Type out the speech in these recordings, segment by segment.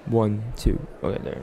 One, two. Okay, there.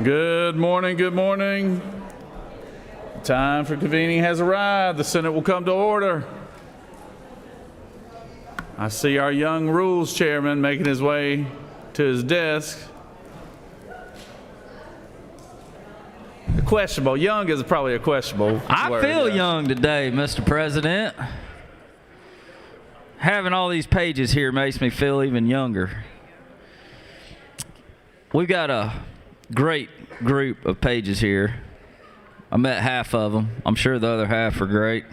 Good morning, good morning. Time for convening has arrived. The Senate will come to order. I see our young Rules Chairman making his way to his desk. Questionable. Young is probably a questionable word. I feel young today, Mr. President. Having all these pages here makes me feel even younger. We've got a great group of pages here. I met half of them. I'm sure the other half are great.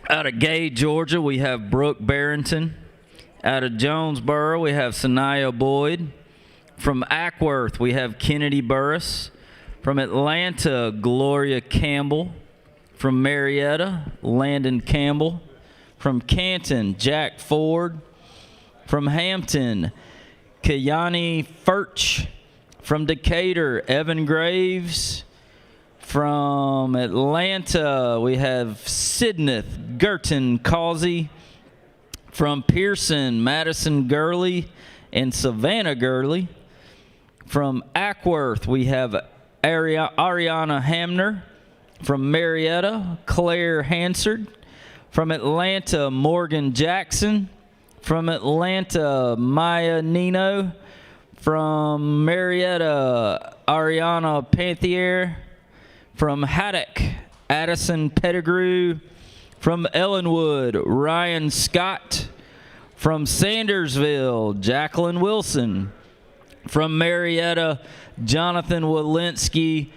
Out of Gay, Georgia, we have Brooke Barrington. Out of Jonesboro, we have Sanaya Boyd. From Ackworth, we have Kennedy Burris. From Atlanta, Gloria Campbell. From Marietta, Landon Campbell. From Canton, Jack Ford. From Hampton, Kayani Furch. From Decatur, Evan Graves. From Atlanta, we have Sidneth Gerton Causey. From Pearson, Madison Gurley and Savannah Gurley. From Ackworth, we have Ariana Hamner. From Marietta, Claire Hansard. From Atlanta, Morgan Jackson. From Atlanta, Maya Nino. From Marietta, Ariana Panthier. From Haddock, Addison Pettigrew. From Ellenwood, Ryan Scott. From Sandersville, Jacqueline Wilson. From Marietta, Jonathan Walensky.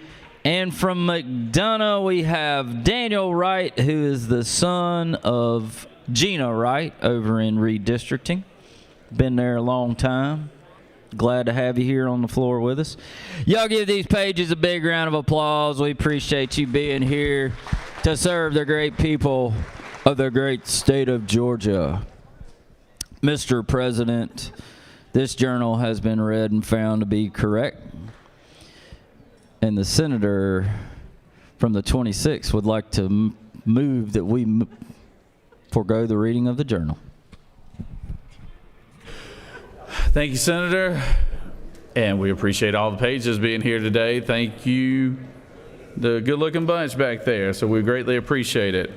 And from McDonough, we have Daniel Wright, who is the son of Gina Wright over in redistricting. Been there a long time. Glad to have you here on the floor with us. Y'all give these pages a big round of applause. We appreciate you being here to serve the great people of the great state of Georgia. Mr. President, this journal has been read and found to be correct. And the senator from the 26th would like to move that we forego the reading of the journal. Thank you, Senator. And we appreciate all the pages being here today. Thank you, the good-looking bunch back there. So we greatly appreciate it.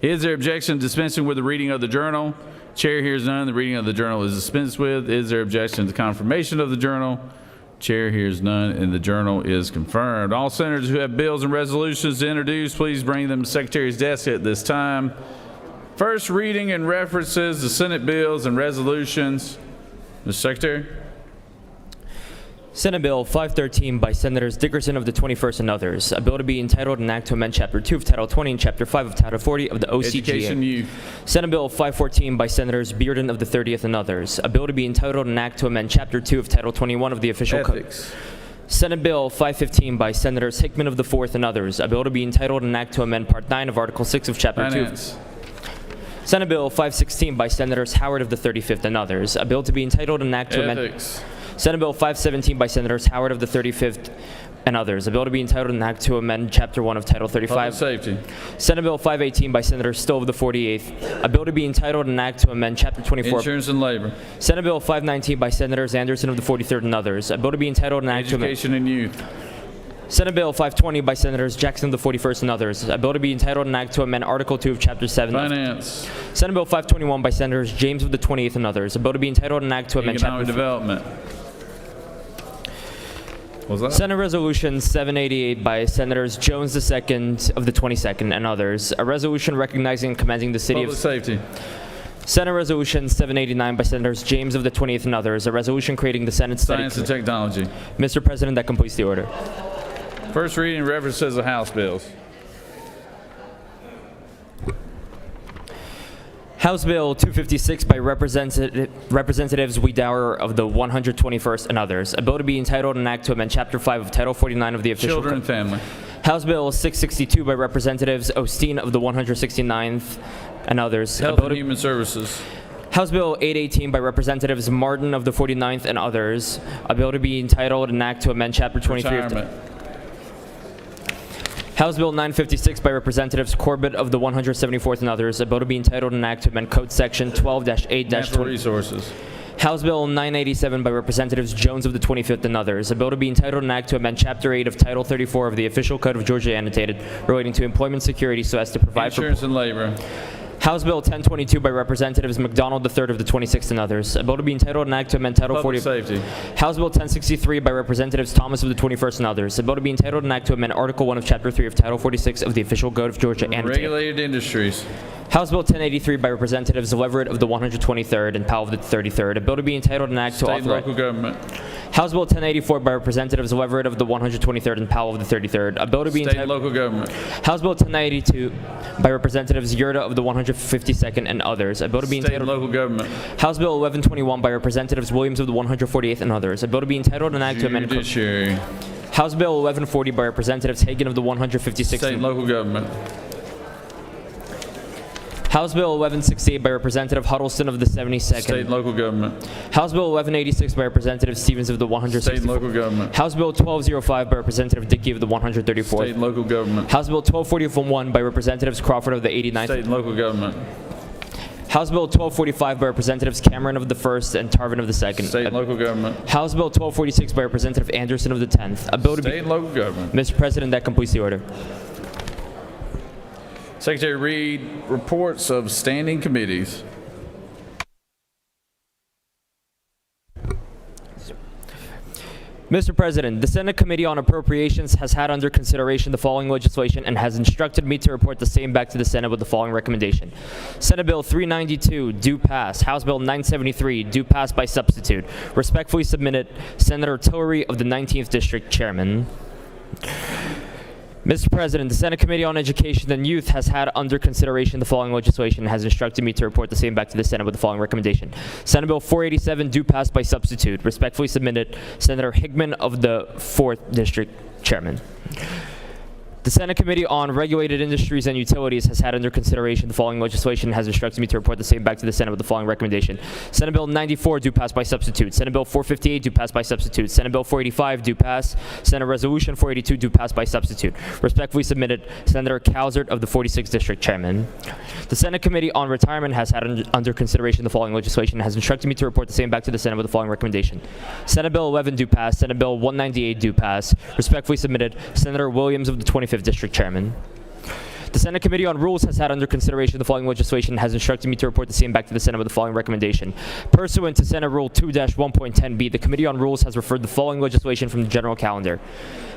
Is there objection to dispensing with the reading of the journal? Chair hears none. The reading of the journal is dispensed with. Is there objection to confirmation of the journal? Chair hears none, and the journal is confirmed. All senators who have bills and resolutions to introduce, please bring them to the Secretary's desk at this time. First reading and references the Senate bills and resolutions. Mr. Secretary. Senate Bill 513 by Senators Dickerson of the 21st and others. A bill to be entitled an act to amend Chapter 2 of Title 20 and Chapter 5 of Title 40 of the OCGA. Education Youth. Senate Bill 514 by Senators Bearden of the 30th and others. A bill to be entitled an act to amend Chapter 2 of Title 21 of the Official Code. Senate Bill 515 by Senators Hickman of the 4th and others. A bill to be entitled an act to amend Part 9 of Article 6 of Chapter Finance. 2. Senate Bill 516 by Senators Howard of the 35th and others. A bill to be entitled an act to amend. Senate Bill 517 by Senators Howard of the 35th and others. A bill to be entitled an act to amend Chapter 1 of Title 35. Public Safety. Senate Bill 518 by Senator Stoll of the 48th. A bill to be entitled an act to amend Chapter 24. Insurance and Labor. Senate Bill 519 by Senators Anderson of the 43rd and others. A bill to be entitled an act to amend. Education and Youth. Senate Bill 520 by Senators Jackson of the 41st and others. A bill to be entitled an act to amend Article 2 of Chapter 7. Finance. Senate Bill 521 by Senators James of the 28th and others. A bill to be entitled an act to amend Economic Chapter Development. What was that? Senate Resolution 788 by Senators Jones II of the 22nd and others. A resolution recognizing and commending the city Public Safety. Senate Resolution 789 by Senators James of the 20th and others. A resolution creating the Senate Study Science and Technology. Mr. President, that completes the order. First reading references the House bills. House Bill 256 by Representatives Wiedauer of the 121st and others. A bill to be entitled an act to amend Chapter 5 of Title 49 of the Official Children and Family. House Bill 662 by Representatives Osteen of the 169th and others. Health and Human Services. House Bill 818 by Representatives Martin of the 49th and others. A bill to be entitled an act to amend Chapter 23 of the House Bill 956 by Representatives Corbett of the 174th and others. A bill to be entitled an act to amend Code Section 12-8-20. Natural Resources. House Bill 987 by Representatives Jones of the 25th and others, a bill to be entitled an act to amend Chapter 8 of Title 34 of the Official Code of Georgia annotated relating to employment security so as to provide for... Insurance and labor. House Bill 1022 by Representatives McDonald III of the 26th and others, a bill to be entitled an act to amend Title 40... Public safety. House Bill 1063 by Representatives Thomas of the 21st and others, a bill to be entitled an act to amend Article 1 of Chapter 3 of Title 46 of the Official Code of Georgia annotated. Regulated industries. House Bill 1083 by Representatives Leverett of the 123rd and Powell of the 33rd, a bill to be entitled an act to State and authorize... local government. House Bill 1084 by Representatives Leverett of the 123rd and Powell of the 33rd, a bill to be State and entitled... local government. House Bill 1092 by Representatives Yurda of the 152nd and others, a bill to be State and entitled... local government. House Bill 1121 by Representatives Williams of the 148th and others, a bill to be entitled an act to amend... Judiciary. House Bill 1140 by Representatives Hagan of the 156th... State and local government. House Bill 1168 by Representative Huddleston of the 72nd. State and local government. House Bill 1186 by Representative Stevens of the State and 164th. local government. House Bill 1205 by Representative Dickey of the 134th. State and local government. House Bill 1241 by Representatives Crawford of the 89th. State and local government. House Bill 1245 by Representatives Cameron of the 1st and Tarvin of the 2nd. State and local government. House Bill 1246 by Representative Anderson of the 10th. A bill to State be... and local government. Mr. President, that completes the order. Secretary read reports of standing committees. Mr. President, the Senate Committee on Appropriations has had under consideration the following legislation and has instructed me to report the same back to the Senate with the following recommendation. Senate Bill 392, due pass. House Bill 973, due pass by substitute. Respectfully submitted, Senator Tillery of the 19th District Chairman. Mr. President, the Senate Committee on Education and Youth has had under consideration the following legislation and has instructed me to report the same back to the Senate with the following recommendation. Senate Bill 487, due pass by substitute. Respectfully submitted, Senator Hickman of the 4th District Chairman. The Senate Committee on Regulated Industries and Utilities has had under consideration the following legislation and has instructed me to report the same back to the Senate with the following recommendation. Senate Bill 94, due pass by substitute. Senate Bill 458, due pass by substitute. Senate Bill 485, due pass. Senate Resolution 482, due pass by substitute. Respectfully submitted, Senator Calzert of the 46th District Chairman. The Senate Committee on Retirement has had under consideration the following legislation and has instructed me to report the same back to the Senate with the following recommendation. Senate Bill 11, due pass. Senate Bill 198, due pass. Respectfully submitted, Senator Williams of the 25th District Chairman. The Senate Committee on Rules has had under consideration the following legislation and has instructed me to report the same back to the Senate with the following recommendation. Pursuant to Senate Rule 2-1.10b, the Committee on Rules has referred the following legislation from the general calendar.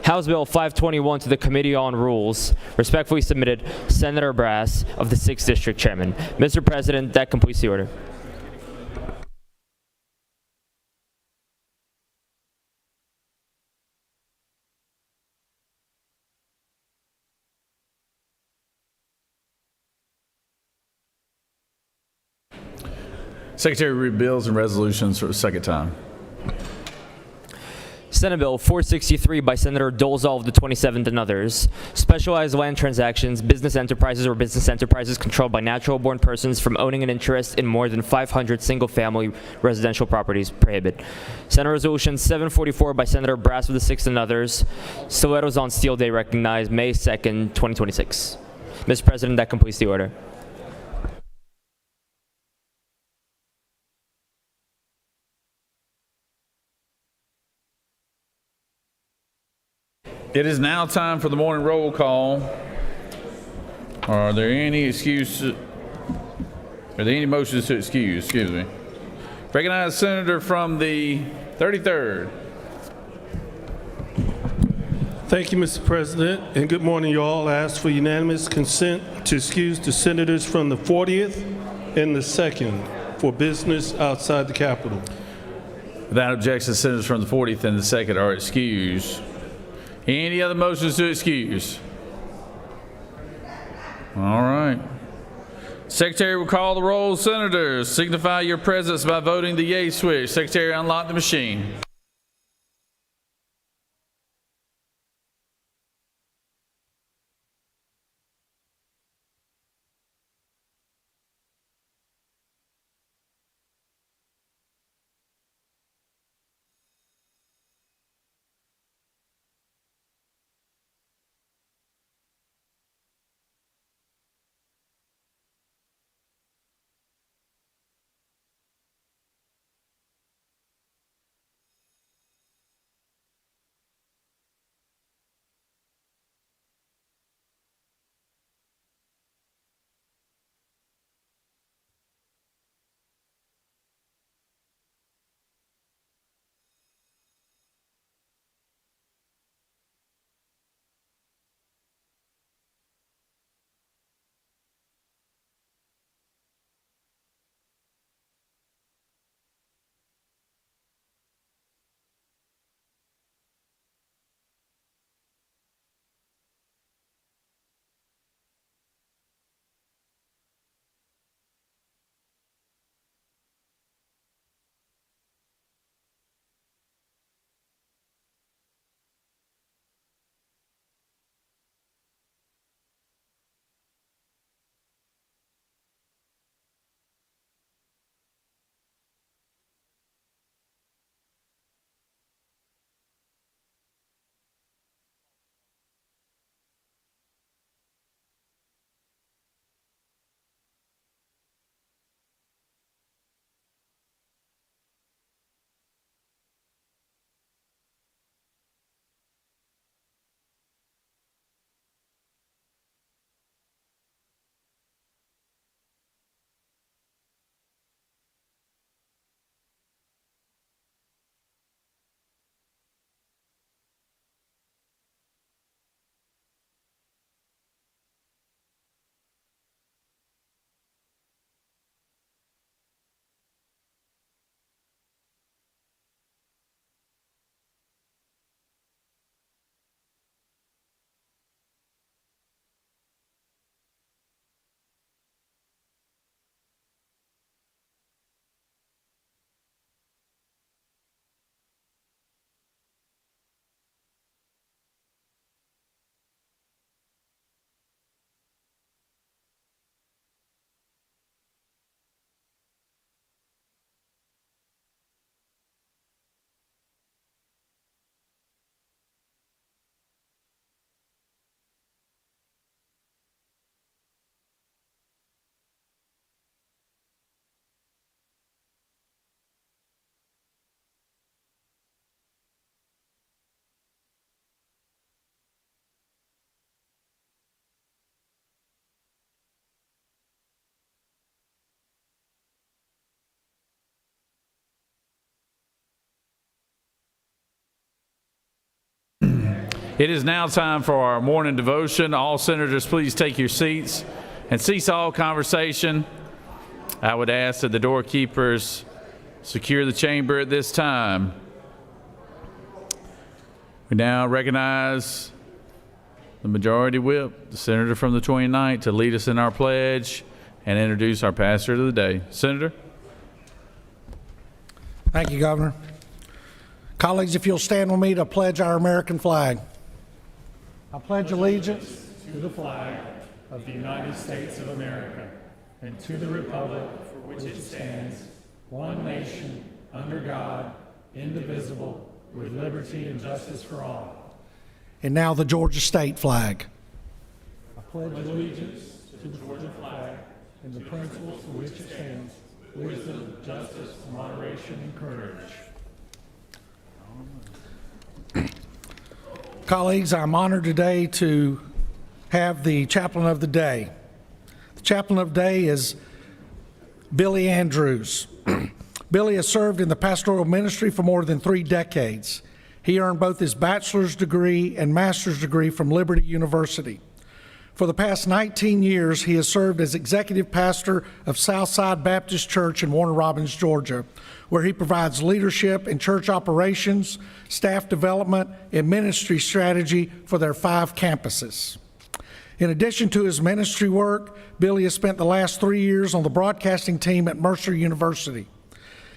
House Bill 521 to the Committee on Rules. Respectfully submitted, Senator Brass of the 6th District Chairman. Mr. President, that completes the order. Secretary read bills and resolutions for the second time. Senate Bill 463 by Senator Dolezal of the 27th and others. Specialized land transactions, business enterprises or business enterprises controlled by natural-born persons from owning an interest in more than 500 single-family residential properties prohibit. Senate Resolution 744 by Senator Brass of the 6th and others. Stilettos on Steel Day recognized May 2nd, 2026. Mr. President, that completes the order. It is now time for the morning roll call. Are there any motions to excuse? Excuse me. Recognize Senator from the 33rd. Thank you, Mr. President, and good morning, you all. I ask for unanimous consent to excuse the senators from the 40th and the 2nd for business outside the Capitol. Without objection, senators from the 40th and the 2nd are excused. Any other motions to excuse? All right. Secretary will call the roll. Senators, signify your presence by voting the yay switch. Secretary, unlock the machine. It is now time for our morning devotion. All senators, please take your seats and cease all conversation. I would ask that the doorkeepers secure the chamber at this time. We now recognize the Majority Whip, the Senator from the 29th, to lead us in our pledge and introduce our pastor of the day. Senator. Thank you, Governor. Colleagues, if you'll stand with me to pledge our American flag. I pledge allegiance to the flag of the United States of America and to the republic for which it stands, one nation, under God, indivisible, with liberty and justice for all. And now the Georgia state flag. I pledge allegiance to the Georgia flag and the principles for which it stands, wisdom, justice, moderation, and courage. Colleagues, I'm honored today to have the chaplain of the day. The chaplain of the day is Billy Andrews. Billy has served in the pastoral ministry for more than 3 decades. He earned both his bachelor's degree and master's degree from Liberty University. For the past 19 years, he has served as executive pastor of Southside Baptist Church in Warner Robins, Georgia, where he provides leadership in church operations, staff development, and ministry strategy for their 5 campuses. In addition to his ministry work, Billy has spent the last 3 years on the broadcasting team at Mercer University.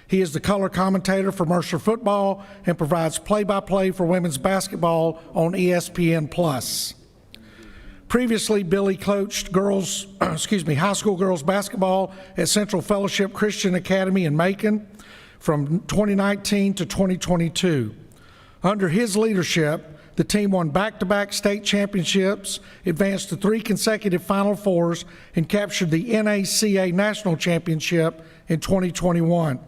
He is the color commentator for Mercer football and provides play-by-play for women's basketball on ESPN+. Previously, Billy coached high school girls basketball at Central Fellowship Christian Academy in Macon from 2019 to 2022. Under his leadership, the team won back-to-back state championships, advanced to 3 consecutive Final Fours, and captured the NACA National Championship in 2021.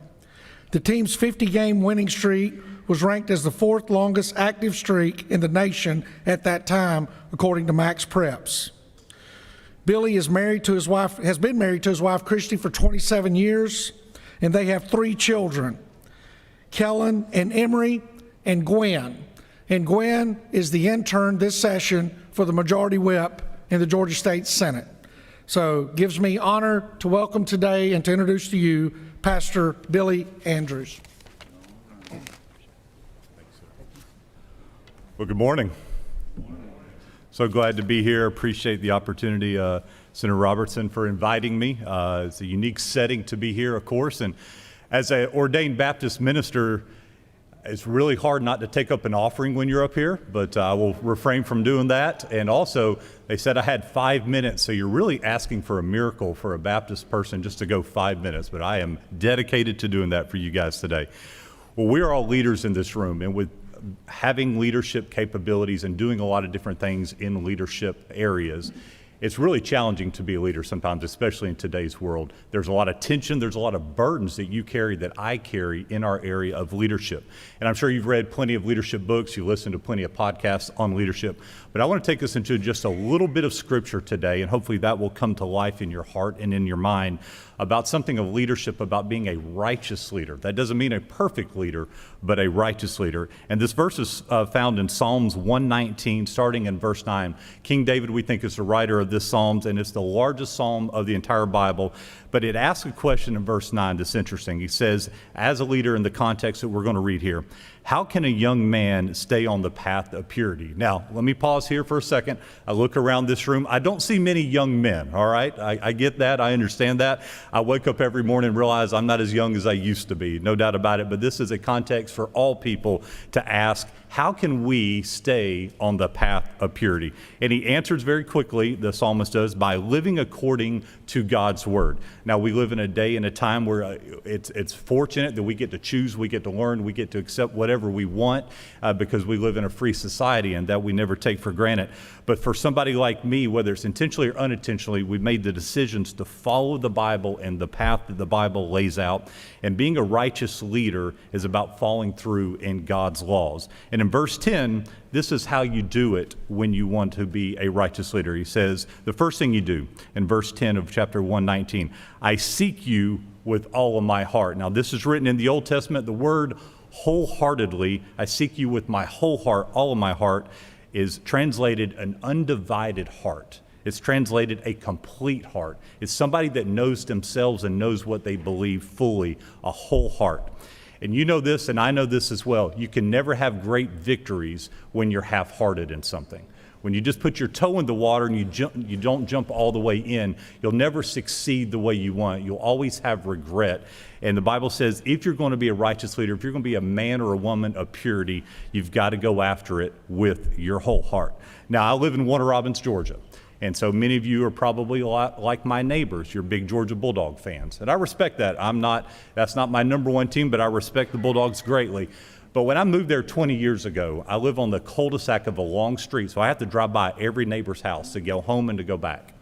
The team's 50-game winning streak was ranked as the 4th longest active streak in the nation at that time, according to Max Preps. Billy has been married to his wife Christy for 27 years, and they have 3 children, Kellen and Emery and Gwen. And Gwen is the intern this session for the Majority Whip in the Georgia State Senate. So it gives me honor to welcome today and to introduce to you Pastor Billy Andrews. Well, good morning. So glad to be here. Appreciate the opportunity, Senator Robertson, for inviting me. It's a unique setting to be here, of course. And as an ordained Baptist minister, it's really hard not to take up an offering when you're up here, but I will refrain from doing that. And also, they said I had 5 minutes, so you're really asking for a miracle for a Baptist person just to go 5 minutes. But I am dedicated to doing that for you guys today. Well, we are all leaders in this room, and with having leadership capabilities and doing a lot of different things in leadership areas, it's really challenging to be a leader sometimes, especially in today's world. There's a lot of tension, there's a lot of burdens that you carry that I carry in our area of leadership. And I'm sure you've read plenty of leadership books, you listen to plenty of podcasts on leadership, but I want to take us into just a little bit of scripture today, and hopefully that will come to life in your heart and in your mind about something of leadership, about being a righteous leader. That doesn't mean a perfect leader, but a righteous leader. And this verse is found in Psalms 119, starting in verse 9. King David, we think, is the writer of this Psalms, and it's the largest psalm of the entire Bible. But it asks a question in verse 9 that's interesting. He says, as a leader in the context that we're going to read here, how can a young man stay on the path of purity? Now, let me pause here for a second. I look around this room. I don't see many young men, all right? I get that. I understand that. I wake up every morning and realize I'm not as young as I used to be, no doubt about it. But this is a context for all people to ask, how can we stay on the path of purity? And he answers very quickly, the psalmist does, by living according to God's word. Now, we live in a day and a time where it's fortunate that we get to choose, we get to learn, we get to accept whatever we want because we live in a free society, and that we never take for granted. But for somebody like me, whether it's intentionally or unintentionally, we've made the decisions to follow the Bible and the path that the Bible lays out. And being a righteous leader is about following through in God's laws. And in verse 10, this is how you do it when you want to be a righteous leader. He says, the first thing you do in verse 10 of chapter 119, I seek you with all of my heart. Now, this is written in the Old Testament. The word wholeheartedly, I seek you with my whole heart, all of my heart, is translated an undivided heart. It's translated a complete heart. It's somebody that knows themselves and knows what they believe fully, a whole heart. And you know this, and I know this as well. You can never have great victories when you're half-hearted in something. When you just put your toe in the water and you don't jump all the way in, you'll never succeed the way you want. You'll always have regret. And the Bible says if you're going to be a righteous leader, if you're going to be a man or a woman of purity, you've got to go after it with your whole heart. Now, I live in Warner Robins, Georgia. And so many of you are probably a lot like my neighbors. You're big Georgia Bulldog fans. And I respect that. That's not my number one team, but I respect the Bulldogs greatly. But when I moved there 20 years ago, I live on the cul-de-sac of a long street, so I have to drive by every neighbor's house to go home and to go back.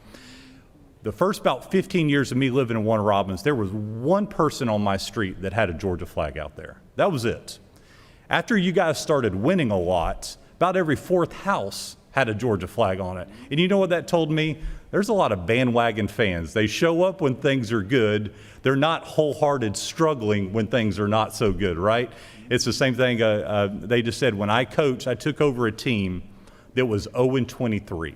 The first about 15 years of me living in Warner Robins, there was one person on my street that had a Georgia flag out there. That was it. After you guys started winning a lot, about every fourth house had a Georgia flag on it. And you know what that told me? There's a lot of bandwagon fans. They show up when things are good. They're not wholehearted struggling when things are not so good, right? It's the same thing they just said. When I coached, I took over a team that was 0-23.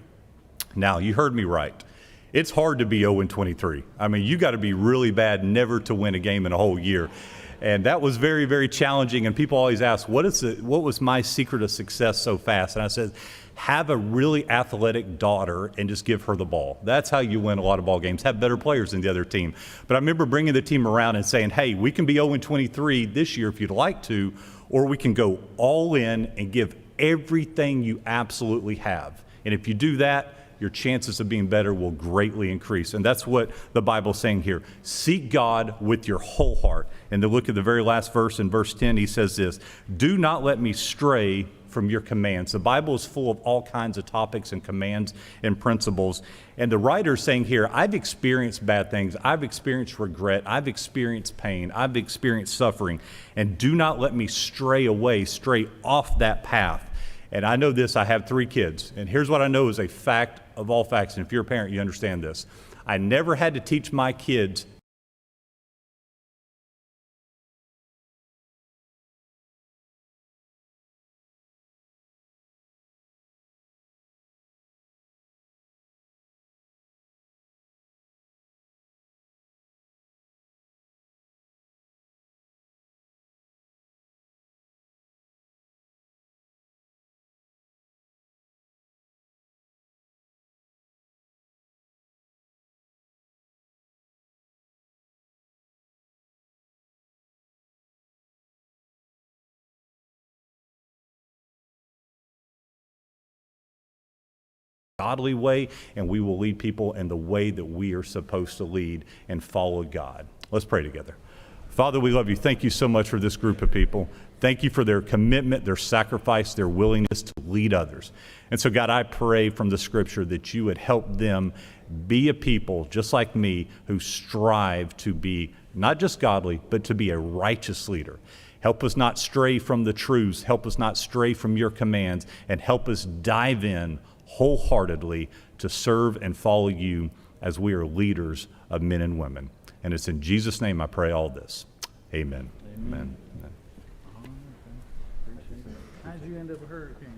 Now, you heard me right. It's hard to be 0-23. I mean, you got to be really bad never to win a game in a whole year. And that was very, very challenging. And people always ask, what was my secret of success so fast? And I said, have a really athletic daughter and just give her the ball. That's how you win a lot of ball games. Have better players than the other team. But I remember bringing the team around and saying, hey, we can be 0-23 this year if you'd like to, or we can go all in and give everything you absolutely have. And if you do that, your chances of being better will greatly increase. And that's what the Bible's saying here. Seek God with your whole heart. And to look at the very last verse, in verse 10, he says this, do not let me stray from your commands. The Bible is full of all kinds of topics and commands and principles. And the writer's saying here, I've experienced bad things. I've experienced regret. I've experienced pain. I've experienced suffering. And do not let me stray off that path. And I know this, I have 3 kids. And here's what I know is a fact of all facts. And if you're a parent, you understand this. I never had to teach my kids godly way, and we will lead people in the way that we are supposed to lead and follow God. Let's pray together. Father, we love you. Thank you so much for this group of people. Thank you for their commitment, their sacrifice, their willingness to lead others. And so, God, I pray from the scripture that you would help them be a people just like me who strive to be not just godly, but to be a righteous leader. Help us not stray from the truths. Help us not stray from your commands, and help us dive in wholeheartedly to serve and follow you as we are leaders of men and women. And it's in Jesus' name I pray all this. Amen. Amen. Amen. How'd you end up a hurricane?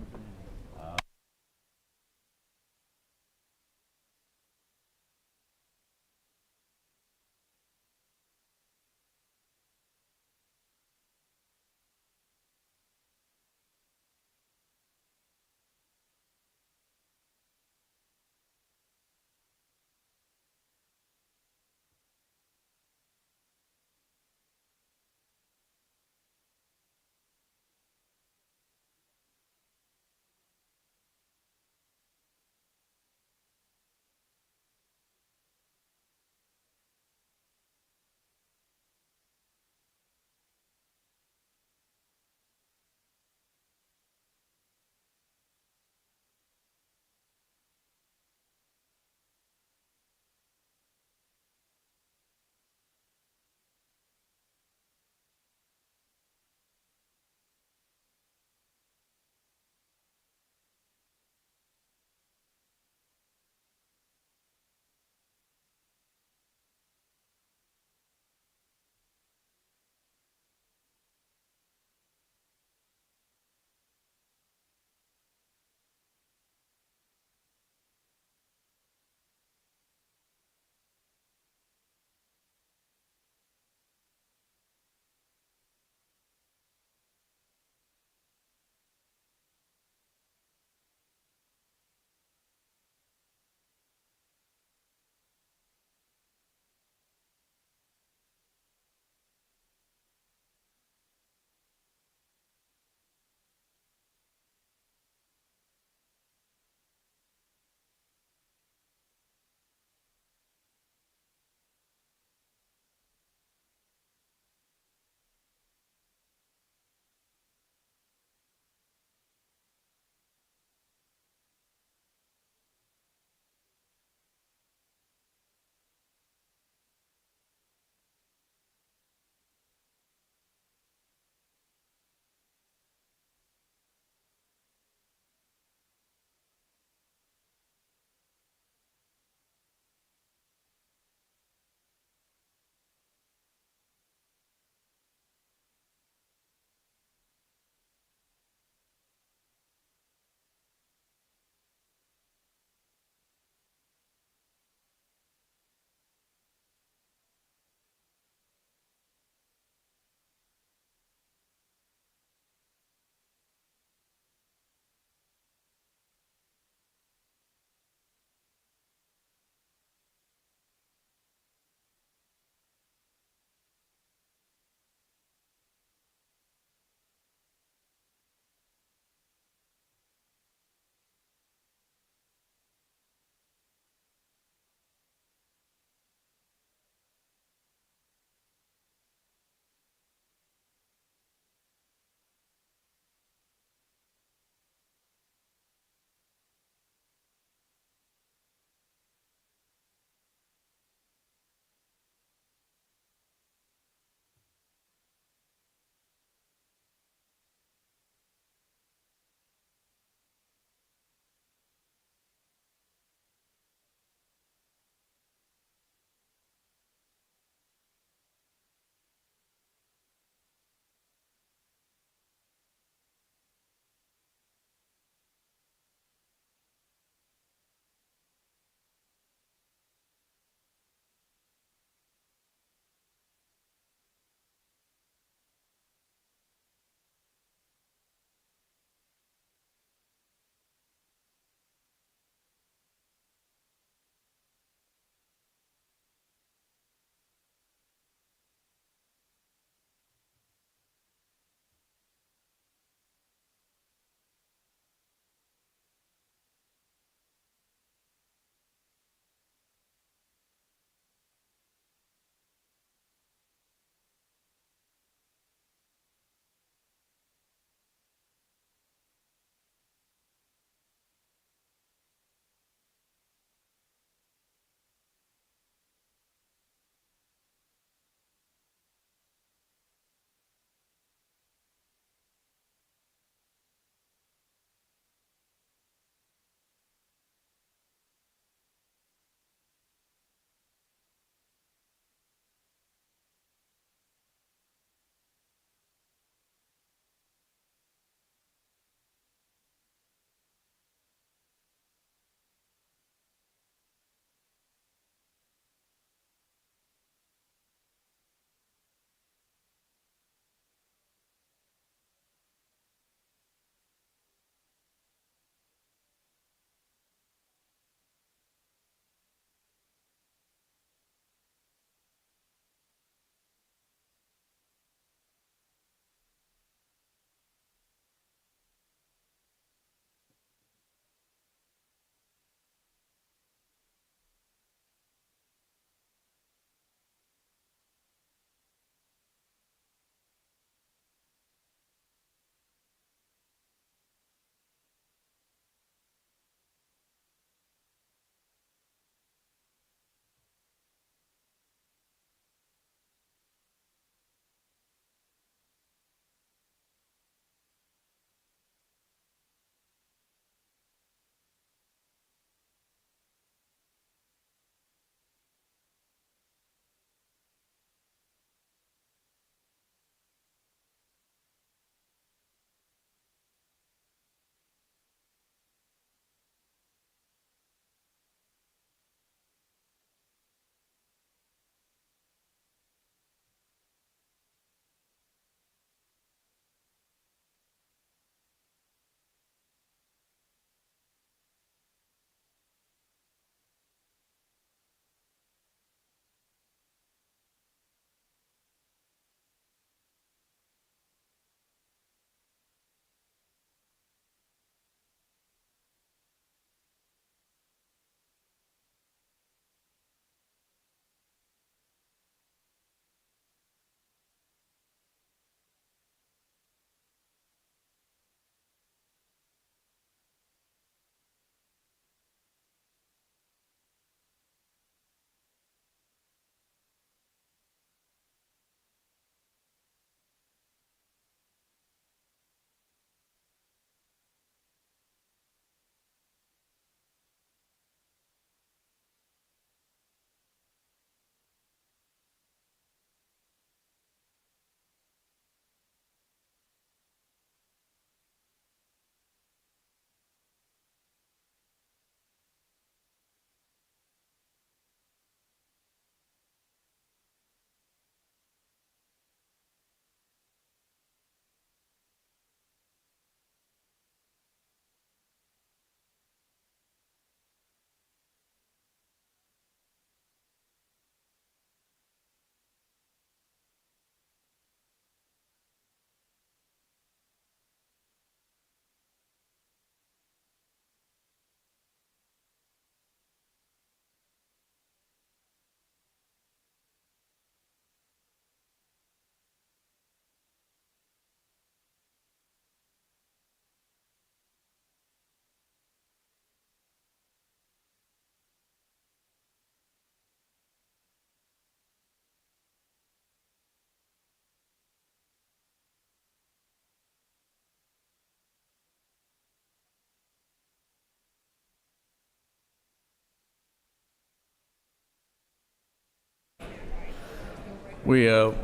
We're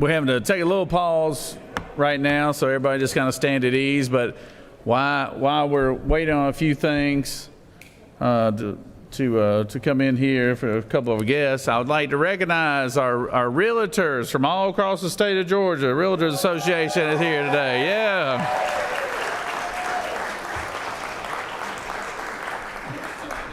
having to take a little pause right now, so everybody just kind of stand at ease. But while we're waiting on a few things to come in here for a couple of guests, I would like to recognize our realtors from all across the state of Georgia. Realtors Association is here today. Yeah.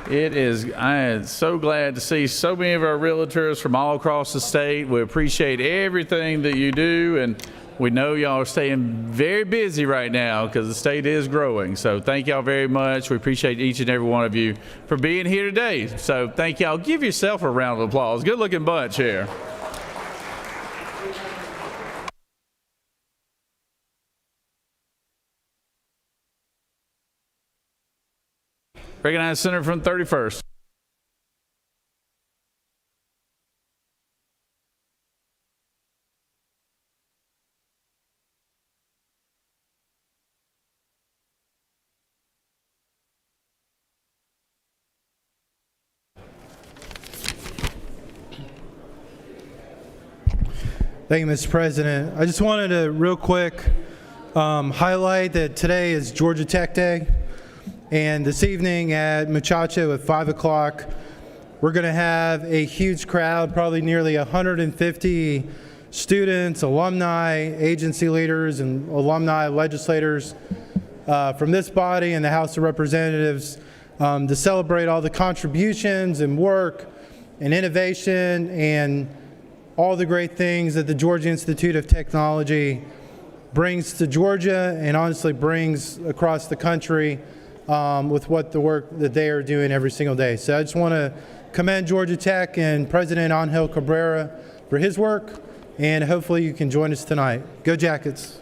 I am so glad to see so many of our realtors from all across the state. We appreciate everything that you do, and we know y'all are staying very busy right now because the state is growing. So thank y'all very much. We appreciate each and every one of you for being here today. So thank y'all. Give yourself a round of applause. Good looking bunch here. Recognize Senator from 31st. Thank you, Mr. President. I just wanted to real quick highlight that today is Georgia Tech Day. And this evening at Muchacho at 5 o'clock, we're going to have a huge crowd, probably nearly 150 students, alumni, agency leaders, and alumni legislators from this body and the House of Representatives to celebrate all the contributions and work and innovation and all the great things that the Georgia Institute of Technology brings to Georgia and honestly brings across the country with what the work that they are doing every single day. So I just want to commend Georgia Tech and President Angel Cabrera for his work, and hopefully you can join us tonight. Go Jackets!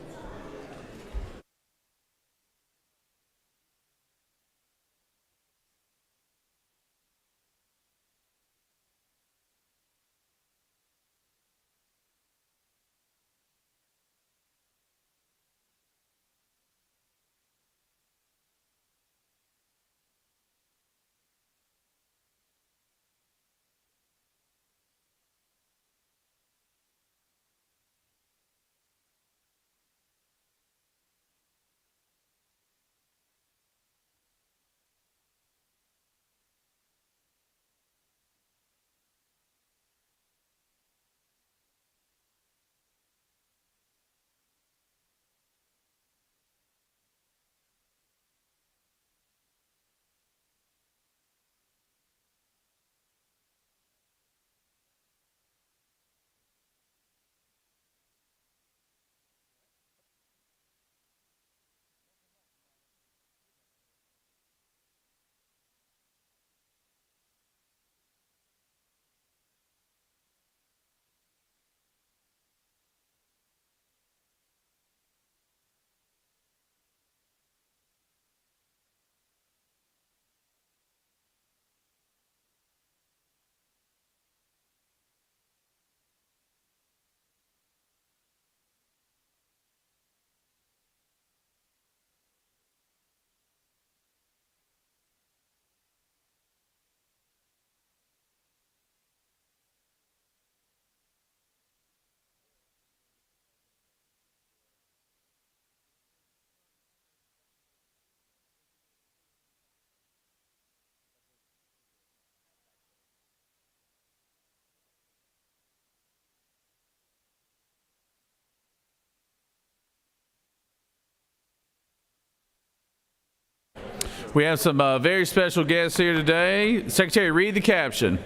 We have some very special guests here today. Secretary, read the caption.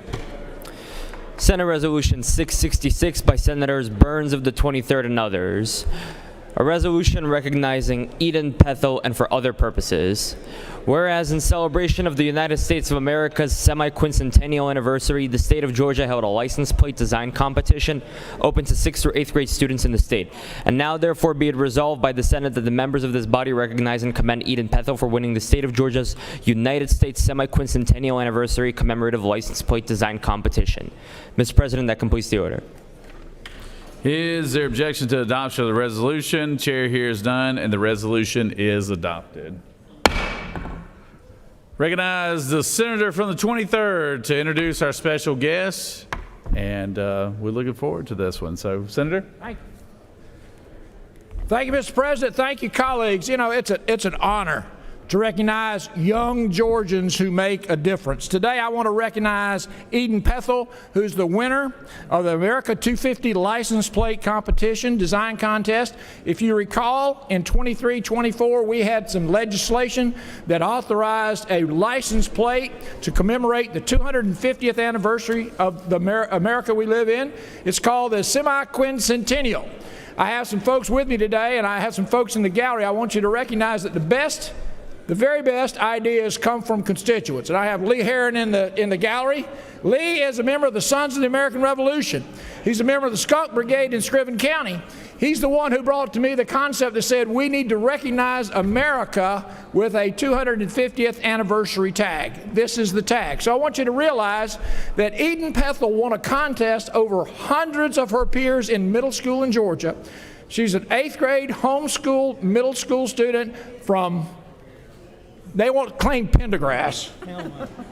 Senate Resolution 666 by Senators Burns of the 23rd and others. A resolution recognizing Eden Pethel and for other purposes. Whereas in celebration of the United States of America's semi-quincentennial anniversary, the state of Georgia held a license plate design competition open to 6th through 8th grade students in the state. And now therefore be it resolved by the Senate that the members of this body recognize and commend Eden Pethel for winning the state of Georgia's United States semi-quincentennial anniversary commemorative license plate design competition. Mr. President, that completes the order. Is there objection to adoption of the resolution? Chair hears none, and the resolution is adopted. Recognize the senator from the 23rd to introduce our special guest. And we're looking forward to this one. So, Senator? Thank you, Mr. President. Thank you, colleagues. You know, it's an honor to recognize young Georgians who make a difference. Today, I want to recognize Eden Pethel, who's the winner of the America 250 license plate competition, design contest. If you recall, in 23-24, we had some legislation that authorized a license plate to commemorate the 250th anniversary of the America we live in. It's called the Semi-Quincentennial. I have some folks with me today, and I have some folks in the gallery. I want you to recognize that the very best ideas come from constituents. And I have Lee Heron in the gallery. Lee is a member of the Sons of the American Revolution. He's a member of the Skunk Brigade in Scriven County. He's the one who brought to me the concept that said we need to recognize America with a 250th anniversary tag. This is the tag. So I want you to realize that Eden Pethel won a contest over hundreds of her peers in middle school in Georgia. She's an 8th grade homeschool middle school student from, they won't claim Pendergrass,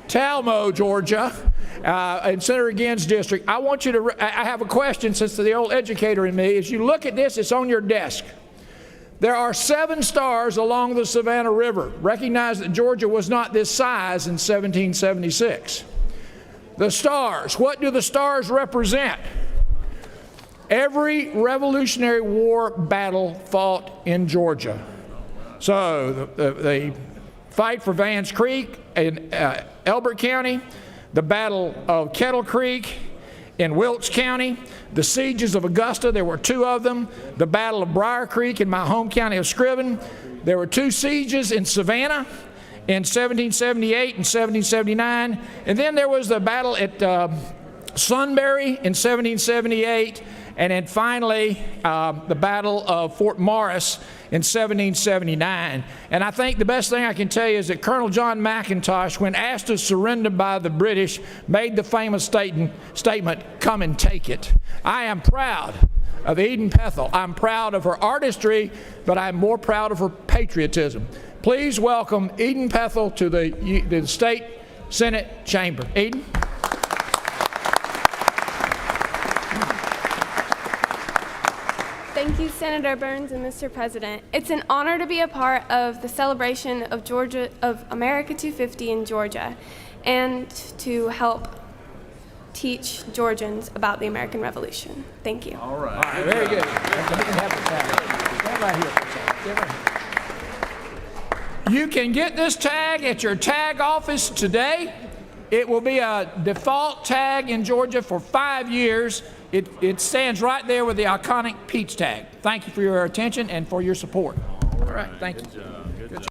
Talmo, Georgia, in Senator Ginn's district. I want you to, I have a question since the old educator in me. As you look at this, it's on your desk. There are 7 stars along the Savannah River. Recognize that Georgia was not this size in 1776. The stars, what do the stars represent? Every Revolutionary War battle fought in Georgia. So the fight for Vance Creek in Elbert County, the Battle of Kettle Creek in Wilkes County, the sieges of Augusta, there were 2 of them, the Battle of Briar Creek in my home county of Scriven. There were 2 sieges in Savannah in 1778 and 1779, and then there was the battle at Sunbury in 1778, and then finally the Battle of Fort Morris in 1779. And I think the best thing I can tell you is that Colonel John McIntosh, when asked to surrender by the British, made the famous statement, "Come and take it." I am proud of Eden Pethel. I'm proud of her artistry, but I'm more proud of her patriotism. Please welcome Eden Pethel to the State Senate Chamber. Eden? Thank you, Senator Burns and Mr. President. It's an honor to be a part of the celebration of America 250 in Georgia and to help teach Georgians about the American Revolution. Thank you. All right. Very good. Stand right here for a second. Stand right here. You can get this tag at your tag office today. It will be a default tag in Georgia for 5 years. It stands right there with the iconic Peach tag. Thank you for your attention and for your support. All right. Thank you. Good job.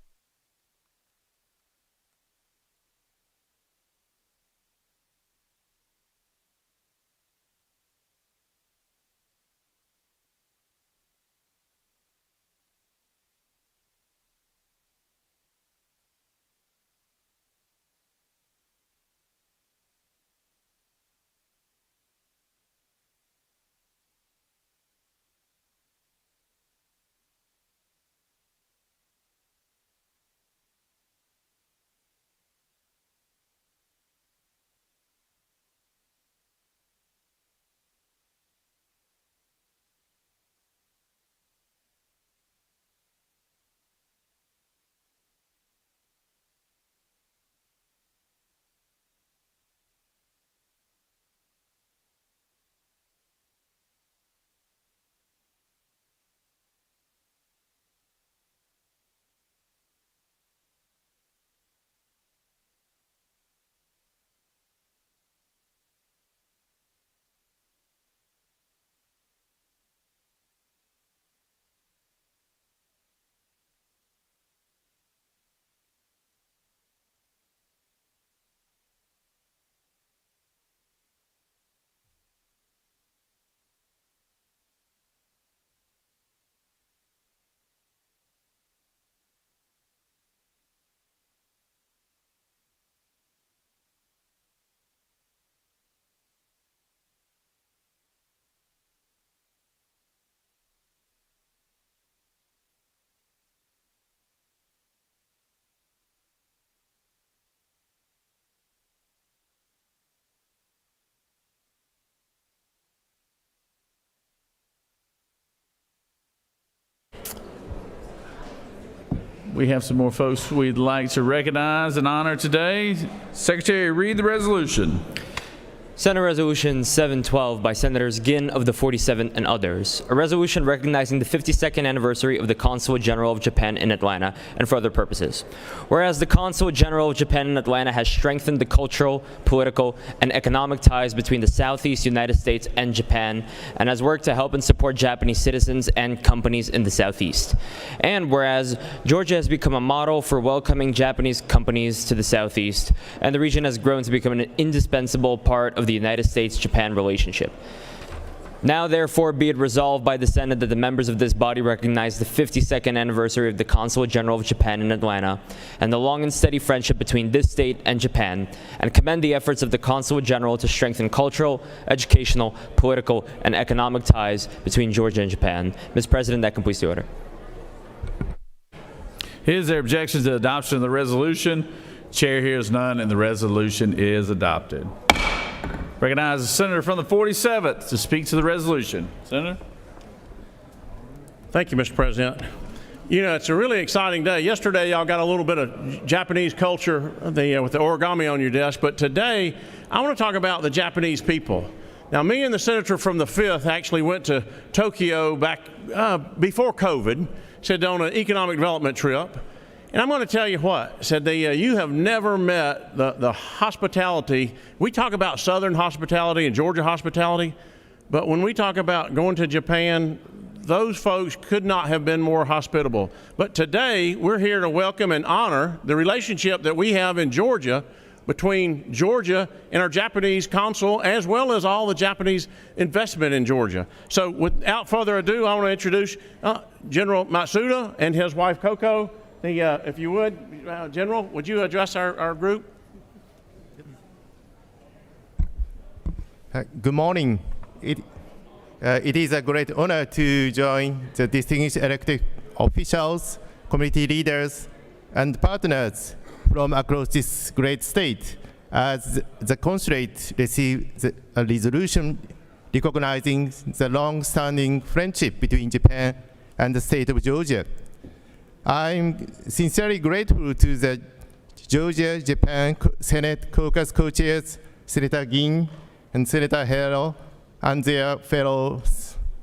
We have some more folks we'd like to recognize and honor today. Secretary, read the resolution. Senate Resolution 712 by Senators Ginn of the 47th and others. A resolution recognizing the 52nd anniversary of the Consulate General of Japan in Atlanta and for other purposes. Whereas the Consulate General of Japan in Atlanta has strengthened the cultural, political, and economic ties between the Southeast United States and Japan, and has worked to help and support Japanese citizens and companies in the Southeast. And whereas Georgia has become a model for welcoming Japanese companies to the Southeast, and the region has grown to become an indispensable part of the United States-Japan relationship. Now, therefore, be it resolved by the Senate that the members of this body recognize the 52nd anniversary of the Consulate General of Japan in Atlanta and the long and steady friendship between this state and Japan, and commend the efforts of the Consulate General to strengthen cultural, educational, political, and economic ties between Georgia and Japan. Mr. President, that completes the order. Is there objection to the adoption of the resolution? Chair hears none, and the resolution is adopted. Recognize the senator from the 47th to speak to the resolution. Senator? Thank you, Mr. President. You know, it's a really exciting day. Yesterday, y'all got a little bit of Japanese culture with the origami on your desk, but today, I want to talk about the Japanese people. Now, me and the senator from the 5th actually went to Tokyo back before COVID, said on an economic development trip. And I'm going to tell you what, said you have never met the hospitality. We talk about Southern hospitality and Georgia hospitality, but when we talk about going to Japan, those folks could not have been more hospitable. But today, we're here to welcome and honor the relationship that we have in Georgia between Georgia and our Japanese consul, as well as all the Japanese investment in Georgia. So without further ado, I want to introduce General Matsuda and his wife Coco. If you would, General, would you address our group? Good morning. It is a great honor to join the distinguished elected officials, community leaders, and partners from across this great state as the consulate received a resolution recognizing the long-standing friendship between Japan and the state of Georgia. I'm sincerely grateful to the Georgia-Japan Senate Caucus co-chairs, Senator Ginn and Senator Harrell, and their fellow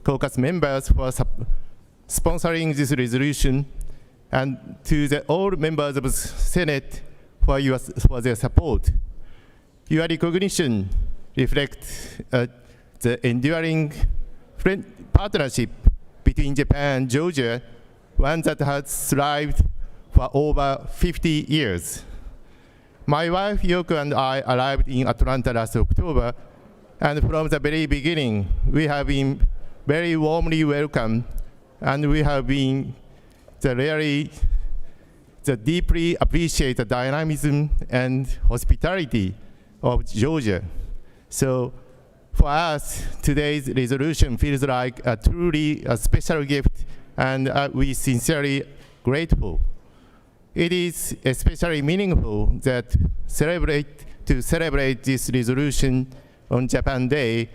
caucus members for sponsoring this resolution, and to all members of the Senate for their support. Your recognition reflects the enduring partnership between Japan and Georgia, one that has thrived for over 50 years. My wife Yoko and I arrived in Atlanta last October, and from the very beginning, we have been very warmly welcomed, and we have been deeply appreciate the dynamism and hospitality of Georgia. So for us, today's resolution feels like a truly special gift, and we sincerely grateful. It is especially meaningful to celebrate this resolution on Japan Day,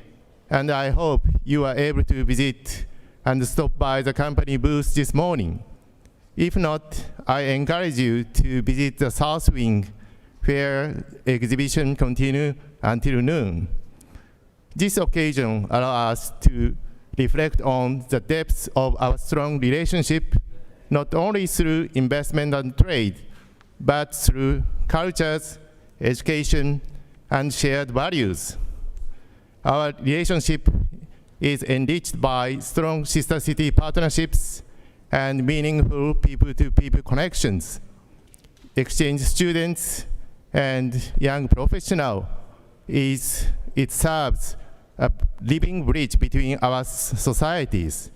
and I hope you are able to visit and stop by the company booth this morning. If not, I encourage you to visit the South Wing, where exhibition continue until noon. This occasion allows us to reflect on the depths of our strong relationship, not only through investment and trade, but through cultures, education, and shared values. Our relationship is enriched by strong sister city partnerships and meaningful people-to-people connections. Exchange students and young professionals, it serves a living bridge between our societies.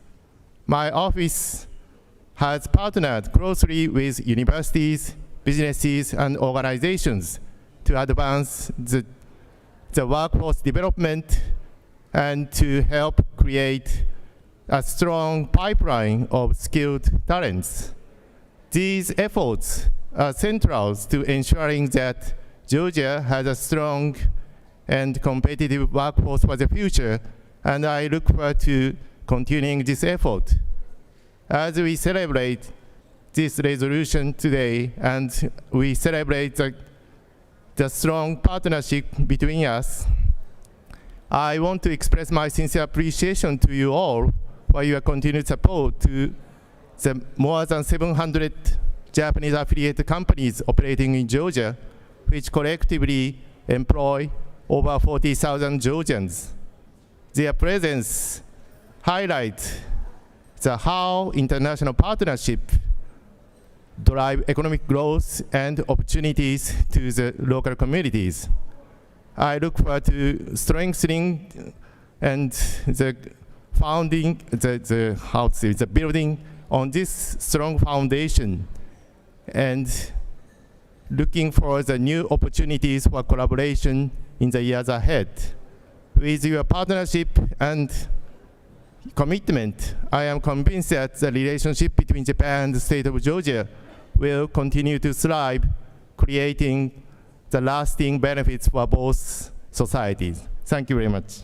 My office has partnered closely with universities, businesses, and organizations to advance the workforce development and to help create a strong pipeline of skilled talents. These efforts are central to ensuring that Georgia has a strong and competitive workforce for the future, and I look forward to continuing this effort. As we celebrate this resolution today, and we celebrate the strong partnership between us. I want to express my sincere appreciation to you all for your continued support to the more than 700 Japanese affiliated companies operating in Georgia, which collectively employ over 40,000 Georgians. Their presence highlights how international partnership drive economic growth and opportunities to the local communities. I look forward to strengthening and the building on this strong foundation, and looking for the new opportunities for collaboration in the years ahead. With your partnership and commitment, I am convinced that the relationship between Japan and the state of Georgia will continue to thrive, creating the lasting benefits for both societies. Thank you very much.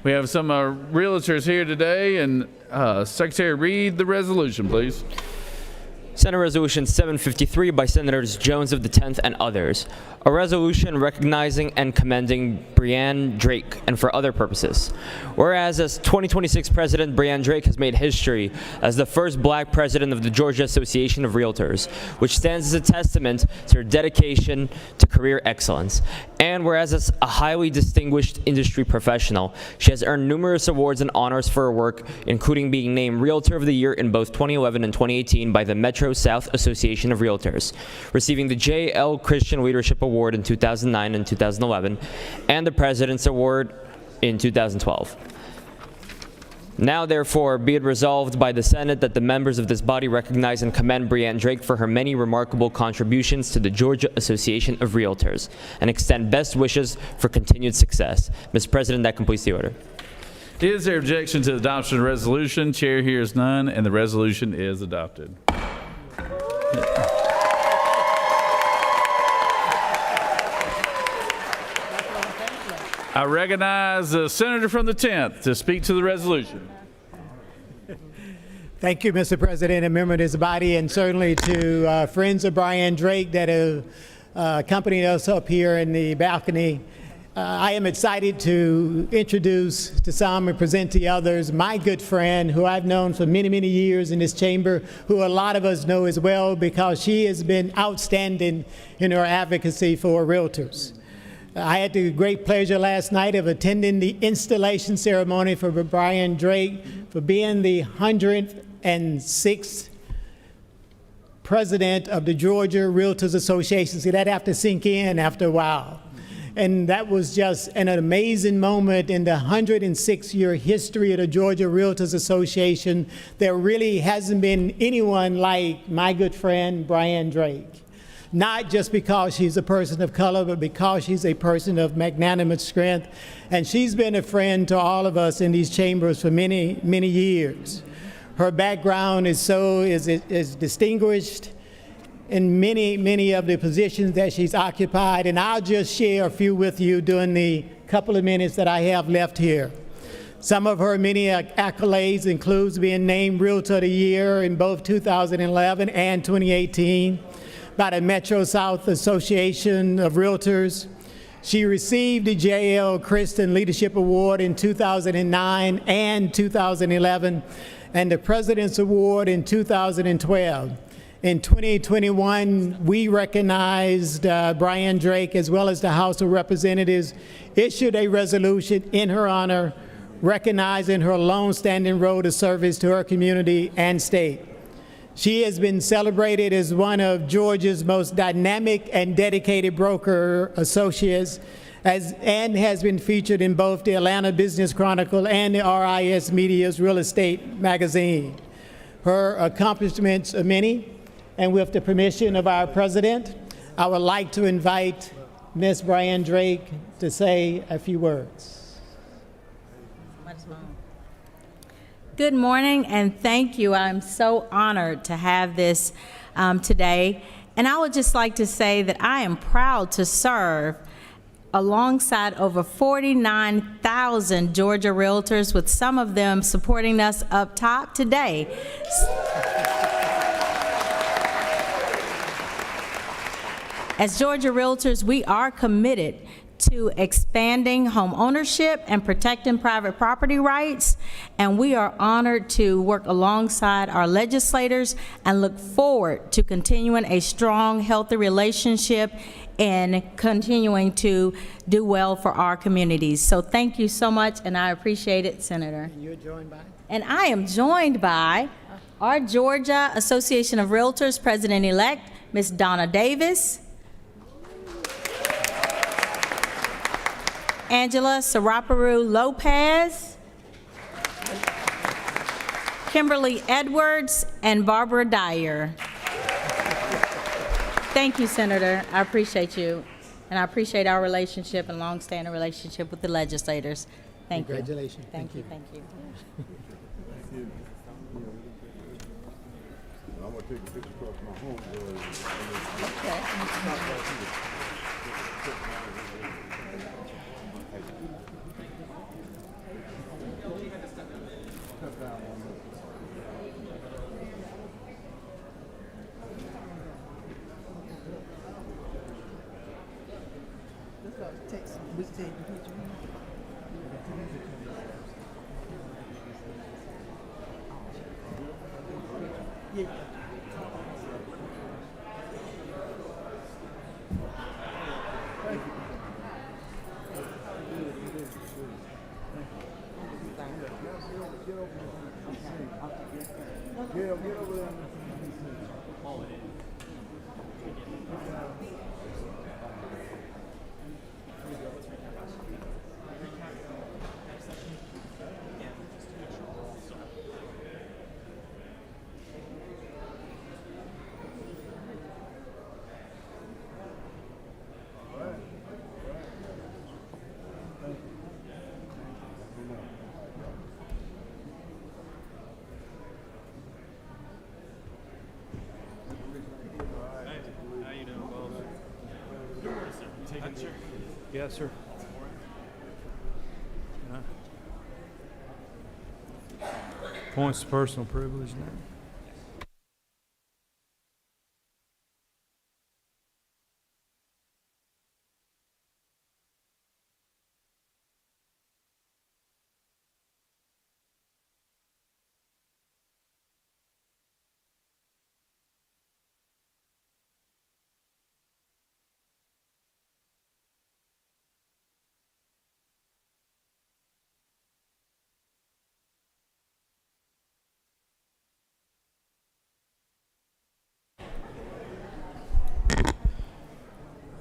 We have some realtors here today, and Secretary, read the resolution, please. Senate Resolution 753 by Senators Jones of the 10th and others. A resolution recognizing and commending Brianne Drake and for other purposes. Whereas as 2026 President, Brianne Drake has made history as the first black president of the Georgia Association of Realtors, which stands as a testament to her dedication to career excellence. And whereas as a highly distinguished industry professional, she has earned numerous awards and honors for her work, including being named Realtor of the Year in both 2011 and 2018 by the Metro South Association of Realtors, receiving the J.L. Christian Leadership Award in 2009 and 2011, and the President's Award in 2012. Now, therefore, be it resolved by the Senate that the members of this body recognize and commend Breanne Drake for her many remarkable contributions to the Georgia Association of Realtors and extend best wishes for continued success. Mr. President, that completes the order. Is there objection to the adoption of the resolution? Chair hears none, and the resolution is adopted. I recognize the senator from the 10th to speak to the resolution. Thank you, Mr. President, and member of this body, and certainly to friends of Breanne Drake that have accompanied us up here in the balcony. I am excited to introduce to some and present to others my good friend who I've known for many, many years in this chamber, who a lot of us know as well because she has been outstanding in her advocacy for realtors. I had the great pleasure last night of attending the installation ceremony for Breanne Drake for being the 106th president of the Georgia Realtors Association. See, that have to sink in after a while. And that was just an amazing moment in the 106-year history of the Georgia Realtors Association. There really hasn't been anyone like my good friend, Breanne Drake. Not just because she's a person of color, but because she's a person of magnanimous strength. And she's been a friend to all of us in these chambers for many, many years. Her background is distinguished in many, many of the positions that she's occupied. And I'll just share a few with you during the couple of minutes that I have left here. Some of her many accolades includes being named Realtor of the Year in both 2011 and 2018. By the Metro South Association of Realtors. She received the J.L. Kristen Leadership Award in 2009 and 2011, and the President's Award in 2012. In 2021, we recognized Breanne Drake, as well as the House of Representatives, issued a resolution in her honor, recognizing her long-standing role of service to her community and state. She has been celebrated as one of Georgia's most dynamic and dedicated broker associates and has been featured in both the Atlanta Business Chronicle and the RIS Media's Real Estate magazine. Her accomplishments are many, and with the permission of our president, I would like to invite Ms. Breanne Drake to say a few words. Good morning, and thank you. I'm so honored to have this today. And I would just like to say that I am proud to serve alongside over 49,000 Georgia Realtors, with some of them supporting us up top today. As Georgia Realtors, we are committed to expanding home ownership and protecting private property rights, and we are honored to work alongside our legislators and look forward to continuing a strong, healthy relationship and continuing to do well for our communities. So thank you so much, and I appreciate it, Senator. And you're joined by? And I am joined by our Georgia Association of Realtors President-elect, Ms. Donna Davis, Angela Saraparu Lopez, Kimberly Edwards, and Barbara Dyer. Thank you, Senator. I appreciate you, and I appreciate our relationship and long-standing relationship with the legislators. Thank you. Congratulations. Thank you. Thank you. I'm going to take a picture across my home. Yes, sir. Points to personal privilege now.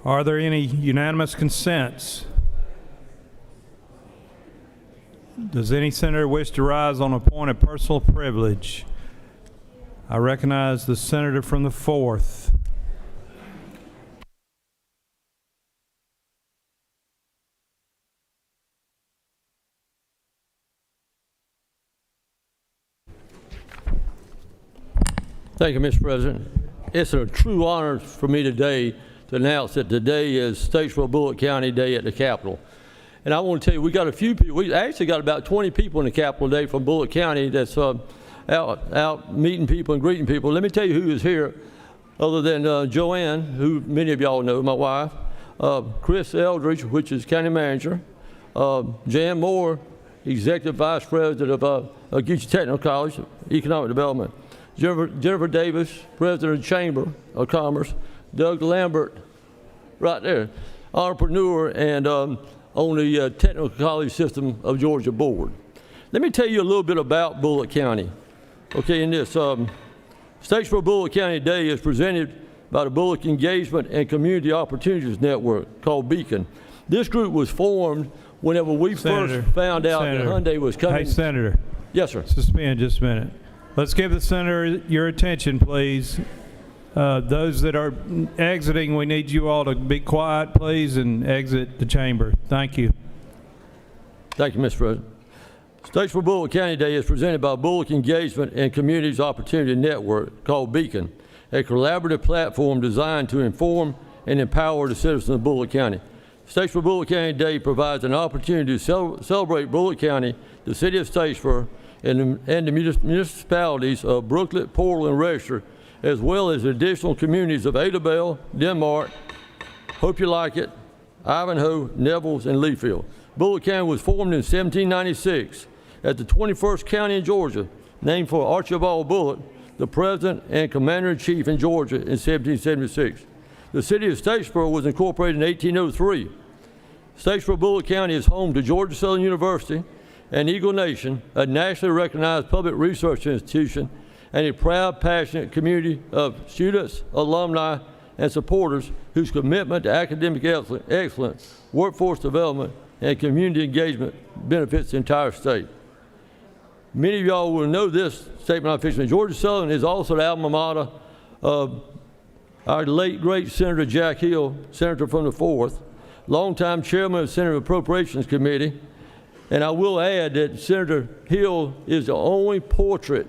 Are there any unanimous consents? Does any senator wish to rise on a point of personal privilege? I recognize the senator from the 4th. Thank you, Mr. President. It's a true honor for me today to announce that today is Statesboro Bullitt County Day at the Capitol. And I want to tell you, we got a few people. We actually got about 20 people in the Capitol today from Bullitt County that's out meeting people and greeting people. Let me tell you who is here, other than Joanne, who many of y'all know, my wife, Chris Eldridge, which is county manager, Jan Moore, executive vice president of Geechee Technical College, economic development, Jennifer Davis, president of the Chamber of Commerce, Doug Lambert, right there, entrepreneur and on the Technical College System of Georgia board. Let me tell you a little bit about Bullitt County. Okay, in this Statesboro Bullitt County Day is presented by the Bullitt Engagement and Community Opportunities Network called Beacon. This group was formed whenever we first found out that Hyundai was coming. Hey, Senator. Yes, sir. Suspend just a minute. Let's give the senator your attention, please. Those that are exiting, we need you all to be quiet, please, and exit the chamber. Thank you. Thank you, Mr. President. Statesboro Bullitt County Day is presented by Bullitt Engagement and Communities Opportunity Network called Beacon, a collaborative platform designed to inform and empower the citizens of Bullitt County. Statesboro Bullitt County Day provides an opportunity to celebrate Bullitt County, the city of Statesboro, and the municipalities of Brooklet, Portland, and Register, as well as additional communities of Adabelle, Denmark, Hope You Like It, Ivanhoe, Nevels, and Leafield. Bullitt County was formed in 1796 as the 21st county in Georgia, named for Archibald Bullitt, the president and commander-in-chief in Georgia in 1776. The city of Statesboro was incorporated in 1803. Statesboro Bullitt County is home to Georgia Southern University and Eagle Nation, a nationally recognized public research institution, and a proud, passionate community of students, alumni, and supporters whose commitment to academic excellence, workforce development, and community engagement benefits the entire state. Many of y'all will know this statement I'm fixing. Georgia Southern is also the alma mater of our late, great Senator Jack Hill, senator from the 4th, longtime chairman of the Senate Appropriations Committee. And I will add that Senator Hill is the only portrait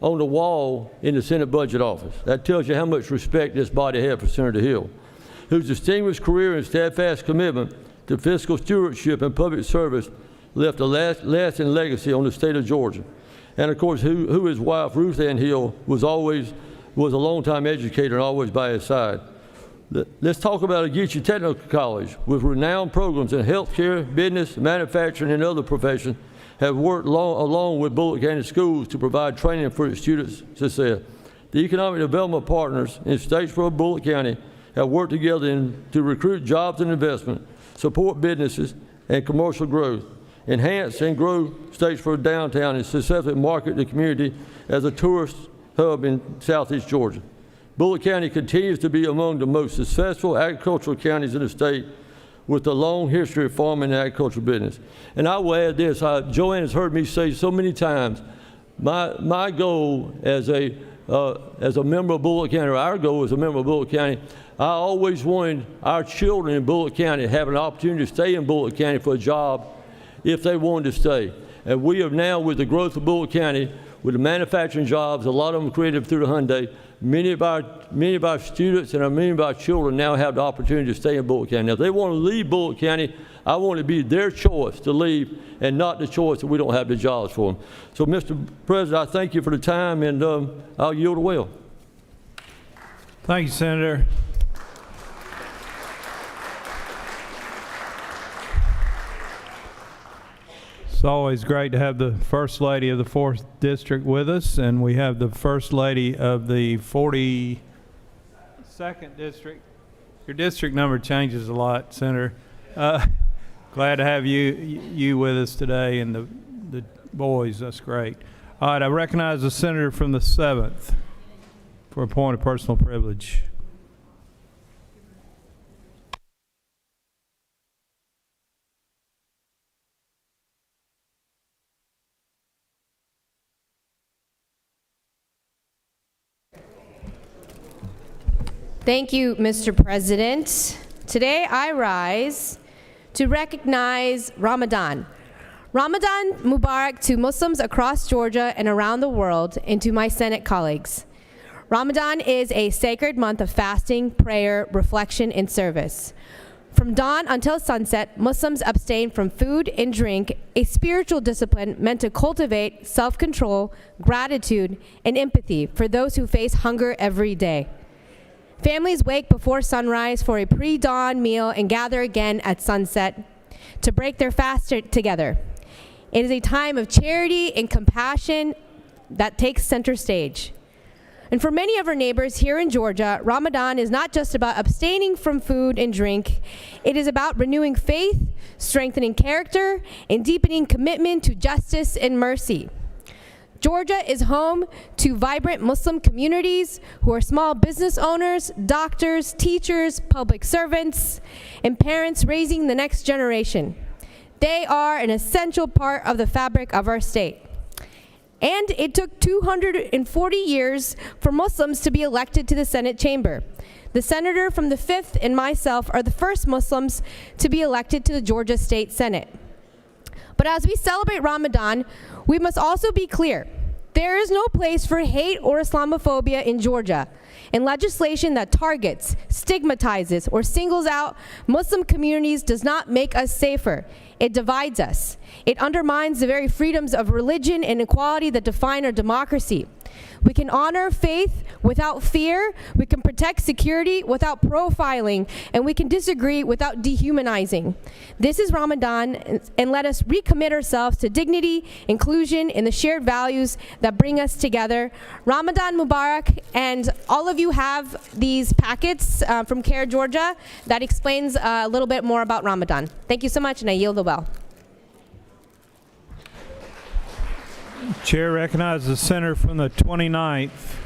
on the wall in the Senate Budget Office. That tells you how much respect this body had for Senator Hill, whose distinguished career and steadfast commitment to fiscal stewardship and public service left a lasting legacy on the state of Georgia. And of course, who his wife, Ruth Ann Hill, was a longtime educator and always by his side. Let's talk about Geechee Technical College, with renowned programs in healthcare, business, manufacturing, and other professions, have worked along with Bullitt County Schools to provide training for its students' success. The economic development partners in Statesboro, Bullitt County have worked together to recruit jobs and investment, support businesses and commercial growth, enhance and grow Statesboro downtown, and successfully market the community as a tourist hub in southeast Georgia. Bullitt County continues to be among the most successful agricultural counties in the state, with a long history of farming and agricultural business. And I will add this, Joanne has heard me say so many times, my goal as a member of Bullitt County, or our goal as a member of Bullitt County, I always wanted our children in Bullitt County to have an opportunity to stay in Bullitt County for a job if they wanted to stay. And we have now, with the growth of Bullitt County, with the manufacturing jobs, a lot of them created through the Hyundai. Many of our students and many of our children now have the opportunity to stay in Bullitt County. Now, if they want to leave Bullitt County, I want it to be their choice to leave and not the choice that we don't have the jobs for them. So, Mr. President, I thank you for the time, and I'll yield the well. Thank you, Senator. It's always great to have the First Lady of the 4th District with us, and we have the First Lady of the 42nd District. Your district number changes a lot, Senator. Glad to have you with us today, and the boys. That's great. All right, I recognize the Senator from the 7th for a point of personal privilege. Thank you, Mr. President. Today I rise to recognize Ramadan. Ramadan Mubarak to Muslims across Georgia and around the world, and to my Senate colleagues. Ramadan is a sacred month of fasting, prayer, reflection, and service. From dawn until sunset, Muslims abstain from food and drink, a spiritual discipline meant to cultivate self-control, gratitude, and empathy for those who face hunger every day. Families wake before sunrise for a pre-dawn meal and gather again at sunset to break their fast together. It is a time of charity and compassion that takes center stage. And for many of our neighbors here in Georgia, Ramadan is not just about abstaining from food and drink. It is about renewing faith, strengthening character, and deepening commitment to justice and mercy. Georgia is home to vibrant Muslim communities who are small business owners, doctors, teachers, public servants, and parents raising the next generation. They are an essential part of the fabric of our state. And it took 240 years for Muslims to be elected to the Senate chamber. The senator from the 5th and myself are the first Muslims to be elected to the Georgia State Senate. But as we celebrate Ramadan, we must also be clear. There is no place for hate or Islamophobia in Georgia, and legislation that targets, stigmatizes, or singles out Muslim communities does not make us safer. It divides us. It undermines the very freedoms of religion and equality that define our democracy. We can honor faith without fear, we can protect security without profiling, and we can disagree without dehumanizing. This is Ramadan, and let us recommit ourselves to dignity, inclusion, and the shared values that bring us together. Ramadan Mubarak, and all of you have these packets from CARE Georgia that explains a little bit more about Ramadan. Thank you so much, and I yield the well. Chair recognizes the senator from the 29th.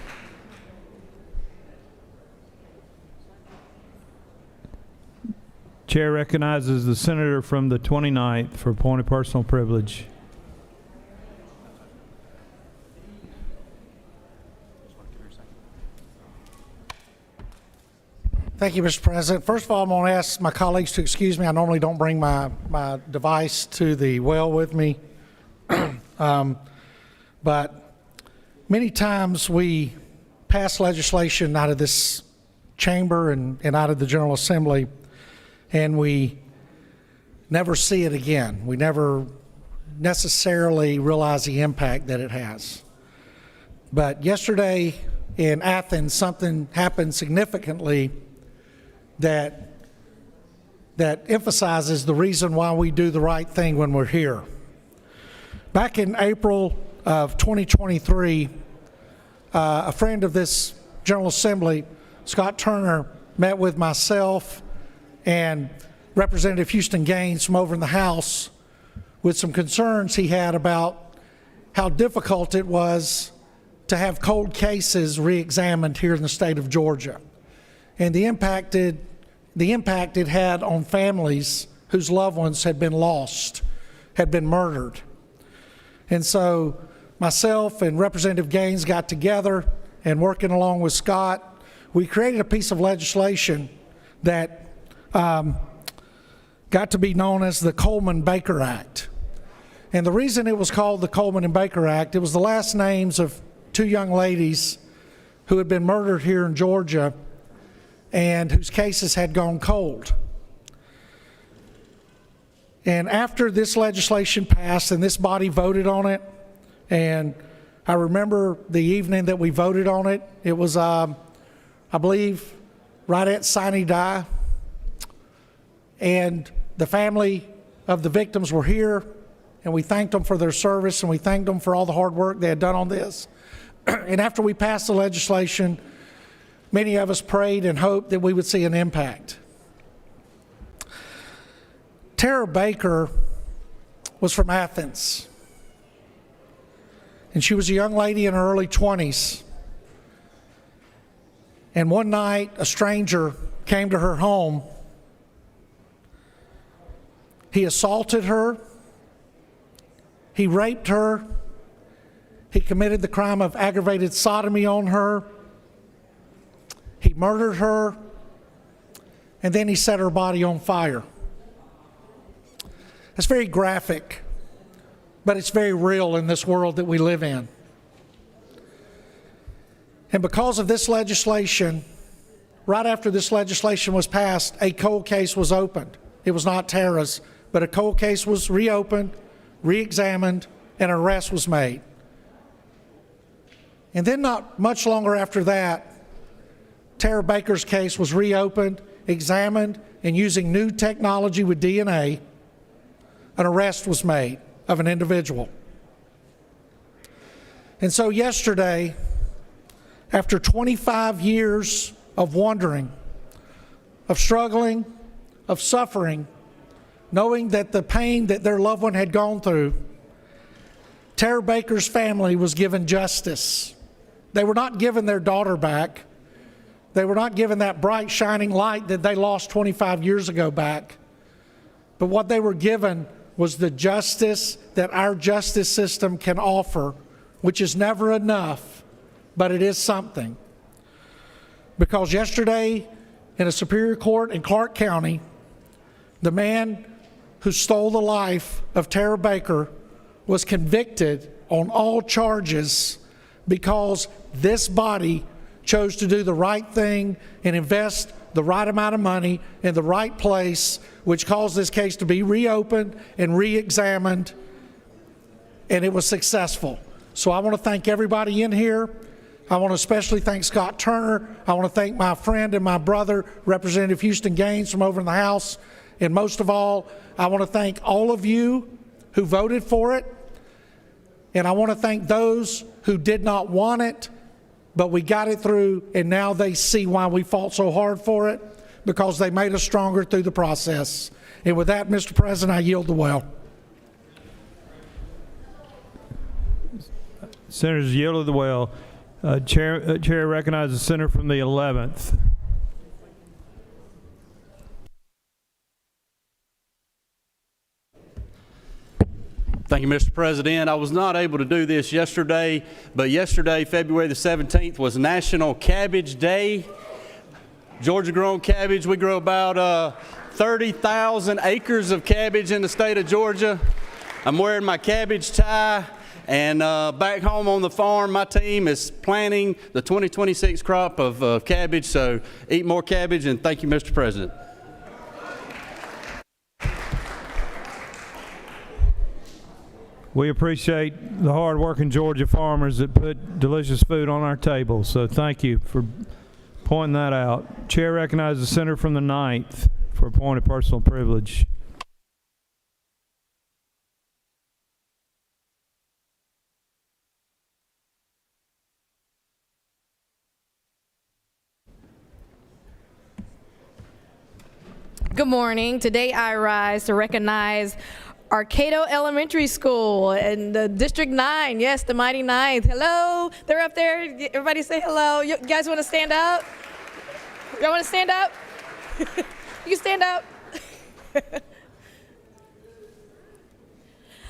Chair recognizes the senator from the 29th for a point of personal privilege. Thank you, Mr. President. First of all, I'm going to ask my colleagues to excuse me. I normally don't bring my device to the well with me. But many times we pass legislation out of this chamber and out of the General Assembly, and we never see it again. We never necessarily realize the impact that it has. But yesterday in Athens, something happened significantly that emphasizes the reason why we do the right thing when we're here. Back in April of 2023, a friend of this General Assembly, Scott Turner, met with myself and Representative Houston Gaines from over in the House with some concerns he had about how difficult it was to have cold cases re-examined here in the state of Georgia, and the impact it had on families whose loved ones had been lost, had been murdered. And so myself and Representative Gaines got together, and working along with Scott, we created a piece of legislation that got to be known as the Coleman-Baker Act. And the reason it was called the Coleman and Baker Act, it was the last names of two young ladies who had been murdered here in Georgia and whose cases had gone cold. And after this legislation passed and this body voted on it, and I remember the evening that we voted on it, it was, I believe, right at Sine Die. And the family of the victims were here, and we thanked them for their service, and we thanked them for all the hard work they had done on this. And after we passed the legislation, many of us prayed and hoped that we would see an impact. Tara Baker was from Athens, and she was a young lady in her early 20s. And one night, a stranger came to her home. He assaulted her, he raped her, he committed the crime of aggravated sodomy on her, he murdered her, and then he set her body on fire. It's very graphic, but it's very real in this world that we live in. And because of this legislation, right after this legislation was passed, a cold case was opened. It was not Tara's, but a cold case was reopened, re-examined, and an arrest was made. And then not much longer after that, Tara Baker's case was reopened, examined, and using new technology with DNA, an arrest was made of an individual. And so yesterday, after 25 years of wandering, of struggling, of suffering, knowing that the pain that their loved one had gone through, Tara Baker's family was given justice. They were not given their daughter back. They were not given that bright, shining light that they lost 25 years ago back. But what they were given was the justice that our justice system can offer, which is never enough, but it is something. Because yesterday, in a Superior Court in Clark County, the man who stole the life of Tara Baker was convicted on all charges because this body chose to do the right thing and invest the right amount of money in the right place, which caused this case to be reopened and re-examined, and it was successful. So I want to thank everybody in here. I want to especially thank Scott Turner. I want to thank my friend and my brother, Representative Houston Gaines from over in the House. And most of all, I want to thank all of you who voted for it. And I want to thank those who did not want it, but we got it through, and now they see why we fought so hard for it, because they made us stronger through the process. And with that, Mr. President, I yield the well. Senators yielded the well. Chair recognizes the senator from the 11th. Thank you, Mr. President. I was not able to do this yesterday, but yesterday, February the 17th, was National Cabbage Day. Georgia-grown cabbage, we grow about 30,000 acres of cabbage in the state of Georgia. I'm wearing my cabbage tie, and back home on the farm, my team is planting the 2026 crop of cabbage, so eat more cabbage, and thank you, Mr. President. We appreciate the hard-working Georgia farmers that put delicious food on our table, so thank you for pointing that out. Chair recognizes the senator from the 9th for a point of personal privilege. Good morning. Today I rise to recognize Arcado Elementary School and the District 9, yes, the mighty 9th. Hello, they're up there. Everybody say hello. You guys want to stand up? Y'all want to stand up? You stand up.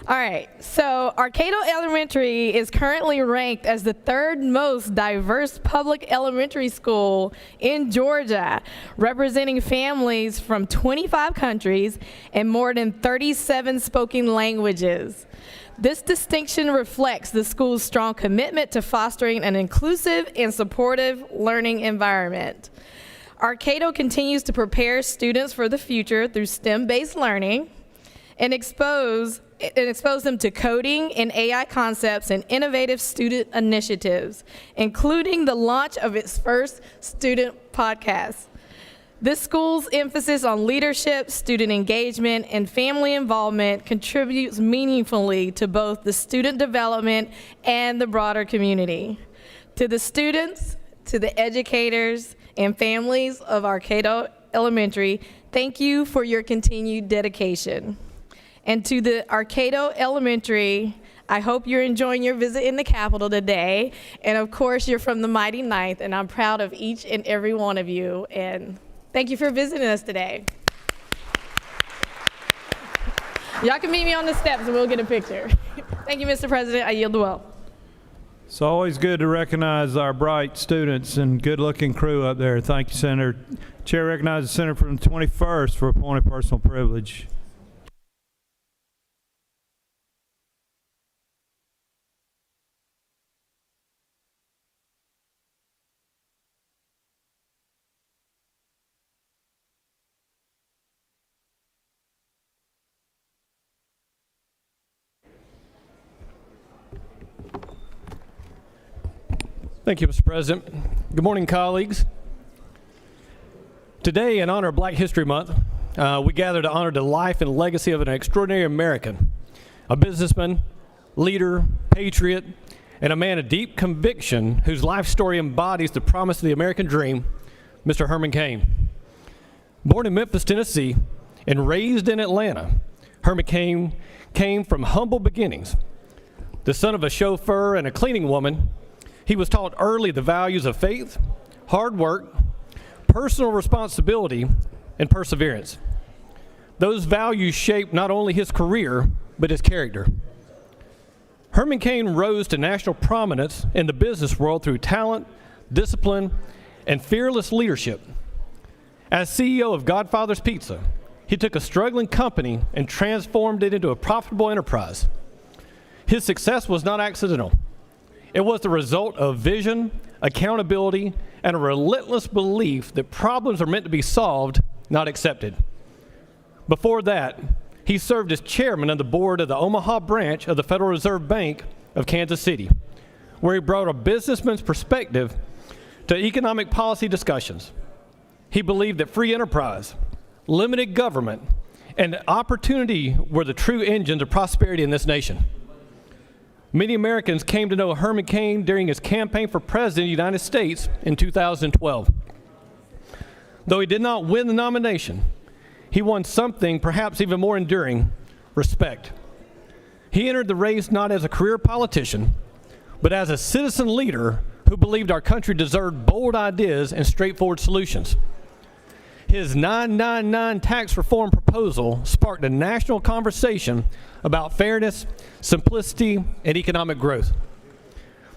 All right, so Arcado Elementary is currently ranked as the third most diverse public elementary school in Georgia, representing families from 25 countries and more than 37 spoken languages. This distinction reflects the school's strong commitment to fostering an inclusive and supportive learning environment. Arcado continues to prepare students for the future through STEM-based learning and expose them to coding and AI concepts and innovative student initiatives, including the launch of its first student podcast. This school's emphasis on leadership, student engagement, and family involvement contributes meaningfully to both the student development and the broader community. To the students, to the educators, and families of Arcado Elementary, thank you for your continued dedication. And to the Arcado Elementary, I hope you're enjoying your visit in the Capitol today. And of course, you're from the mighty Ninth, and I'm proud of each and every one of you. And thank you for visiting us today. Y'all can meet me on the steps and we'll get a picture. Thank you, Mr. President. I yield the well. It's always good to recognize our bright students and good-looking crew up there. Thank you, Senator. Chair recognizes the Senator from the 21st for appointed personal privilege. Thank you, Mr. President. Good morning, colleagues. Today, in honor of Black History Month, we gather to honor the life and legacy of an extraordinary American, a businessman, leader, patriot, and a man of deep conviction whose life story embodies the promise of the American dream, Mr. Herman Cain. Born in Memphis, Tennessee, and raised in Atlanta, Herman Cain came from humble beginnings. The son of a chauffeur and a cleaning woman, he was taught early the values of faith, hard work, personal responsibility, and perseverance. Those values shaped not only his career, but his character. Herman Cain rose to national prominence in the business world through talent, discipline, and fearless leadership. As CEO of Godfather's Pizza, he took a struggling company and transformed it into a profitable enterprise. His success was not accidental. It was the result of vision, accountability, and a relentless belief that problems are meant to be solved, not accepted. Before that, he served as chairman of the board of the Omaha branch of the Federal Reserve Bank of Kansas City, where he brought a businessman's perspective to economic policy discussions. He believed that free enterprise, limited government, and opportunity were the true engines of prosperity in this nation. Many Americans came to know Herman Cain during his campaign for president of the United States in 2012. Though he did not win the nomination, he won something perhaps even more enduring: respect. He entered the race not as a career politician, but as a citizen leader who believed our country deserved bold ideas and straightforward solutions. His 999 tax reform proposal sparked a national conversation about fairness, simplicity, and economic growth.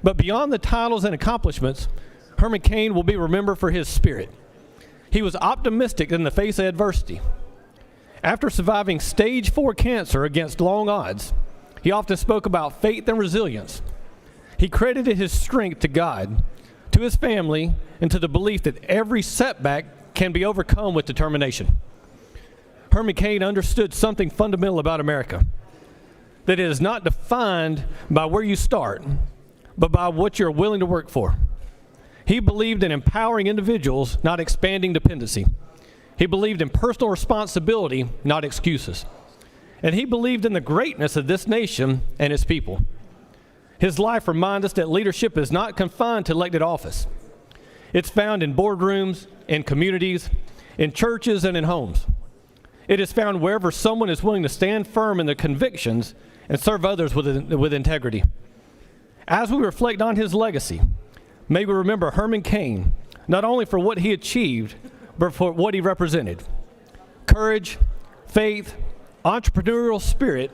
But beyond the titles and accomplishments, Herman Cain will be remembered for his spirit. He was optimistic in the face of adversity. After surviving stage 4 cancer against long odds, he often spoke about faith and resilience. He credited his strength to God, to his family, and to the belief that every setback can be overcome with determination. Herman Cain understood something fundamental about America, that it is not defined by where you start, but by what you're willing to work for. He believed in empowering individuals, not expanding dependency. He believed in personal responsibility, not excuses. And he believed in the greatness of this nation and its people. His life reminds us that leadership is not confined to elected office. It's found in boardrooms, in communities, in churches, and in homes. It is found wherever someone is willing to stand firm in their convictions and serve others with integrity. As we reflect on his legacy, may we remember Herman Cain, not only for what he achieved, but for what he represented: courage, faith, entrepreneurial spirit,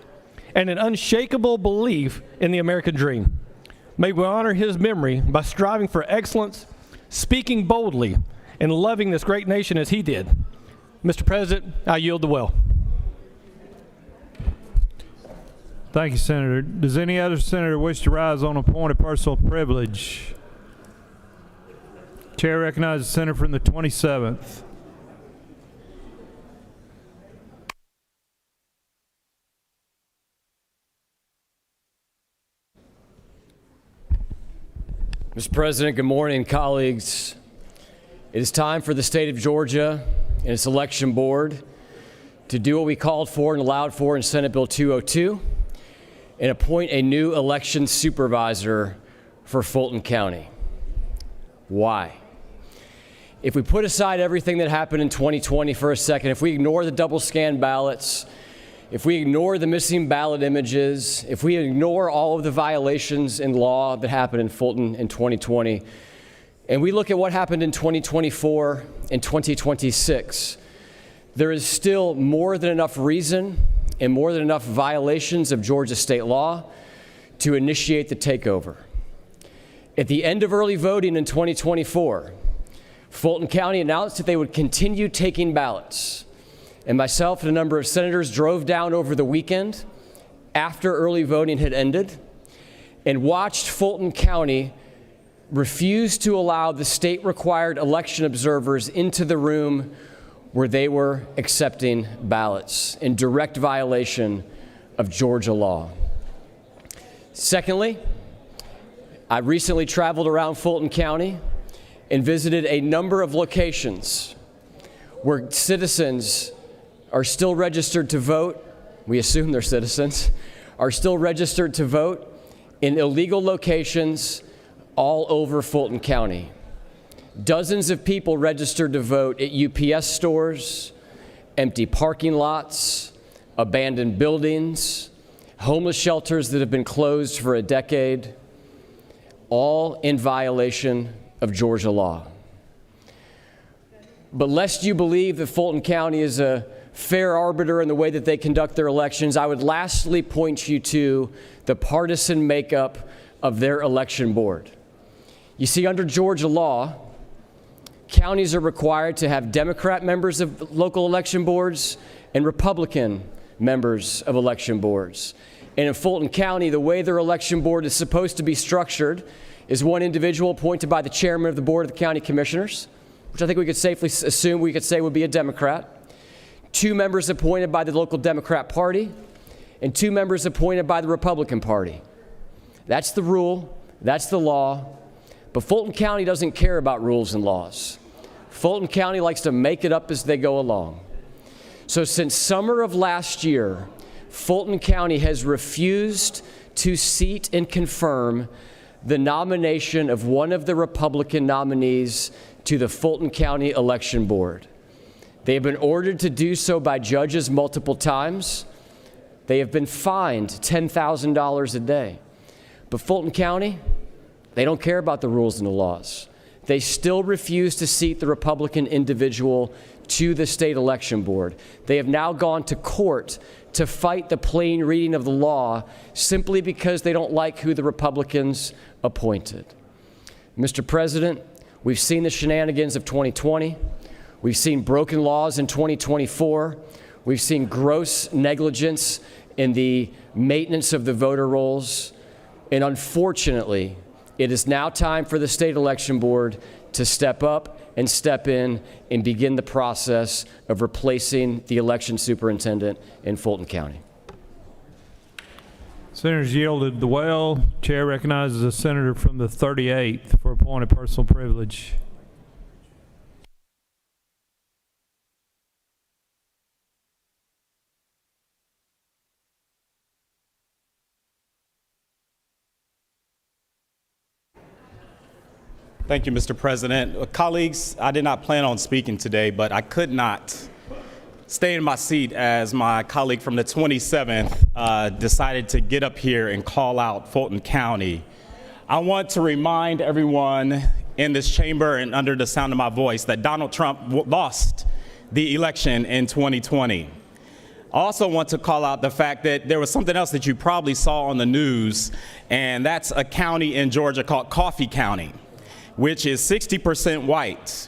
and an unshakable belief in the American dream. May we honor his memory by striving for excellence, speaking boldly, and loving this great nation as he did. Mr. President, I yield the well. Thank you, Senator. Does any other senator wish to rise on a point of personal privilege? Chair recognizes the senator from the 27th. Mr. President, good morning, colleagues. It is time for the state of Georgia and its election board to do what we called for and allowed for in Senate Bill 202 and appoint a new election supervisor for Fulton County. Why? If we put aside everything that happened in 2020 for a second, if we ignore the double scan ballots, if we ignore the missing ballot images, if we ignore all of the violations in law that happened in Fulton in 2020, and we look at what happened in 2024 and 2026, there is still more than enough reason and more than enough violations of Georgia state law to initiate the takeover. At the end of early voting in 2024, Fulton County announced that they would continue taking ballots. And myself and a number of senators drove down over the weekend after early voting had ended and watched Fulton County refuse to allow the state-required election observers into the room where they were accepting ballots in direct violation of Georgia law. Secondly, I recently traveled around Fulton County and visited a number of locations where citizens are still registered to vote. We assume they're citizens, are still registered to vote in illegal locations all over Fulton County. Dozens of people registered to vote at UPS stores, empty parking lots, abandoned buildings, homeless shelters that have been closed for a decade, all in violation of Georgia law. But lest you believe that Fulton County is a fair arbiter in the way that they conduct their elections, I would lastly point you to the partisan makeup of their election board. You see, under Georgia law, counties are required to have Democrat members of local election boards and Republican members of election boards. And in Fulton County, the way their election board is supposed to be structured is one individual appointed by the chairman of the Board of the County Commissioners, which I think we could safely assume we could say would be a Democrat, 2 members appointed by the local Democrat Party, and 2 members appointed by the Republican Party. That's the rule, that's the law. But Fulton County doesn't care about rules and laws. Fulton County likes to make it up as they go along. So since summer of last year, Fulton County has refused to seat and confirm the nomination of one of the Republican nominees to the Fulton County Election Board. They have been ordered to do so by judges multiple times. They have been fined $10,000 a day. But Fulton County, they don't care about the rules and the laws. They still refuse to seat the Republican individual to the state election board. They have now gone to court to fight the plain reading of the law simply because they don't like who the Republicans appointed. Mr. President, we've seen the shenanigans of 2020. We've seen broken laws in 2024. We've seen gross negligence in the maintenance of the voter rolls. And unfortunately, it is now time for the state election board to step up and step in and begin the process of replacing the election superintendent in Fulton County. Senators yielded the well. Chair recognizes a senator from the 38th for a point of personal privilege. Thank you, Mr. President. Colleagues, I did not plan on speaking today, but I could not stay in my seat as my colleague from the 27th decided to get up here and call out Fulton County. I want to remind everyone in this chamber and under the sound of my voice that Donald Trump lost the election in 2020. I also want to call out the fact that there was something else that you probably saw on the news, and that's a county in Georgia called Coffee County, which is 60% white.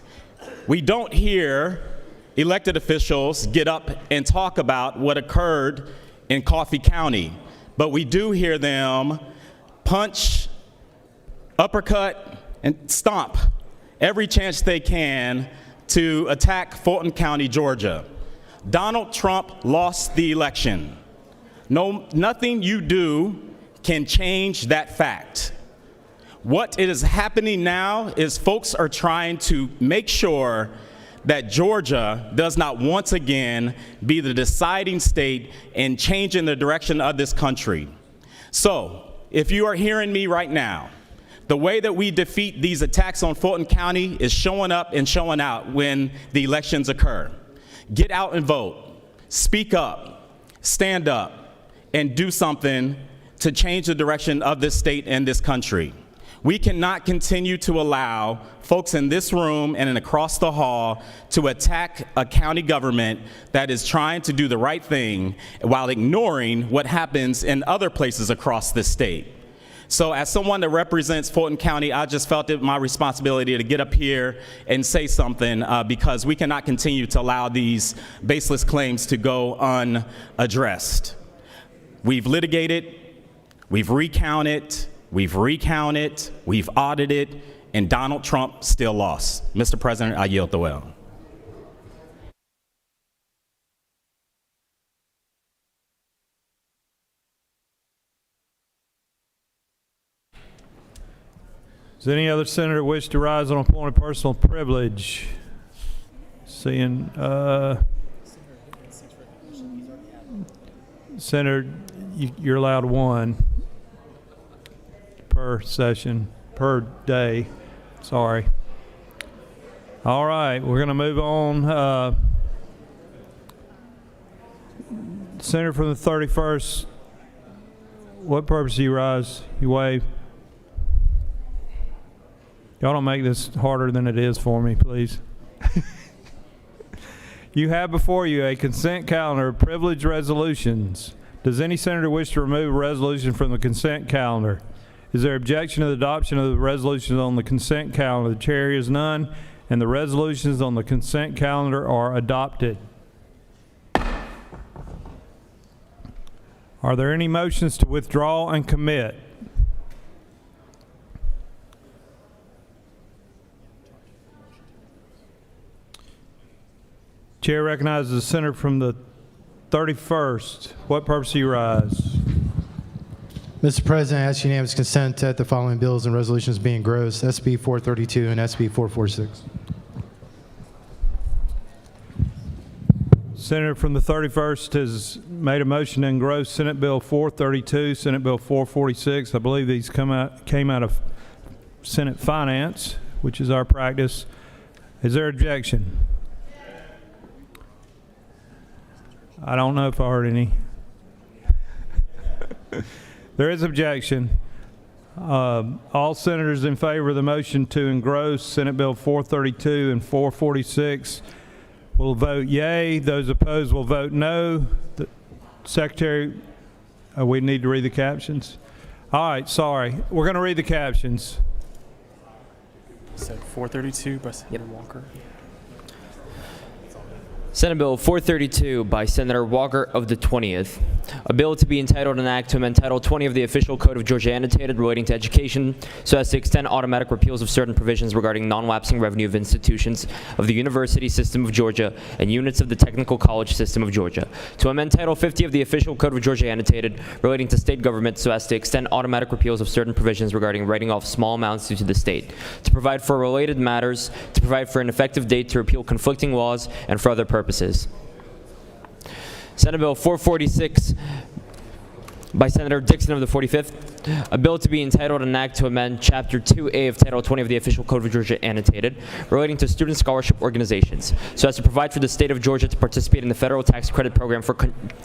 We don't hear elected officials get up and talk about what occurred in Coffee County, but we do hear them punch, uppercut, and stomp every chance they can to attack Fulton County, Georgia. Donald Trump lost the election. Nothing you do can change that fact. What is happening now is folks are trying to make sure that Georgia does not once again be the deciding state in changing the direction of this country. So, if you are hearing me right now, the way that we defeat these attacks on Fulton County is showing up and showing out when the elections occur. Get out and vote. Speak up, stand up, and do something to change the direction of this state and this country. We cannot continue to allow folks in this room and across the hall to attack a county government that is trying to do the right thing while ignoring what happens in other places across this state. So as someone that represents Fulton County, I just felt it my responsibility to get up here and say something because we cannot continue to allow these baseless claims to go unaddressed. We've litigated, we've recounted, we've audited, and Donald Trump still lost. Mr. President, I yield the well. Does any other senator wish to rise on a point of personal privilege? Seeing Senator, you're allowed one per session, per day. Sorry. All right, we're going to move on. Senator from the 31st, what purpose do you rise? You wave. Y'all don't make this harder than it is for me, please. You have before you a consent calendar of privileged resolutions. Does any senator wish to remove a resolution from the consent calendar? Is there objection to the adoption of the resolutions on the consent calendar? The chair hears none, and the resolutions on the consent calendar are adopted. Are there any motions to withdraw and commit? Chair recognizes the senator from the 31st. What purpose do you rise? Mr. President, I ask unanimous consent that the following bills and resolutions be engrossed: SB 432 and SB 446. Senator from the 31st has made a motion to engross Senate Bill 432, Senate Bill 446. I believe these came out of Senate Finance, which is our practice. Is there objection? I don't know if I heard any. There is objection. All senators in favor of the motion to engross Senate Bill 432 and 446 will vote yea. Those opposed will vote no. The Secretary, we need to read the captions. All right, sorry. We're going to read the captions. So 432 by Senator Walker. Senate Bill 432 by Senator Walker of the 20th. A bill to be entitled an act to amend Title 20 of the Official Code of Georgia Annotated relating to education so as to extend automatic repeals of certain provisions regarding non-lapsing revenue of institutions of the University System of Georgia and units of the Technical College System of Georgia. To amend Title 50 of the Official Code of Georgia Annotated relating to state government so as to extend automatic repeals of certain provisions regarding writing off small amounts due to the state. To provide for related matters, to provide for an effective date to repeal conflicting laws, and for other purposes. Senate Bill 446 by Senator Dixon of the 45th, a bill to be entitled an act to amend Chapter 2A of Title 20 of the Official Code of Georgia Annotated relating to student scholarship organizations, so as to provide for the state of Georgia to participate in the federal tax credit program for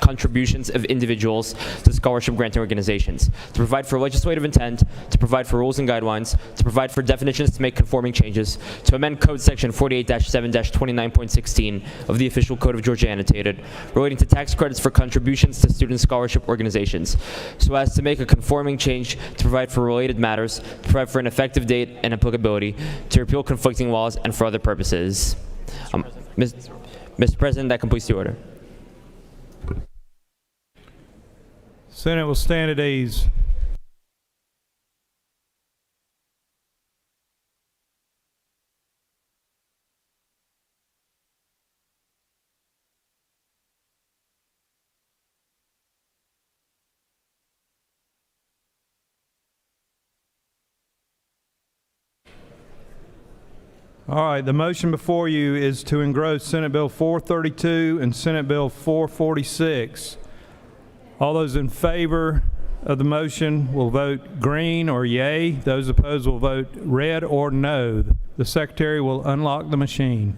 contributions of individuals to scholarship granting organizations, to provide for legislative intent, to provide for rules and guidelines, to provide for definitions to make conforming changes, to amend Code Section 48-7-29.16 of the Official Code of Georgia Annotated relating to tax credits for contributions to student scholarship organizations, so as to make a conforming change to provide for related matters, to provide for an effective date and applicability, to repeal conflicting laws, and for other purposes. Mr. President, that completes the order. Senate will stand at ease. All right, the motion before you is to engross Senate Bill 432 and Senate Bill 446. All those in favor of the motion will vote green or yay. Those opposed will vote red or no. The Secretary will unlock the machine.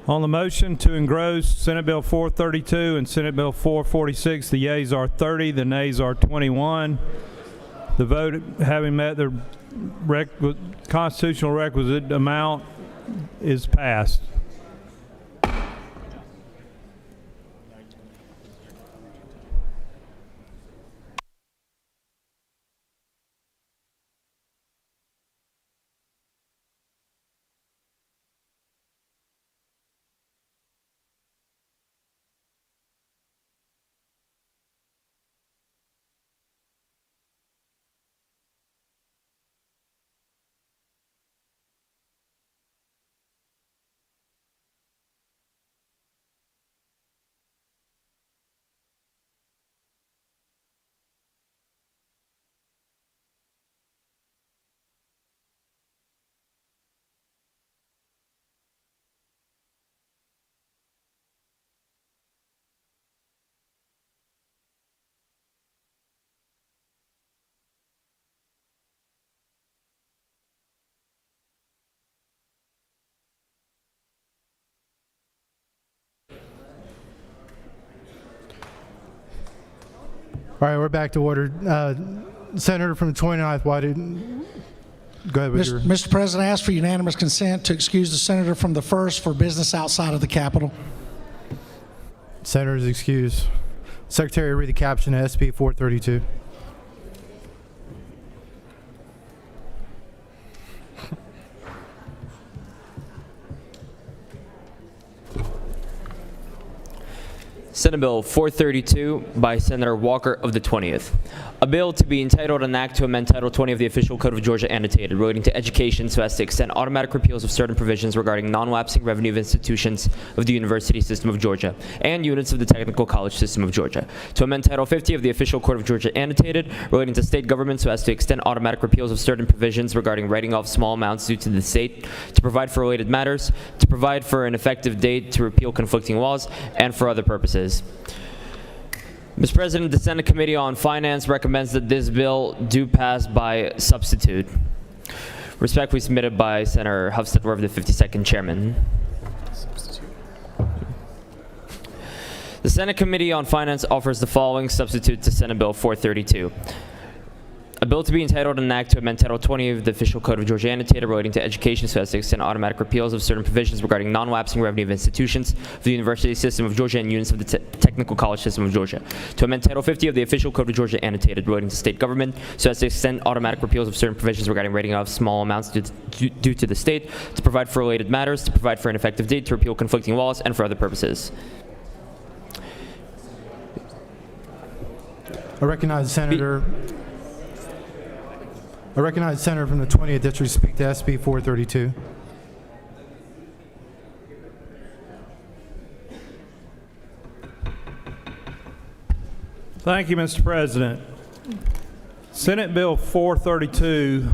On the motion to engross Senate Bill 432 and Senate Bill 446, the yeas are 30, the nays are 21. The vote, having met the constitutional requisite amount, is passed. All right, we're back to order. Senator from the 29th, why didn't... Go ahead with your... Mr. President, I ask for unanimous consent to excuse the senator from the 1st for business outside of the Capitol. Senator is excused. Secretary, read the caption of SB 432. Senate Bill 432 by Senator Walker of the 20th. A bill to be entitled an act to amend Title 20 of the Official Code of Georgia Annotated relating to education so as to extend automatic repeals of certain provisions regarding non-lapsing revenue of institutions of the University System of Georgia and units of the Technical College System of Georgia. To amend Title 50 of the Official Code of Georgia Annotated relating to state government so as to extend automatic repeals of certain provisions regarding writing off small amounts due to the state. To provide for related matters. To provide for an effective date to repeal conflicting laws and for other purposes. Mr. President, the Senate Committee on Finance recommends that this bill do pass by substitute. Respectfully submitted by Senator Hufstedler of the 52nd Chairman. The The Senate Committee on Finance offers the following substitute to Senate Bill 432. A bill to be entitled an act to amend Title 20 of the Official Code of Georgia Annotated relating to education so as to extend automatic repeals of certain provisions regarding non-lapsing revenue of institutions of the University System of Georgia and units of the Technical College System of Georgia. To amend Title 50 of the Official Code of Georgia Annotated relating to state government so as to extend automatic repeals of certain provisions regarding rating of small amounts due to the state. To provide for related matters. To provide for an effective date. To repeal conflicting laws and for other purposes. I recognize the Senator from the 20th District to speak to SB 432. Thank you, Mr. President. Senate Bill 432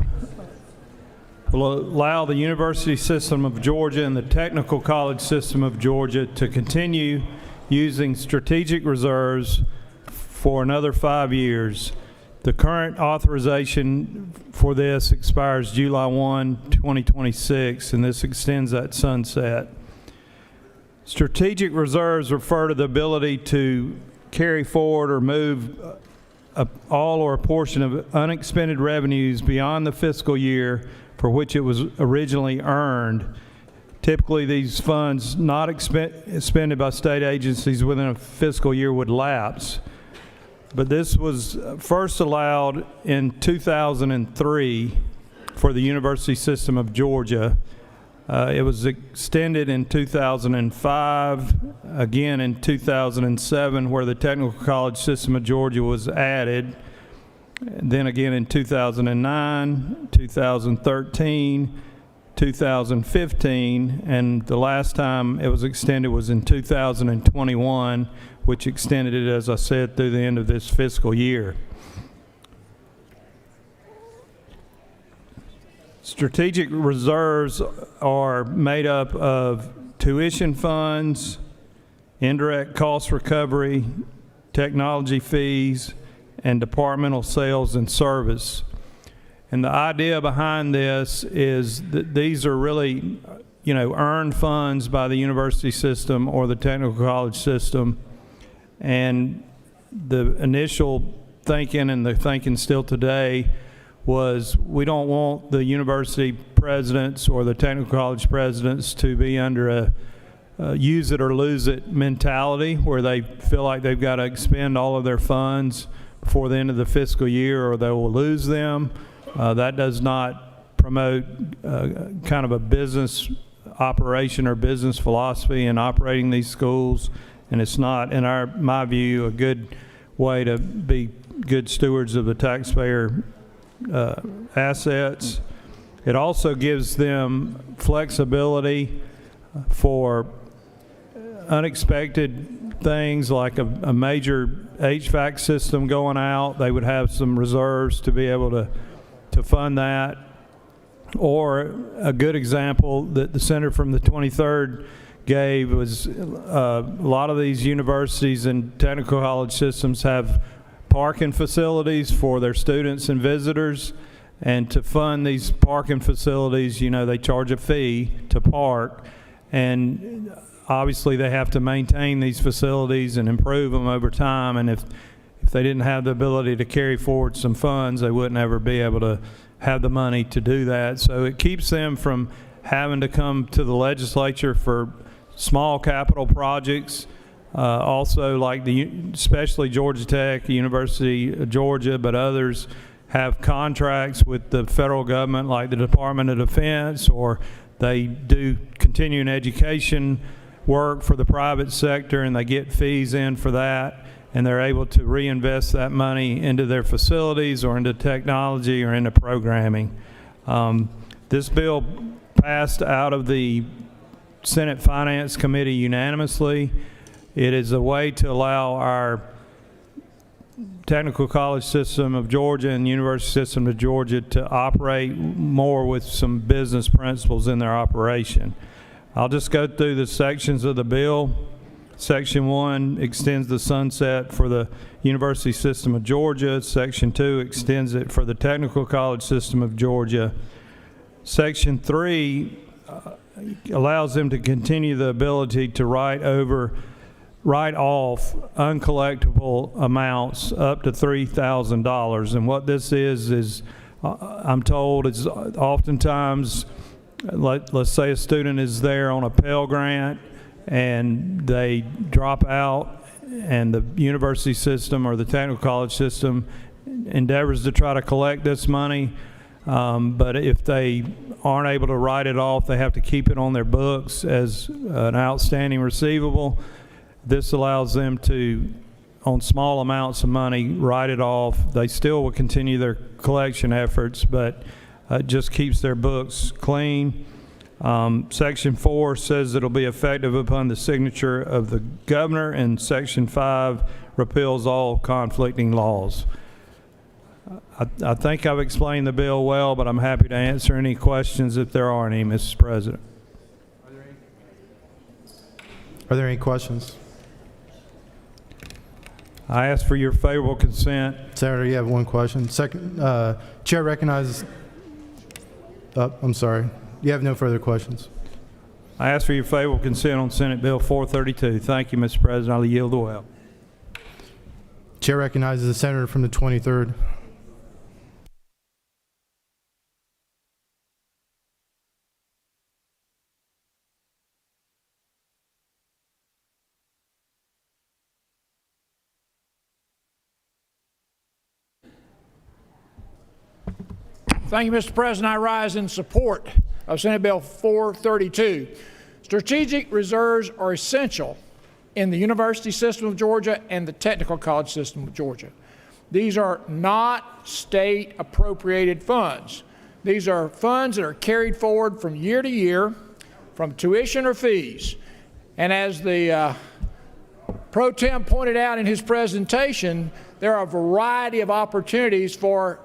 will allow the University System of Georgia and the Technical College System of Georgia to continue using strategic reserves for another 5 years. The current authorization for this expires July 1, 2026, and this extends that sunset. Strategic reserves refer to the ability to carry forward or move all or a portion of unexpended revenues beyond the fiscal year for which it was originally earned. Typically, these funds not expended by state agencies within a fiscal year would lapse. But this was first allowed in 2003 for the University System of Georgia. It was extended in 2005, again in 2007, where the Technical College System of Georgia was added, then again in 2009, 2013, 2015, and the last time it was extended was in 2021, which extended it, as I said, through the end of this fiscal year. Strategic reserves are made up of tuition funds, indirect cost recovery, technology fees, and departmental sales and service. And the idea behind this is that these are really, earned funds by the university system or the technical college system. And the initial thinking, and the thinking still today, was we don't want the university presidents or the technical college presidents to be under a use it or lose it mentality where they feel like they've got to expend all of their funds before the end of the fiscal year or they will lose them. That does not promote kind of a business operation or business philosophy in operating these schools, and it's not, in my view, a good way to be good stewards of the taxpayer assets. It also gives them flexibility for unexpected things like a major HVAC system going out. They would have some reserves to be able to fund that. Or a good example that the senator from the 23rd gave was a lot of these universities and technical college systems have parking facilities for their students and visitors, and to fund these parking facilities, they charge a fee to park, and obviously they have to maintain these facilities and improve them over time, and if they didn't have the ability to carry forward some funds, they wouldn't ever be able to have the money to do that. So it keeps them from having to come to the legislature for small capital projects. Also, like especially Georgia Tech, University of Georgia, but others have contracts with the federal government, like the Department of Defense, or they do continuing education work for the private sector, and they get fees in for that, and they're able to reinvest that money into their facilities or into technology or into programming. This bill passed out of the Senate Finance Committee unanimously. It is a way to allow our Technical College System of Georgia and University System of Georgia to operate more with some business principles in their operation. I'll just go through the sections of the bill. Section 1 extends the sunset for the University System of Georgia. Section 2 extends it for the Technical College System of Georgia. Section 3 allows them to continue the ability to write over write off uncollectible amounts up to $3,000. And what this is I'm told is oftentimes, let's say a student is there on a Pell Grant and they drop out, and the university system or the technical college system endeavors to try to collect this money. But if they aren't able to write it off, they have to keep it on their books as an outstanding receivable. This allows them to, on small amounts of money, write it off. They still will continue their collection efforts, but it just keeps their books clean. Section 4 says it'll be effective upon the signature of the governor, and Section 5 repeals all conflicting laws. I think I've explained the bill well, but I'm happy to answer any questions if there are any, Mrs. President. Are there any questions? I ask for your favorable consent. Senator, you have one question. Second, Chair recognizes, I'm sorry. You have no further questions. I ask for your favorable consent on Senate Bill 432. Thank you, Mr. President. I'll yield the well. Chair recognizes the senator from the 23rd. Thank you, Mr. President. I rise in support of Senate Bill 432. Strategic reserves are essential in the university system of Georgia and the technical college system of Georgia. These are not state appropriated funds. These are funds that are carried forward from year to year from tuition or fees. And as the Pro Tem pointed out in his presentation, there are a variety of opportunities for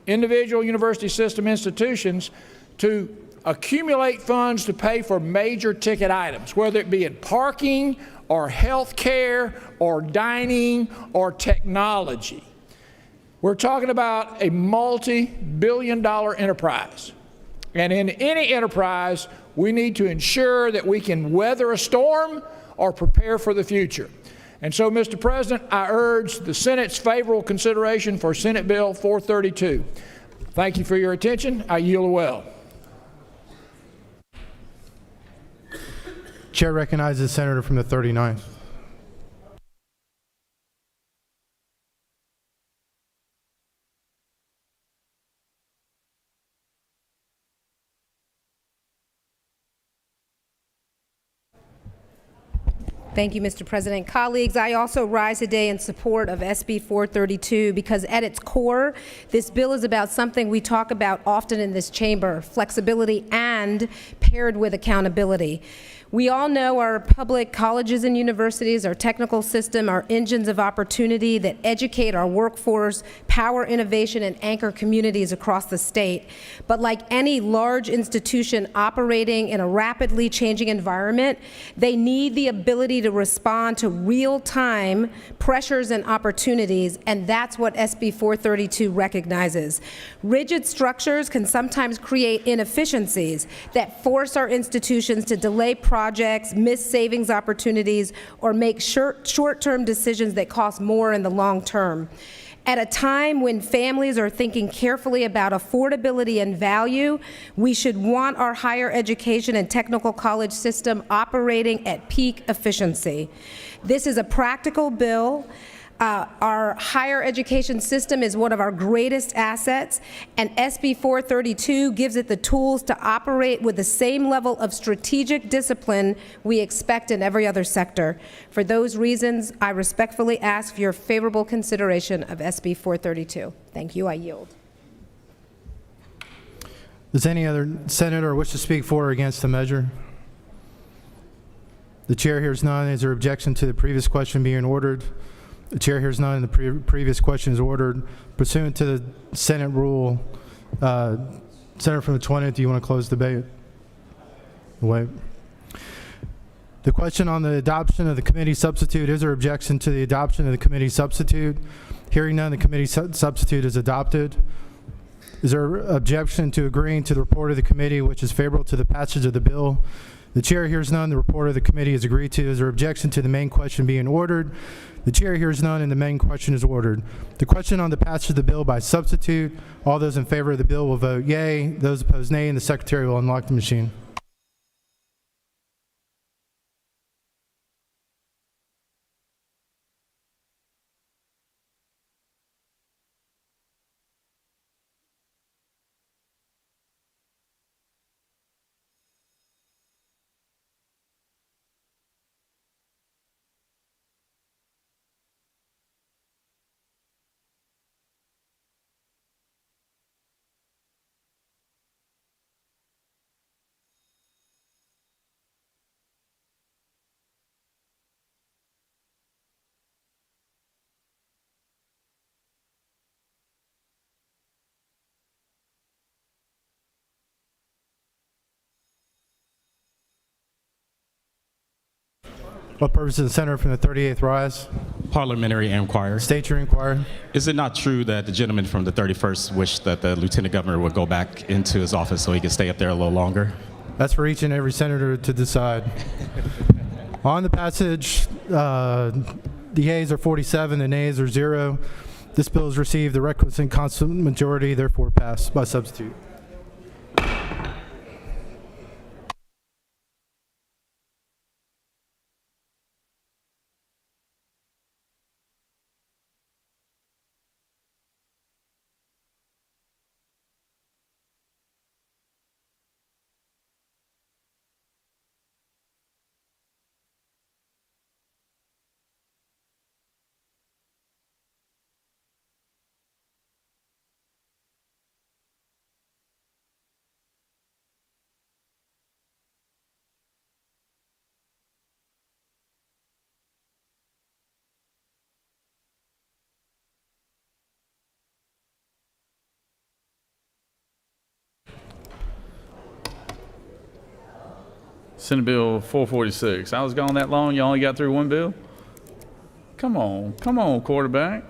individual university system institutions to accumulate funds to pay for major ticket items, whether it be in parking or health care or dining or technology. We're talking about a multi-billion-dollar enterprise. And in any enterprise, we need to ensure that we can weather a storm or prepare for the future. And so, Mr. President, I urge the Senate's favorable consideration for Senate Bill 432. Thank you for your attention. I yield the well. Chair recognizes the senator from the 39th. Thank you, Mr. President. Colleagues, I also rise today in support of SB 432 because at its core, this bill is about something we talk about often in this chamber, flexibility and paired with accountability. We all know our public colleges and universities, our technical system, are engines of opportunity that educate our workforce, power innovation, and anchor communities across the state. But like any large institution operating in a rapidly changing environment, they need the ability to respond to real-time pressures and opportunities, and that's what SB 432 recognizes. Rigid structures can sometimes create inefficiencies that force our institutions to delay projects, miss savings opportunities, or make short-term decisions that cost more in the long term. At a time when families are thinking carefully about affordability and value, we should want our higher education and technical college system operating at peak efficiency. This is a practical bill. Our higher education system is one of our greatest assets, and SB 432 gives it the tools to operate with the same level of strategic discipline we expect in every other sector. For those reasons, I respectfully ask for your favorable consideration of SB 432. Thank you. I yield. Does any other senator wish to speak for or against the measure? The chair hears none. Is there objection to the previous question being ordered? The chair hears none, and the previous question is ordered. Pursuant to the Senate rule, Senator from the 20th, do you want to close debate? Wait. The question on the adoption of the committee substitute, is there objection to the adoption of the committee substitute? Hearing none, the committee substitute is adopted. Is there objection to agreeing to the report of the committee, which is favorable to the passage of the bill? The chair hears none. The report of the committee is agreed to. Is there objection to the main question being ordered? The chair hears none, and the main question is ordered. The question on the passage of the bill by substitute. All those in favor of the bill will vote yea. Those opposed, nay, and the secretary will unlock the machine. What purpose is the senator from the 38th rise? Parliamentary inquiry. State your inquiry. Is it not true that the gentleman from the 31st wished that the lieutenant governor would go back into his office so he could stay up there a little longer? That's for each and every senator to decide. On the passage, the yeas are 47, the nays are 0. This bill has received the requisite constant majority, therefore passed by substitute. Senate Bill 446. I was gone that long, you only got through one bill? Come on, quarterback.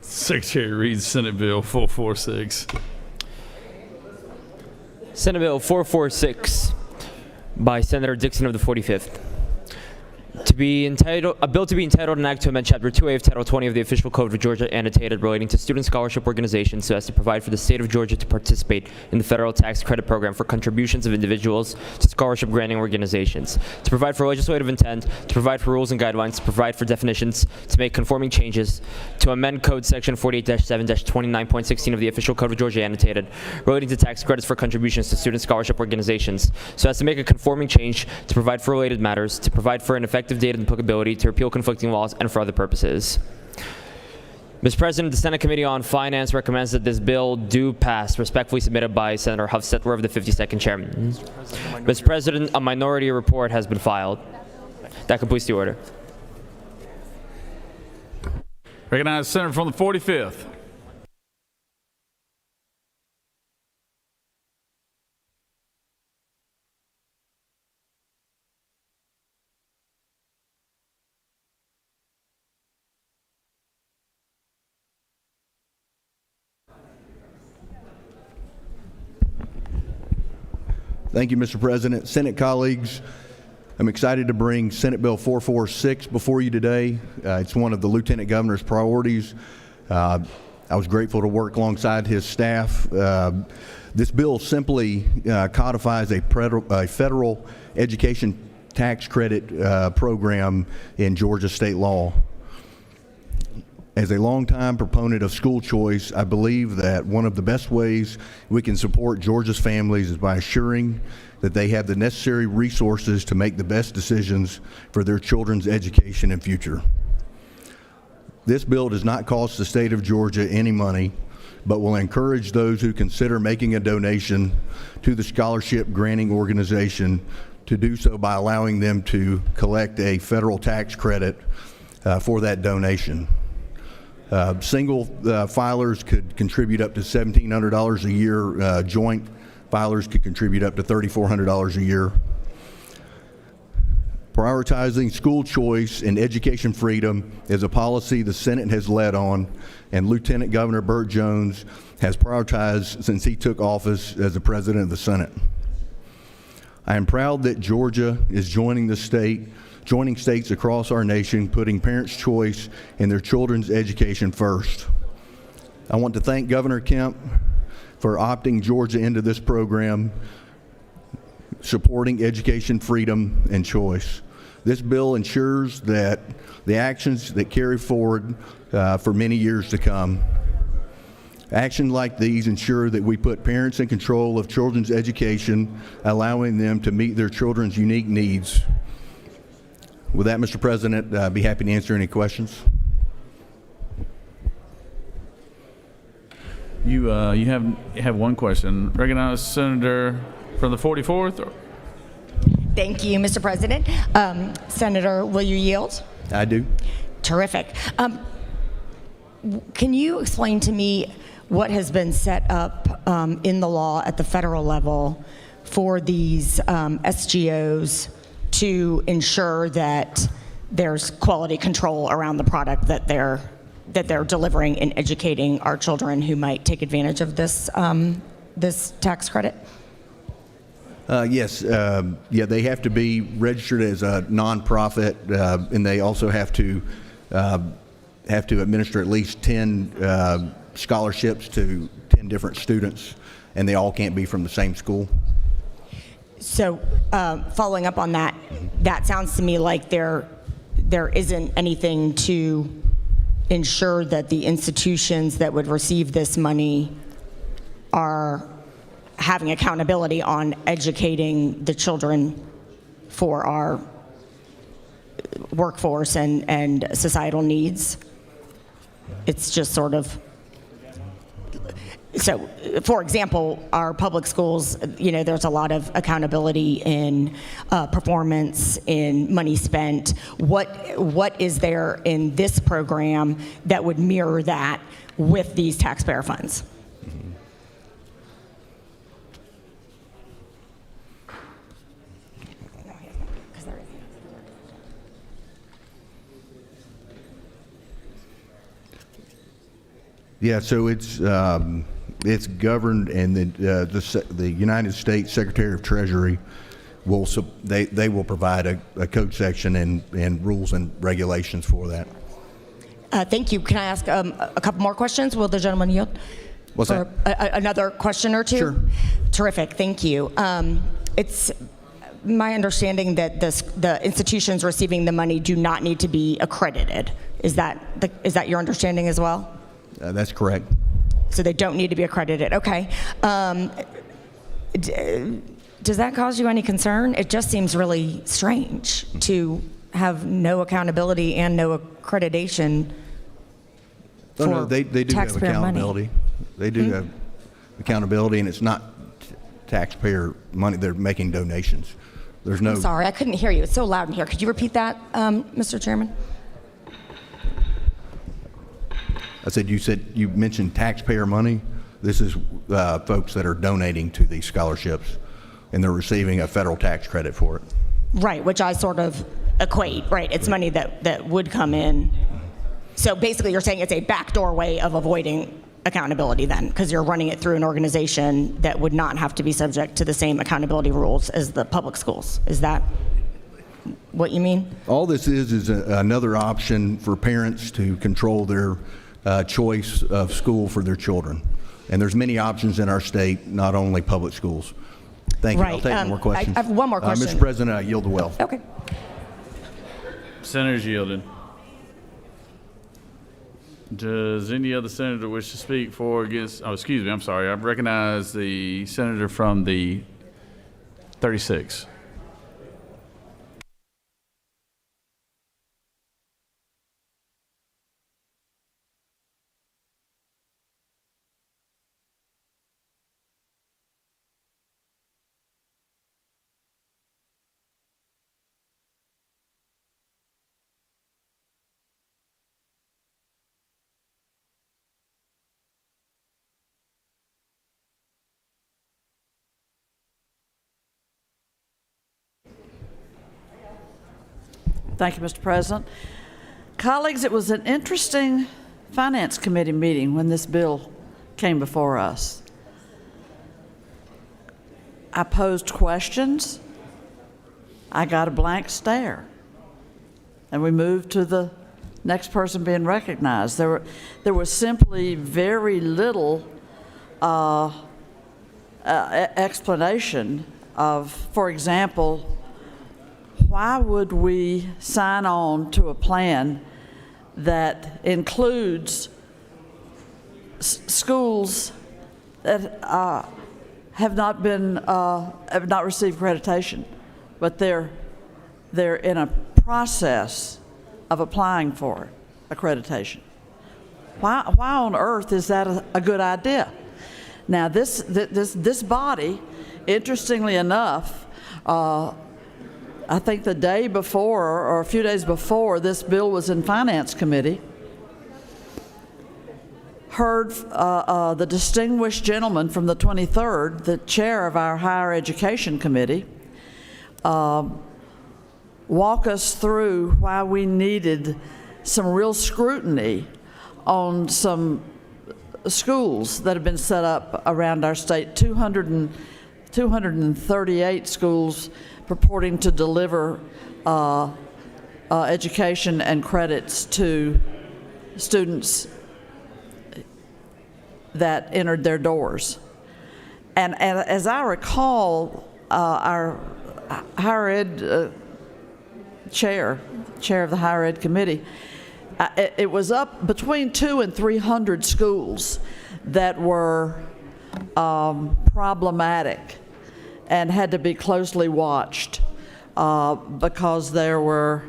Secretary reads Senate Bill 446. Senate Bill 446 by Senator Dixon of the 45th. A bill to be entitled an act to amend Chapter 2A of Title 20 of the Official Code of Georgia annotated relating to student scholarship organizations so as to provide for the state of Georgia to participate in the federal tax credit program for contributions of individuals to scholarship granting organizations, to provide for legislative intent, to provide for rules and guidelines, to provide for definitions, to make conforming changes, to amend Code Section 48-7-29.16 of the Official Code of Georgia annotated relating to tax credits for contributions to student scholarship organizations so as to make a conforming change, to provide for related matters, to provide for an effective date and applicability, to repeal conflicting laws, and for other purposes. Mr. President, the Senate Committee on Finance recommends that this bill do pass, respectfully submitted by Senator Hofstadter of the 52nd Chairman. Mr. President, a minority report has been filed. That completes the order. Recognize the senator from the 45th. Thank you, Mr. President. Senate colleagues, I'm excited to bring Senate Bill 446 before you today. It's one of the Lieutenant Governor's priorities. I was grateful to work alongside his staff. This bill simply codifies a federal education tax credit program in Georgia state law. As a longtime proponent of school choice, I believe that one of the best ways we can support Georgia's families is by assuring that they have the necessary resources to make the best decisions for their children's education and future. This bill does not cost the state of Georgia any money, but will encourage those who consider making a donation to the scholarship granting organization to do so by allowing them to collect a federal tax credit for that donation. Single filers could contribute up to $1,700 a year. Joint filers could contribute up to $3,400 a year. Prioritizing school choice and education freedom is a policy the Senate has led on, and Lieutenant Governor Burt Jones has prioritized since he took office as the President of the Senate. I am proud that Georgia is joining states across our nation, putting parents' choice in their children's education first. I want to thank Governor Kemp for opting Georgia into this program, supporting education freedom and choice. This bill ensures that the actions that carry forward for many years to come. Actions like these ensure that we put parents in control of children's education, allowing them to meet their children's unique needs. With that, Mr. President, I'd be happy to answer any questions. You have one question. Recognize Senator from the 44th. Thank you, Mr. President. Senator, will you yield? I do. Terrific. Can you explain to me what has been set up in the law at the federal level for these SGOs to ensure that there's quality control around the product that they're delivering and educating our children who might take advantage of this this tax credit? Yes, they have to be registered as a nonprofit, and they also have to administer at least 10 scholarships to 10 different students, and they all can't be from the same school. So, following up on that, that sounds to me like there isn't anything to ensure that the institutions that would receive this money are having accountability on educating the children for our workforce and societal needs. It's just sort of, so for example, our public schools, there's a lot of accountability in performance, in money spent. What is there in this program that would mirror that with these taxpayer funds? Yeah, so it's governed, and the United States Secretary of Treasury will they will provide a code section and rules and regulations for that. Thank you. Can I ask a couple more questions? Will the gentleman yield? What's for that? Another question or two? Sure. Terrific. Thank you. It's my understanding that the institutions receiving the money do not need to be accredited. Is that your understanding as well? That's correct. So they don't need to be accredited. Okay. Does that cause you any concern? It just seems really strange to have no accountability and no accreditation for No, they do have taxpayer accountability. money. They do have accountability, and it's not taxpayer money. They're making donations. There's no. I'm sorry, I couldn't hear you. It's so loud in here. Could you repeat that, Mr. Chairman? I said you mentioned taxpayer money. This is folks that are donating to these scholarships, and they're receiving a federal tax credit for it. Right, which I sort of equate, right? It's money that would come in. So basically you're saying it's a backdoor way of avoiding accountability then, because you're running it through an organization that would not have to be subject to the same accountability rules as the public schools. Is that what you mean? All this is another option for parents to control their choice of school for their children. And there's many options in our state, not only public schools. Thank you. Right. I'll take more questions. I have one more question. Mr. President, I yield the well. Okay. Senator's yielded. Does any other senator wish to speak for or against? Oh, excuse me. I'm sorry. I recognize the senator from the 36. Thank you, Mr. President. Colleagues, it was an interesting Finance Committee meeting when this bill came before us. I posed questions. I got a blank stare. And we moved to the next person being recognized. There was simply very little explanation of, for example, why would we sign on to a plan that includes schools that have not received accreditation, but they're in a process of applying for accreditation. Why on earth is that a good idea? Now, this body, interestingly enough, I think the day before or a few days before this bill was in Finance Committee, heard the distinguished gentleman from the 23rd, the chair of our Higher Education Committee, walk us through why we needed some real scrutiny on some schools that have been set up around our state, 238 schools purporting to deliver education and credits to students that entered their doors. And as I recall, our higher ed chair of the Higher Ed Committee, it was up between 200 and 300 schools that were problematic and had to be closely watched because there were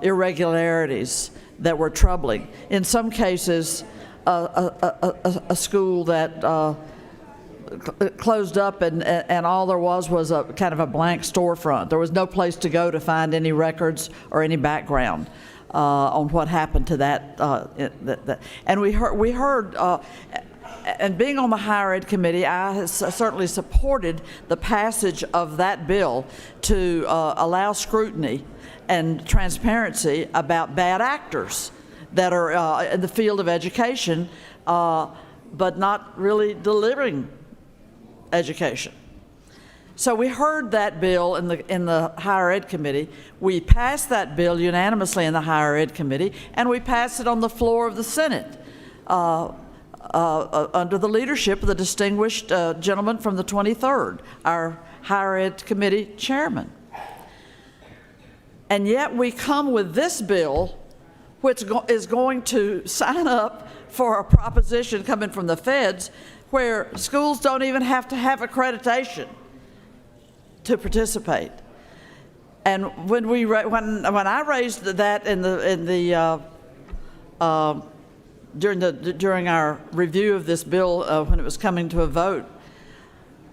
irregularities that were troubling. In some cases, a school that closed up and all there was a kind of a blank storefront. There was no place to go to find any records or any background on what happened to that. And we heard and being on the Higher Ed Committee, I certainly supported the passage of that bill to allow scrutiny and transparency about bad actors that are in the field of education, but not really delivering education. So we heard that bill in the Higher Ed Committee. We passed that bill unanimously in the Higher Ed Committee, and we passed it on the floor of the Senate under the leadership of the distinguished gentleman from the 23rd, our Higher Ed Committee chairman. And yet we come with this bill, which is going to sign up for a proposition coming from the feds where schools don't even have to have accreditation to participate. And when I raised that during our review of this bill when it was coming to a vote,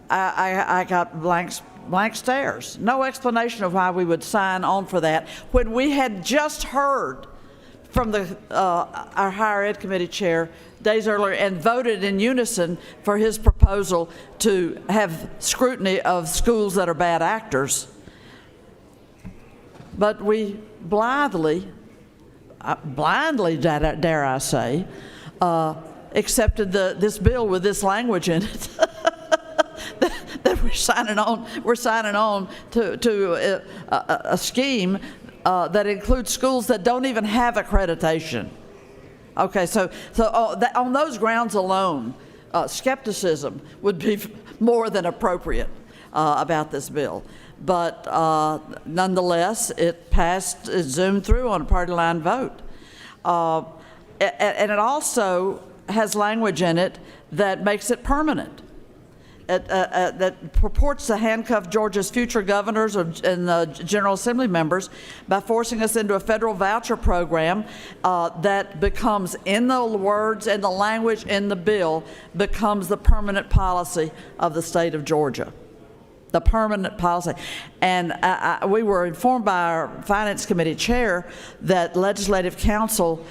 I got blank stares. No explanation of why we would sign on for that when we had just heard from our Higher Ed Committee chair days earlier and voted in unison for his proposal to have scrutiny of schools that are bad actors. But we blindly, dare I say, accepted this bill with this language in it. that we're signing on to a scheme that includes schools that don't even have accreditation. Okay, so on those grounds alone, skepticism would be more than appropriate about this bill. But nonetheless, it passed, it zoomed through on a party line vote. And it also has language in it that makes it permanent. That purports to handcuff Georgia's future governors and the General Assembly members by forcing us into a federal voucher program that becomes, in the words and the language in the bill, becomes the permanent policy of the state of Georgia. The permanent policy. And we were informed by our Finance Committee chair that Legislative Counsel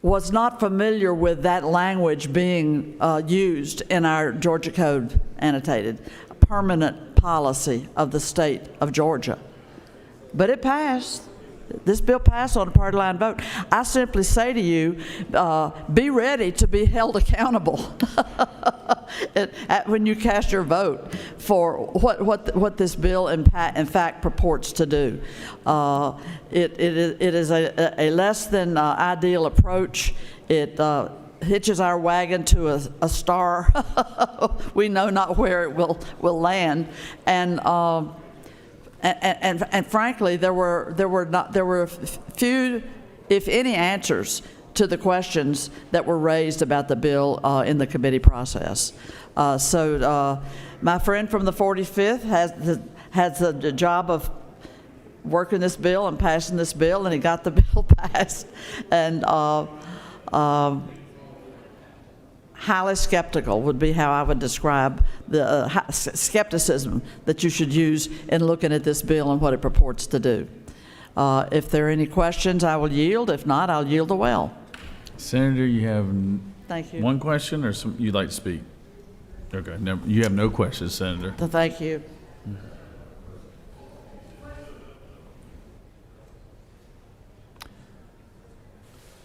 was not familiar with that language being used in our Georgia Code annotated, permanent policy of the state of Georgia. But it passed. This bill passed on a party line vote. I simply say to you, be ready to be held accountable when you cast your vote for what this bill in fact purports to do. It is a less than ideal approach. It hitches our wagon to a star. We know not where it will land, and frankly, there were few, if any, answers to the questions that were raised about the bill in the committee process. So my friend from the 45th has the job of working this bill and passing this bill, and he got the bill passed. And highly skeptical would be how I would describe the skepticism that you should use in looking at this bill and what it purports to do. If there are any questions, I will yield. If not, I'll yield the well. Senator, you have Thank you. one question, or you'd like to speak? Okay, no, you have no questions, Senator. Thank you.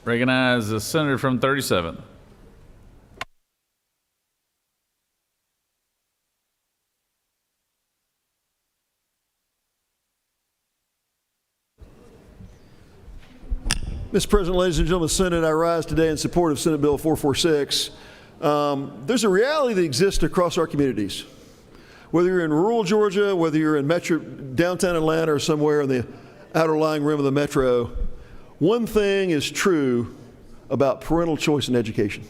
Recognize the senator from 37th. Mr. President, ladies and gentlemen of the Senate, I rise today in support of Senate Bill 446. There's a reality that exists across our communities. Whether you're in rural Georgia, whether you're in downtown Atlanta, or somewhere in the outer lying rim of the metro, one thing is true about parental choice in education.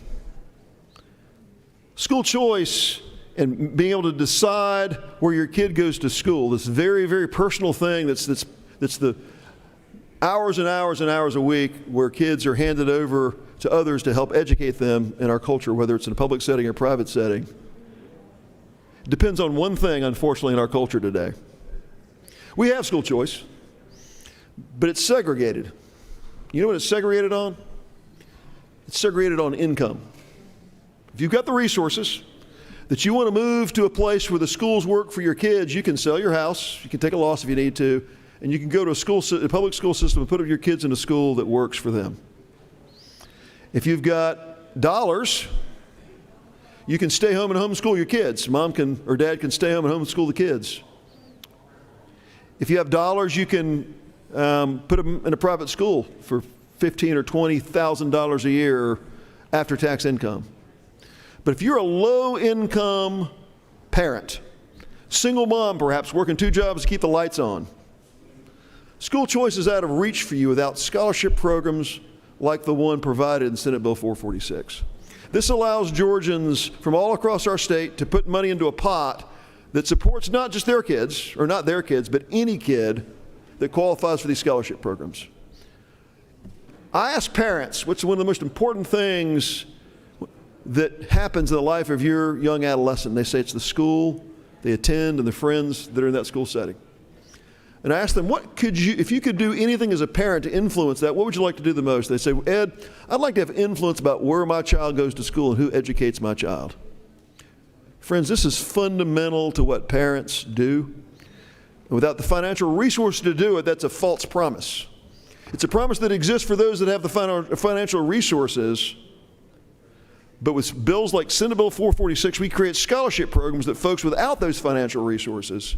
School choice and being able to decide where your kid goes to school, this very, very personal thing that's the hours and hours and hours a week where kids are handed over to others to help educate them in our culture, whether it's in a public setting or private setting. It depends on one thing, unfortunately, in our culture today. We have school choice, but it's segregated. You know what it's segregated on? It's segregated on income. If you've got the resources that you want to move to a place where the schools work for your kids, you can sell your house, you can take a loss if you need to, and you can go to a public school system and put your kids in a school that works for them. If you've got dollars, you can stay home and homeschool your kids. Mom or dad can stay home and homeschool the kids. If you have dollars, you can put them in a private school for $15,000 or $20,000 a year after tax income. But if you're a low-income parent, single mom perhaps, working 2 jobs to keep the lights on, school choice is out of reach for you without scholarship programs like the one provided in Senate Bill 446. This allows Georgians from all across our state to put money into a pot that supports not just their kids, or not their kids, but any kid that qualifies for these scholarship programs. I ask parents, what's one of the most important things that happens in the life of your young adolescent? They say it's the school they attend and the friends that are in that school setting. And I ask them, if you could do anything as a parent to influence that, what would you like to do the most? They say, Ed, I'd like to have influence about where my child goes to school and who educates my child. Friends, this is fundamental to what parents do. And without the financial resources to do it, that's a false promise. It's a promise that exists for those that have the financial resources. But with bills like Senate Bill 446, we create scholarship programs that folks without those financial resources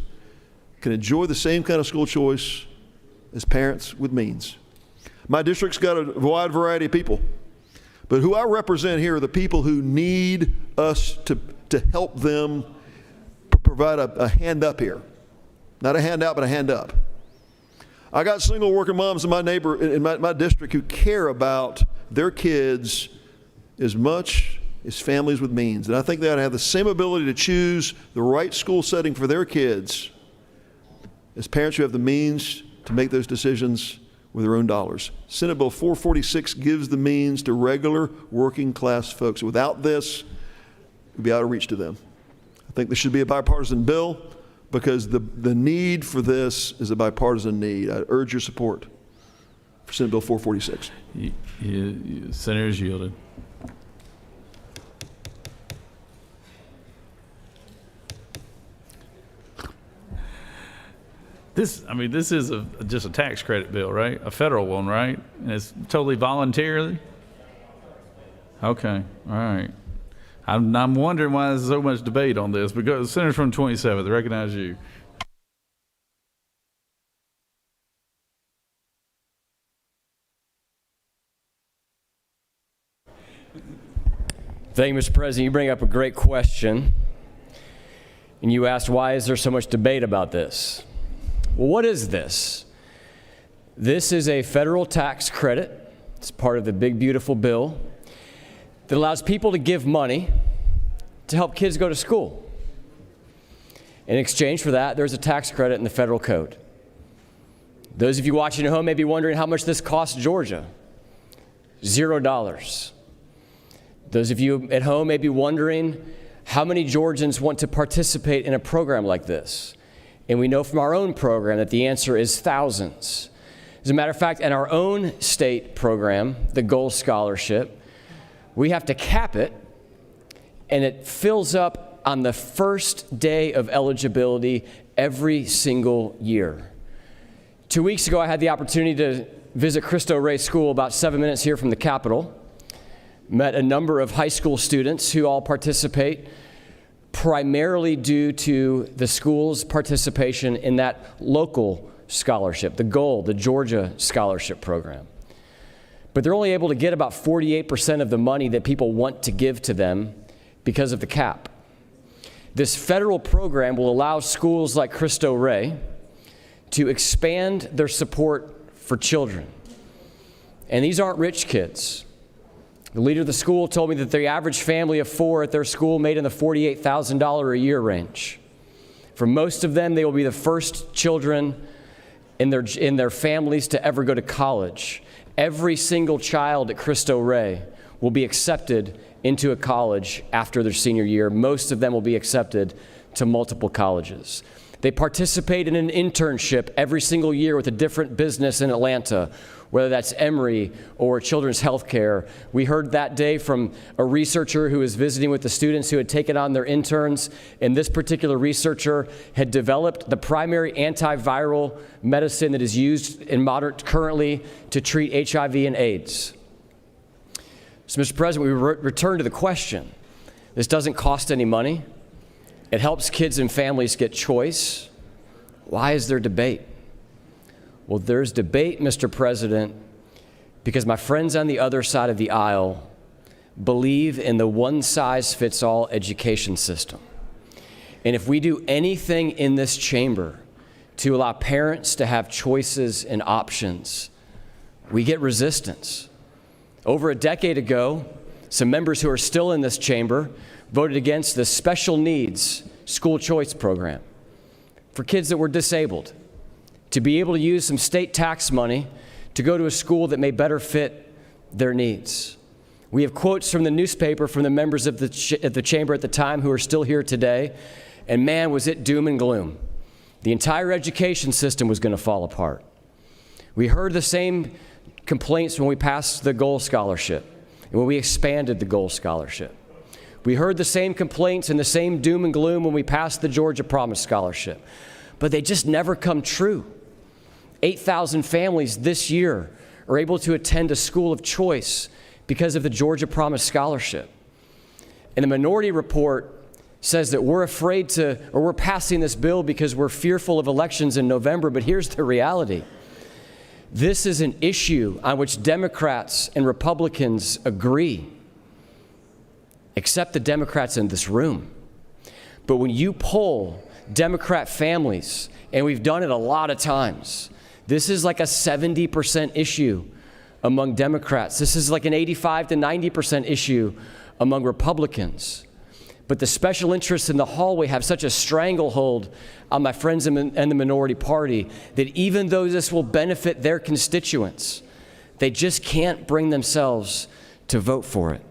can enjoy the same kind of school choice as parents with means. My district's got a wide variety of people, but who I represent here are the people who need us to help them provide a hand up here. Not a handout, but a hand up. I got single working moms in my district who care about their kids as much as families with means. And I think they ought to have the same ability to choose the right school setting for their kids as parents who have the means to make those decisions with their own dollars. Senate Bill 446 gives the means to regular working class folks. Without this, it would be out of reach to them. I think this should be a bipartisan bill because the need for this is a bipartisan need. I urge your support for Senate Bill 446. Senator's yielded. This is just a tax credit bill, right? A federal one, right? And it's totally voluntarily? Okay, all right. I'm wondering why there's so much debate on this, because Senator from 27th, I recognize you. Thank you, Mr. President. You bring up a great question. And you asked, why is there so much debate about this? Well, what is this? This is a federal tax credit. It's part of the big, beautiful bill that allows people to give money to help kids go to school. In exchange for that, there's a tax credit in the federal code. Those of you watching at home may be wondering how much this costs Georgia. $0. Those of you at home may be wondering how many Georgians want to participate in a program like this. And we know from our own program that the answer is thousands. As a matter of fact, in our own state program, the Gold Scholarship, we have to cap it, and it fills up on the first day of eligibility every single year. 2 weeks ago, I had the opportunity to visit Cristo Rey School about 7 minutes here from the Capitol. Met a number of high school students who all participate primarily due to the school's participation in that local scholarship, the GOLD, the Georgia Scholarship Program. But they're only able to get about 48% of the money that people want to give to them because of the cap. This federal program will allow schools like Cristo Rey to expand their support for children. And these aren't rich kids. The leader of the school told me that the average family of 4 at their school made in the $48,000 a year range. For most of them, they will be the first children in their families to ever go to college. Every single child at Cristo Rey will be accepted into a college after their senior year. Most of them will be accepted to multiple colleges. They participate in an internship every single year with a different business in Atlanta, whether that's Emory or Children's Healthcare. We heard that day from a researcher who was visiting with the students who had taken on their interns, and this particular researcher had developed the primary antiviral medicine that is used currently to treat HIV and AIDS. So, Mr. President, we return to the question. This doesn't cost any money. It helps kids and families get choice. Why is there debate? Well, there's debate, Mr. President, because my friends on the other side of the aisle believe in the one-size-fits-all education system. And if we do anything in this chamber to allow parents to have choices and options, we get resistance. Over a decade ago, some members who are still in this chamber voted against the special needs school choice program for kids that were disabled, to be able to use some state tax money to go to a school that may better fit their needs. We have quotes from the newspaper from the members of the chamber at the time who are still here today, and man, was it doom and gloom. The entire education system was going to fall apart. We heard the same complaints when we passed the Gold Scholarship and when we expanded the Gold Scholarship. We heard the same complaints and the same doom and gloom when we passed the Georgia Promise Scholarship, but they just never come true. 8,000 families this year are able to attend a school of choice because of the Georgia Promise Scholarship. And the minority report says that we're passing this bill because we're fearful of elections in November, but here's the reality. This is an issue on which Democrats and Republicans agree, except the Democrats in this room. But when you poll Democrat families, and we've done it a lot of times, this is like a 70% issue among Democrats. This is like an 85 to 90% issue among Republicans. But the special interests in the hallway have such a stranglehold on my friends in the minority party that even though this will benefit their constituents, they just can't bring themselves to vote for it.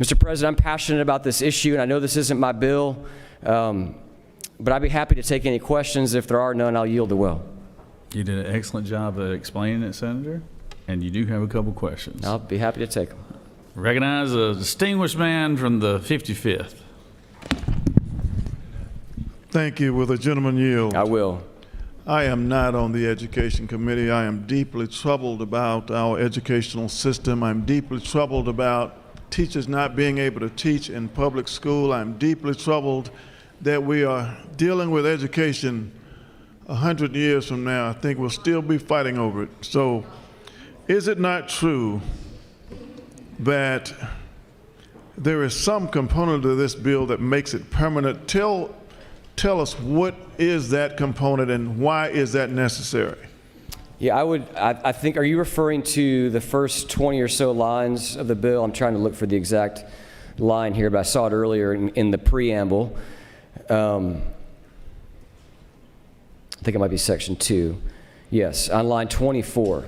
Mr. President, I'm passionate about this issue, and I know this isn't my bill, but I'd be happy to take any questions. If there are none, I'll yield the will. You did an excellent job at explaining it, Senator, and you do have a couple questions. I'll be happy to take them. Recognize a distinguished man from the 55th. Thank you. Will the gentleman yield? I will. I am not on the Education Committee. I am deeply troubled about our educational system. I'm deeply troubled about teachers not being able to teach in public school. I'm deeply troubled that we are dealing with education 100 years from now. I think we'll still be fighting over it. So is it not true that there is some component of this bill that makes it permanent? Tell us, what is that component and why is that necessary? Yeah, I think, are you referring to the first 20 or so lines of the bill? I'm trying to look for the exact line here, but I saw it earlier in the preamble. I think it might be section 2. Yes, on line 24.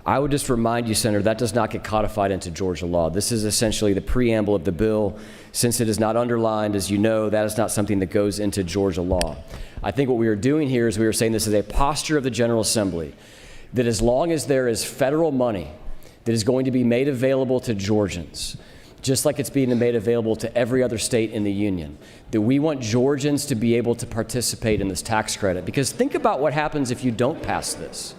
I would just remind you, Senator, that does not get codified into Georgia law. This is essentially the preamble of the bill. Since it is not underlined, as you know, that is not something that goes into Georgia law. I think what we are doing here is we are saying this is a posture of the General Assembly, that as long as there is federal money that is going to be made available to Georgians, just like it's being made available to every other state in the union, that we want Georgians to be able to participate in this tax credit. Because think about what happens if you don't pass this.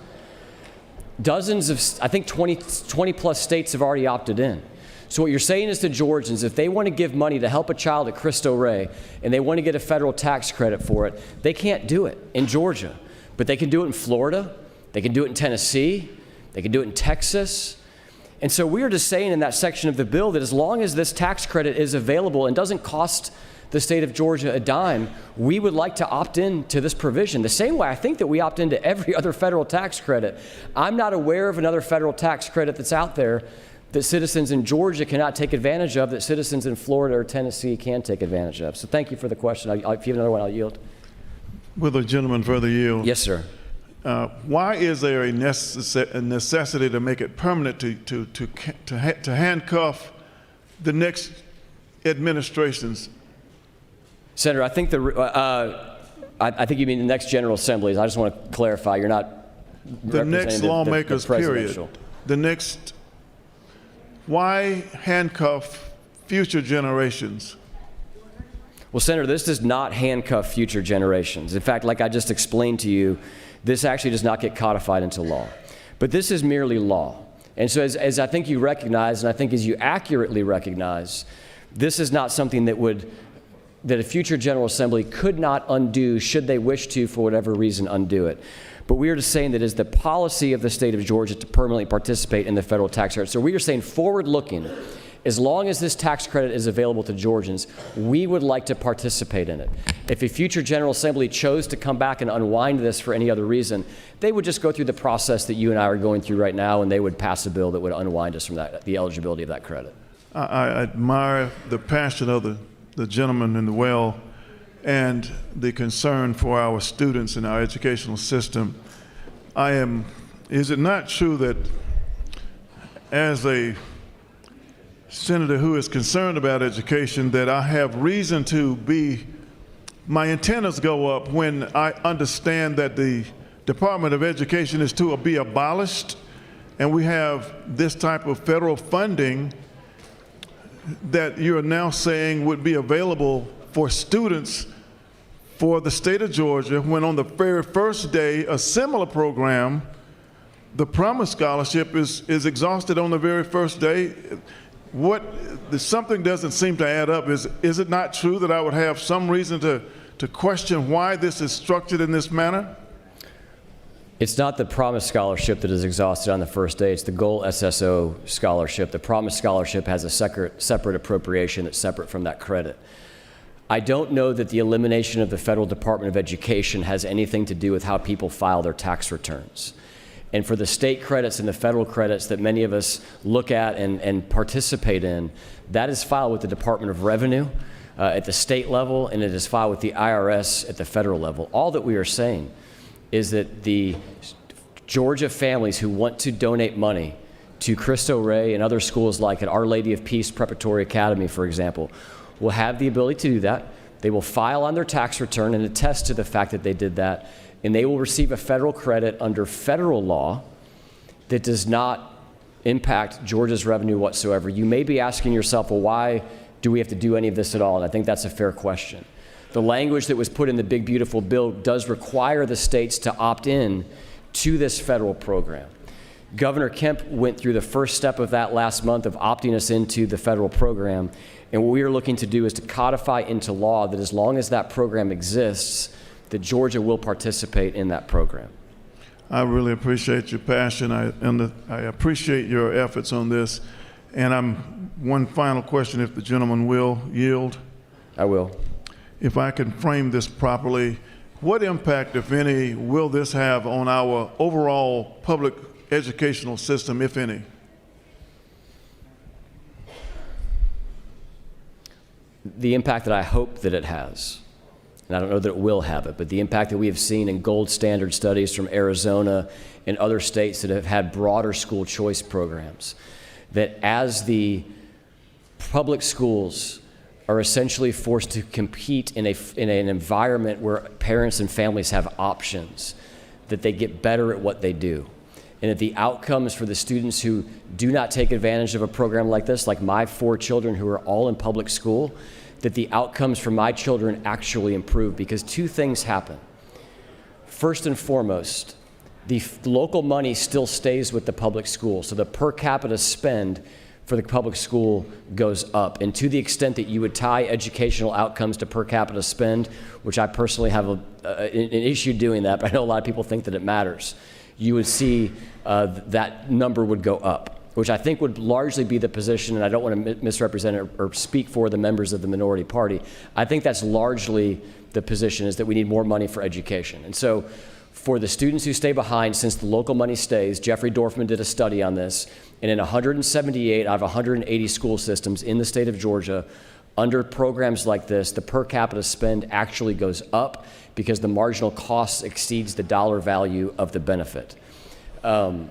Dozens of, I think 20 plus states have already opted in. So what you're saying is to Georgians, if they want to give money to help a child at Cristo Rey and they want to get a federal tax credit for it, they can't do it in Georgia, but they can do it in Florida, they can do it in Tennessee, they can do it in Texas. And so we are just saying in that section of the bill that as long as this tax credit is available and doesn't cost the state of Georgia a dime, we would like to opt in to this provision. The same way I think that we opt into every other federal tax credit. I'm not aware of another federal tax credit that's out there that citizens in Georgia cannot take advantage of, that citizens in Florida or Tennessee can take advantage of. So thank you for the question. If you have another one, I'll yield. Will the gentleman further yield? Yes, sir. Why is there a necessity to make it permanent to handcuff the next administration's? Senator, I think I think you mean the next General Assemblies. I just want to clarify, you're not the next lawmakers, period. The next. Why handcuff future generations? Well, Senator, this does not handcuff future generations. In fact, like I just explained to you, this actually does not get codified into law. But this is merely law. And so as I think you recognize, and I think as you accurately recognize, this is not something that a future General Assembly could not undo should they wish to, for whatever reason, undo it. But we are just saying that it is the policy of the state of Georgia to permanently participate in the federal tax credit. So we are saying forward-looking, as long as this tax credit is available to Georgians, we would like to participate in it. If a future General Assembly chose to come back and unwind this for any other reason, they would just go through the process that you and I are going through right now, and they would pass a bill that would unwind us from the eligibility of that credit. I admire the passion of the gentleman in the well and the concern for our students in our educational system. Is it not true that as a senator who is concerned about education, that I have reason to my antennas go up when I understand that the Department of Education is to be abolished, and we have this type of federal funding that you're now saying would be available for students for the state of Georgia, when on the very first day, a similar program, the Promise Scholarship, is exhausted on the very first day. Something doesn't seem to add up. Is it not true that I would have some reason to question why this is structured in this manner? It's not the Promise Scholarship that is exhausted on the first day. It's the Goal SSO Scholarship. The Promise Scholarship has a separate appropriation that's separate from that credit. I don't know that the elimination of the Federal Department of Education has anything to do with how people file their tax returns. And for the state credits and the federal credits that many of us look at and participate in, that is filed with the Department of Revenue at the state level, and it is filed with the IRS at the federal level. All that we are saying is that the Georgia families who want to donate money to Cristo Rey and other schools like it, Our Lady of Peace Preparatory Academy, for example, will have the ability to do that. They will file on their tax return and attest to the fact that they did that, and they will receive a federal credit under federal law that does not impact Georgia's revenue whatsoever. You may be asking yourself, well, why do we have to do any of this at all? And I think that's a fair question. The language that was put in the Big Beautiful Bill does require the states to opt in to this federal program. Governor Kemp went through the first step of that last month of opting us into the federal program. And what we are looking to do is to codify into law that as long as that program exists, that Georgia will participate in that program. I really appreciate your passion. I appreciate your efforts on this. And one final question, if the gentleman will yield. I will. If I can frame this properly, what impact, if any, will this have on our overall public educational system, if any? The impact that I hope that it has, and I don't know that it will have it, but the impact that we have seen in gold standard studies from Arizona and other states that have had broader school choice programs, that as the public schools are essentially forced to compete in an environment where parents and families have options, that they get better at what they do. And that the outcomes for the students who do not take advantage of a program like this, like my 4 children who are all in public school, that the outcomes for my children actually improve, because 2 things happen. First and foremost, the local money still stays with the public school, so the per capita spend for the public school goes up. And to the extent that you would tie educational outcomes to per capita spend, which I personally have an issue doing that, but I know a lot of people think that it matters, you would see that number would go up, which I think would largely be the position, and I don't want to misrepresent or speak for the members of the minority party. I think that's largely the position, is that we need more money for education. And so for the students who stay behind, since the local money stays, Jeffrey Dorfman did a study on this, and in 178 out of 180 school systems in the state of Georgia, under programs like this, the per capita spend actually goes up because the marginal cost exceeds the dollar value of the benefit. On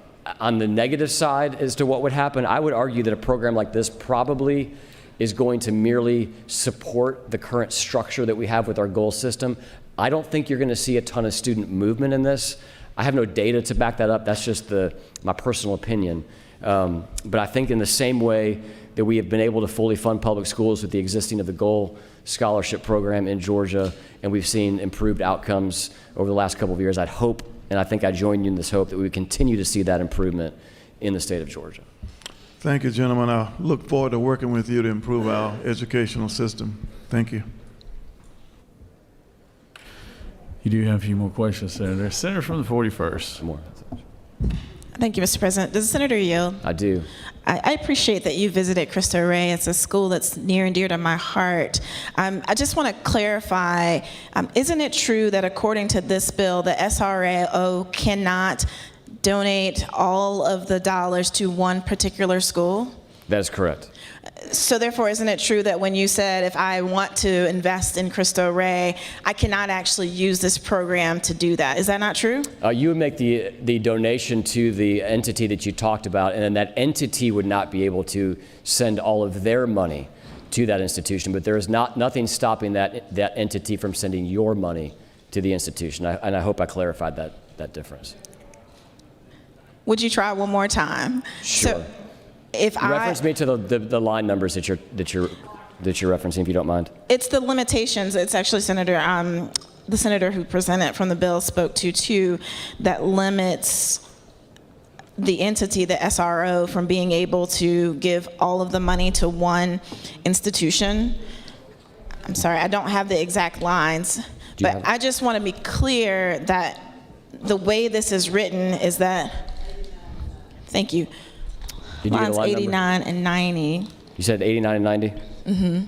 the negative side as to what would happen, I would argue that a program like this probably is going to merely support the current structure that we have with our goal system. I don't think you're going to see a ton of student movement in this. I have no data to back that up. That's just my personal opinion. But I think in the same way that we have been able to fully fund public schools with the existing of the Goal Scholarship Program in Georgia, and we've seen improved outcomes over the last couple of years, I'd hope, and I think I join you in this hope, that we would continue to see that improvement in the state of Georgia. Thank you, gentlemen. I look forward to working with you to improve our educational system. Thank you. You do have a few more questions, Senator. Senator from the 41st. More. Thank you, Mr. President. Does the Senator yield? I do. I appreciate that you visited Cristo Rey. It's a school that's near and dear to my heart. I just want to clarify, isn't it true that according to this bill, the SRO cannot donate all of the dollars to one particular school? That is correct. So therefore, isn't it true that when you said, if I want to invest in Cristo Rey, I cannot actually use this program to do that? Is that not true? You would make the donation to the entity that you talked about, and then that entity would not be able to send all of their money to that institution. But there is nothing stopping that entity from sending your money to the institution. And I hope I clarified that difference. Would you try one more time? Sure. So, if reference me to the line numbers that you're referencing, if you don't mind. It's the limitations. It's actually the senator who presented from the bill spoke to too, that limits the entity, the SRO, from being able to give all of the money to one institution. I'm sorry, I don't have the exact lines, but I just want to be clear that the way this is written is that, thank you, lines 89 and 90. You said 89 and 90? Mm-hmm.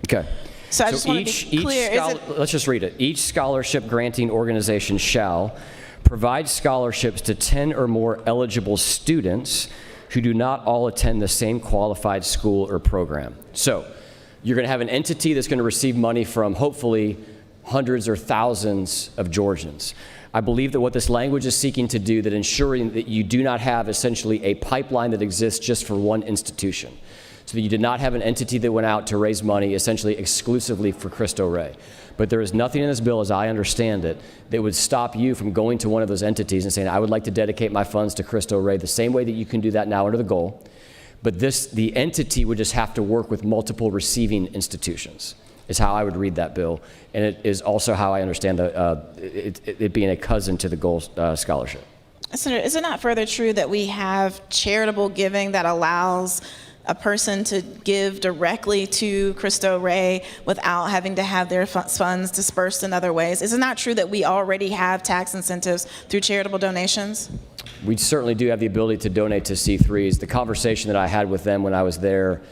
Okay. So I just want to be clear. Let's just read it. Each scholarship granting organization shall provide scholarships to 10 or more eligible students who do not all attend the same qualified school or program. So you're going to have an entity that's going to receive money from hopefully hundreds or thousands of Georgians. I believe that what this language is seeking to do, that ensuring that you do not have essentially a pipeline that exists just for one institution. So that you did not have an entity that went out to raise money essentially exclusively for Cristo Rey. But there is nothing in this bill, as I understand it, that would stop you from going to one of those entities and saying, I would like to dedicate my funds to Cristo Rey, the same way that you can do that now under the goal. But the entity would just have to work with multiple receiving institutions, is how I would read that bill. And it is also how I understand it being a cousin to the goal scholarship. Senator, is it not further true that we have charitable giving that allows a person to give directly to Cristo Rey without having to have their funds dispersed in other ways? Is it not true that we already have tax incentives through charitable donations? We certainly do have the ability to donate to C3s. The conversation that I had with them when I was there,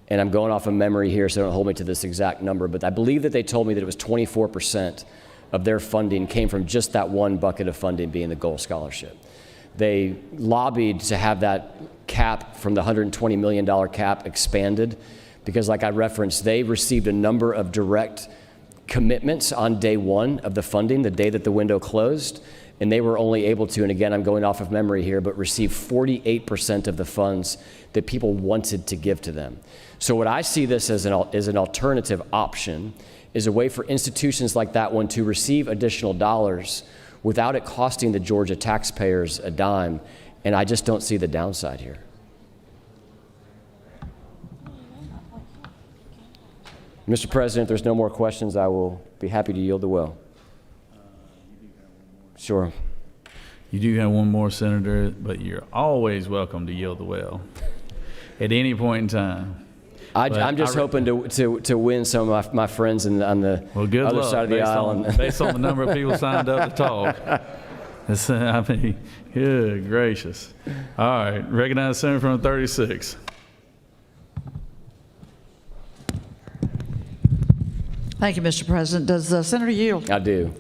and I'm going off of memory here, so don't hold me to this exact number, but I believe that they told me that it was 24% of their funding came from just that one bucket of funding being the Gold Scholarship. They lobbied to have that cap from the $120 million cap expanded because, like I referenced, they received a number of direct commitments on day one of the funding, the day that the window closed, and they were only able to, and again, I'm going off of memory here, but receive 48% of the funds that people wanted to give to them. So what I see this as an alternative option is a way for institutions like that one to receive additional dollars without it costing the Georgia taxpayers a dime, and I just don't see the downside here. Mr. President, if there's no more questions, I will be happy to yield the well. Sure. You do have one more, Senator, but you're always welcome to yield the well at any point in time. I'm just hoping to win some of my friends on the other side of the aisle. Based on the number of people signed up to talk. I mean, good gracious. All right, recognize the Senator from 36. Thank you, Mr. President. Does the Senator yield? I do.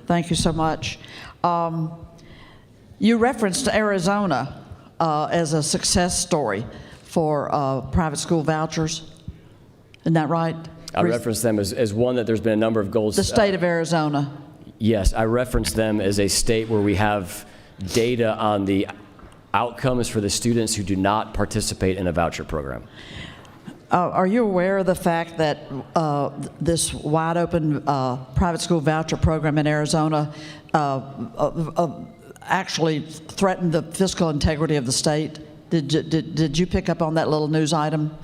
Thank you so much. You referenced Arizona as a success story for private school vouchers. Isn't that right? I referenced them as one that there's been a number of goals. The state of Arizona. Yes, I referenced them as a state where we have data on the outcomes for the students who do not participate in a voucher program. Are you aware of the fact that this wide open private school voucher program in Arizona actually threatened the fiscal integrity of the state? Did you pick up on that little news item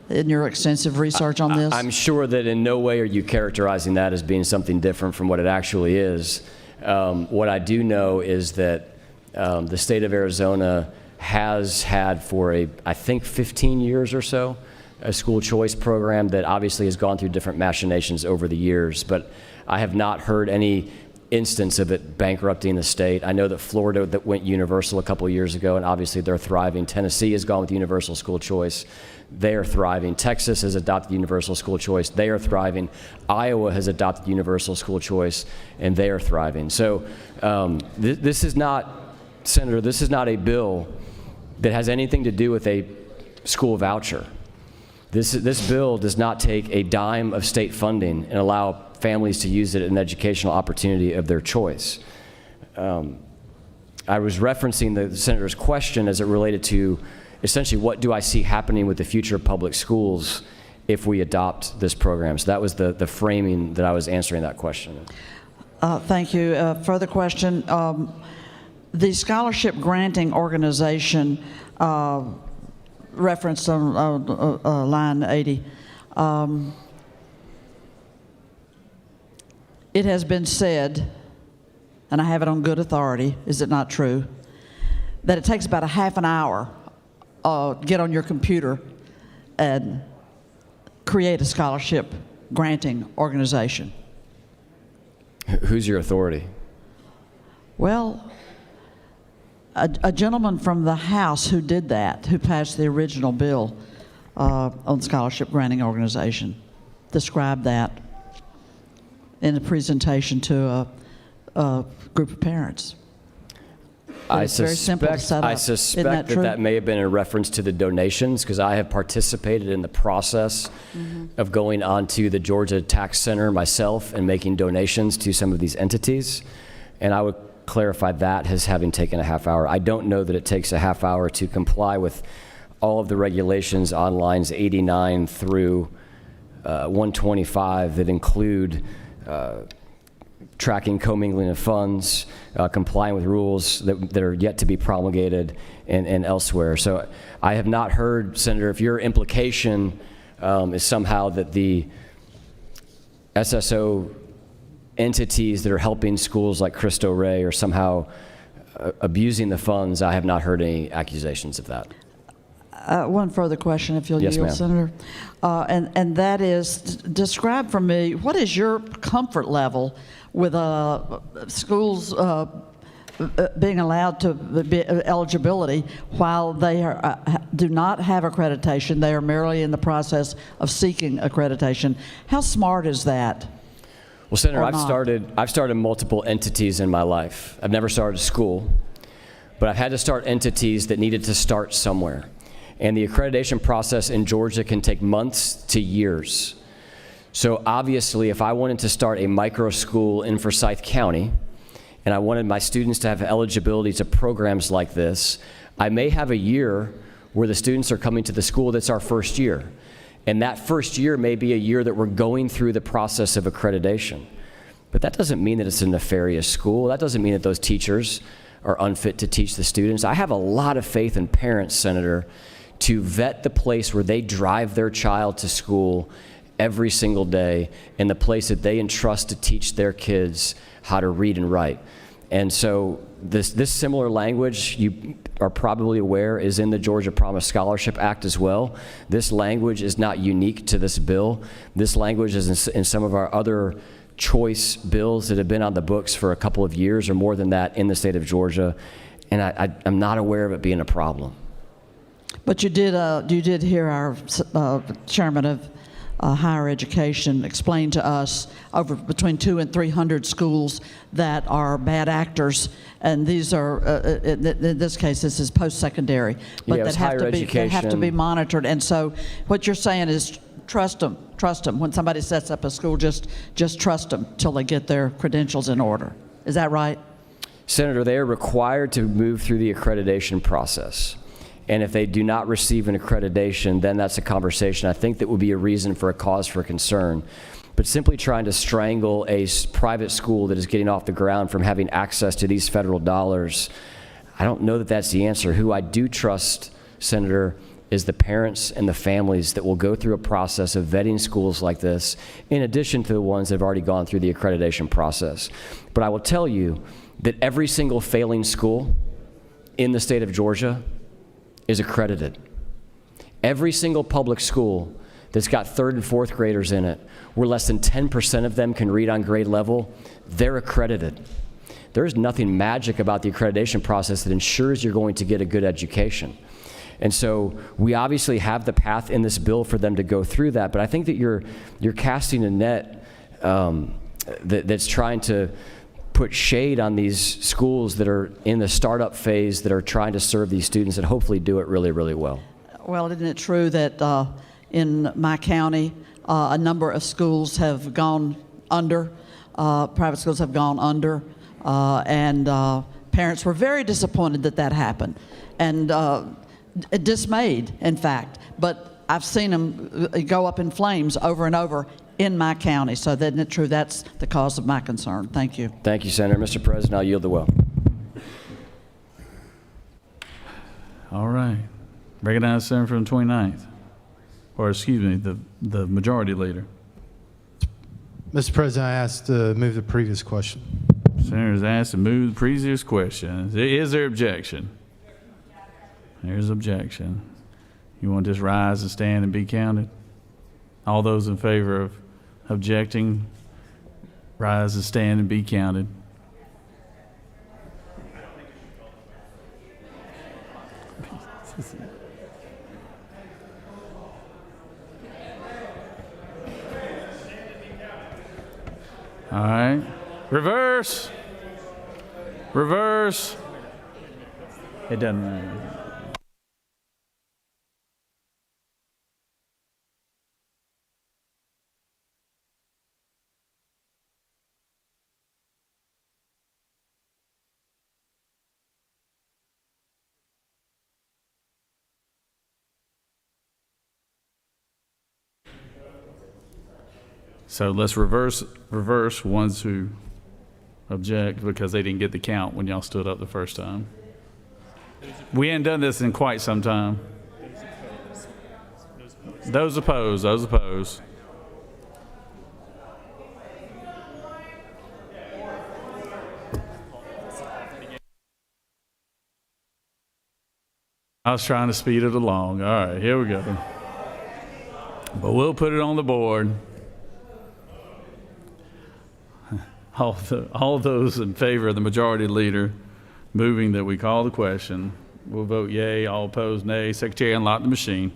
in your extensive research on this? I'm sure that in no way are you characterizing that as being something different from what it actually is. What I do know is that the state of Arizona has had for I think 15 years or so, a school choice program that obviously has gone through different machinations over the years, but I have not heard any instance of it bankrupting the state. I know that Florida that went universal a couple years ago, and obviously they're thriving. Tennessee has gone with universal school choice. They are thriving. Texas has adopted universal school choice. They are thriving. Iowa has adopted universal school choice, and they are thriving. So this is not, Senator, this is not a bill that has anything to do with a school voucher. This bill does not take a dime of state funding and allow families to use it as an educational opportunity of their choice. I was referencing the Senator's question as it related to essentially what do I see happening with the future of public schools if we adopt this program. So that was the framing that I was answering that question. Thank you. Further question. The scholarship granting organization referenced on line 80, it has been said, and I have it on good authority, is it not true, that it takes about a half an hour to get on your computer and create a scholarship granting organization? Who's your authority? Well, a gentleman from the House who did that, who passed the original bill on scholarship granting organization, described that in a presentation to a group of parents. I It's very simple to set up. Isn't that true? that may have been in reference to the donations, because I have participated in the process of going onto the Georgia Tax Center myself and making donations to some of these entities. And I would clarify that as having taken a half hour. I don't know that it takes a half hour to comply with all of the regulations on lines 89 through 125 that include tracking commingling of funds, complying with rules that are yet to be promulgated and elsewhere. So I have not heard, Senator, if your implication is somehow that the SSO entities that are helping schools like Cristo Rey are somehow abusing the funds. I have not heard any accusations of that. One further question, if you'll Yes, yield, ma'am. Senator. And that is, describe for me, what is your comfort level with schools being allowed to be eligibility while they do not have accreditation? They are merely in the process of seeking accreditation. How smart is that? Well, Senator, Or I've started multiple entities in my life. I've never started a school, but I've had to start entities that needed to start somewhere. And the accreditation process in Georgia can take months to years. So obviously, if I wanted to start a micro school in Forsyth County, and I wanted my students to have eligibility to programs like this, I may have a year where the students are coming to the school that's our first year. And that first year may be a year that we're going through the process of accreditation. But that doesn't mean that it's a nefarious school. That doesn't mean that those teachers are unfit to teach the students. I have a lot of faith in parents, Senator, to vet the place where they drive their child to school every single day and the place that they entrust to teach their kids how to read and write. And so this similar language, you are probably aware, is in the Georgia Promise Scholarship Act as well. This language is not unique to this bill. This language is in some of our other choice bills that have been on the books for a couple of years or more than that in the state of Georgia. And I'm not aware of it being a problem. But you did hear our chairman of higher education explain to us over between 200 and 300 schools that are bad actors, and these are in this case this is post-secondary, but Yeah, that have to be education. monitored. And so what you're saying is trust them. When somebody sets up a school, just trust them till they get their credentials in order. Is that right? Senator, they are required to move through the accreditation process. And if they do not receive an accreditation, then that's a conversation I think that would be a reason for a cause for concern. But simply trying to strangle a private school that is getting off the ground from having access to these federal dollars, I don't know that that's the answer. Who I do trust, Senator, is the parents and the families that will go through a process of vetting schools like this, in addition to the ones that have already gone through the accreditation process. But I will tell you that every single failing school in the state of Georgia is accredited. Every single public school that's got third and fourth graders in it, where less than 10% of them can read on grade level, they're accredited. There's nothing magic about the accreditation process that ensures you're going to get a good education. And so we obviously have the path in this bill for them to go through that, but I think that you're casting a net that's trying to put shade on these schools that are in the startup phase that are trying to serve these students and hopefully do it really, really well. Well, isn't it true that in my county, a number of schools have gone under, private schools have gone under, and parents were very disappointed that happened, and dismayed, in fact. But I've seen them go up in flames over and over in my county. So isn't it true that's the cause of my concern? Thank you. Thank you, Senator. Mr. President, I'll yield the well. All right. Recognize the senator from the 29th. Or excuse me, the majority leader. Mr. President, I asked to move the previous question. Senator is asked to move the previous question. Is there objection? There's objection. You want to just rise and stand and be counted? All those in favor of objecting, rise and stand and be counted. All right. Reverse. Reverse. It doesn't matter. So let's reverse ones who object because they didn't get the count when y'all stood up the first time. We hadn't done this in quite some time. Those opposed. I was trying to speed it along. All right, here we go. But we'll put it on the board. All those in favor of the majority leader moving that we call the question will vote yea. All opposed, nay. Secretary, unlock the machine.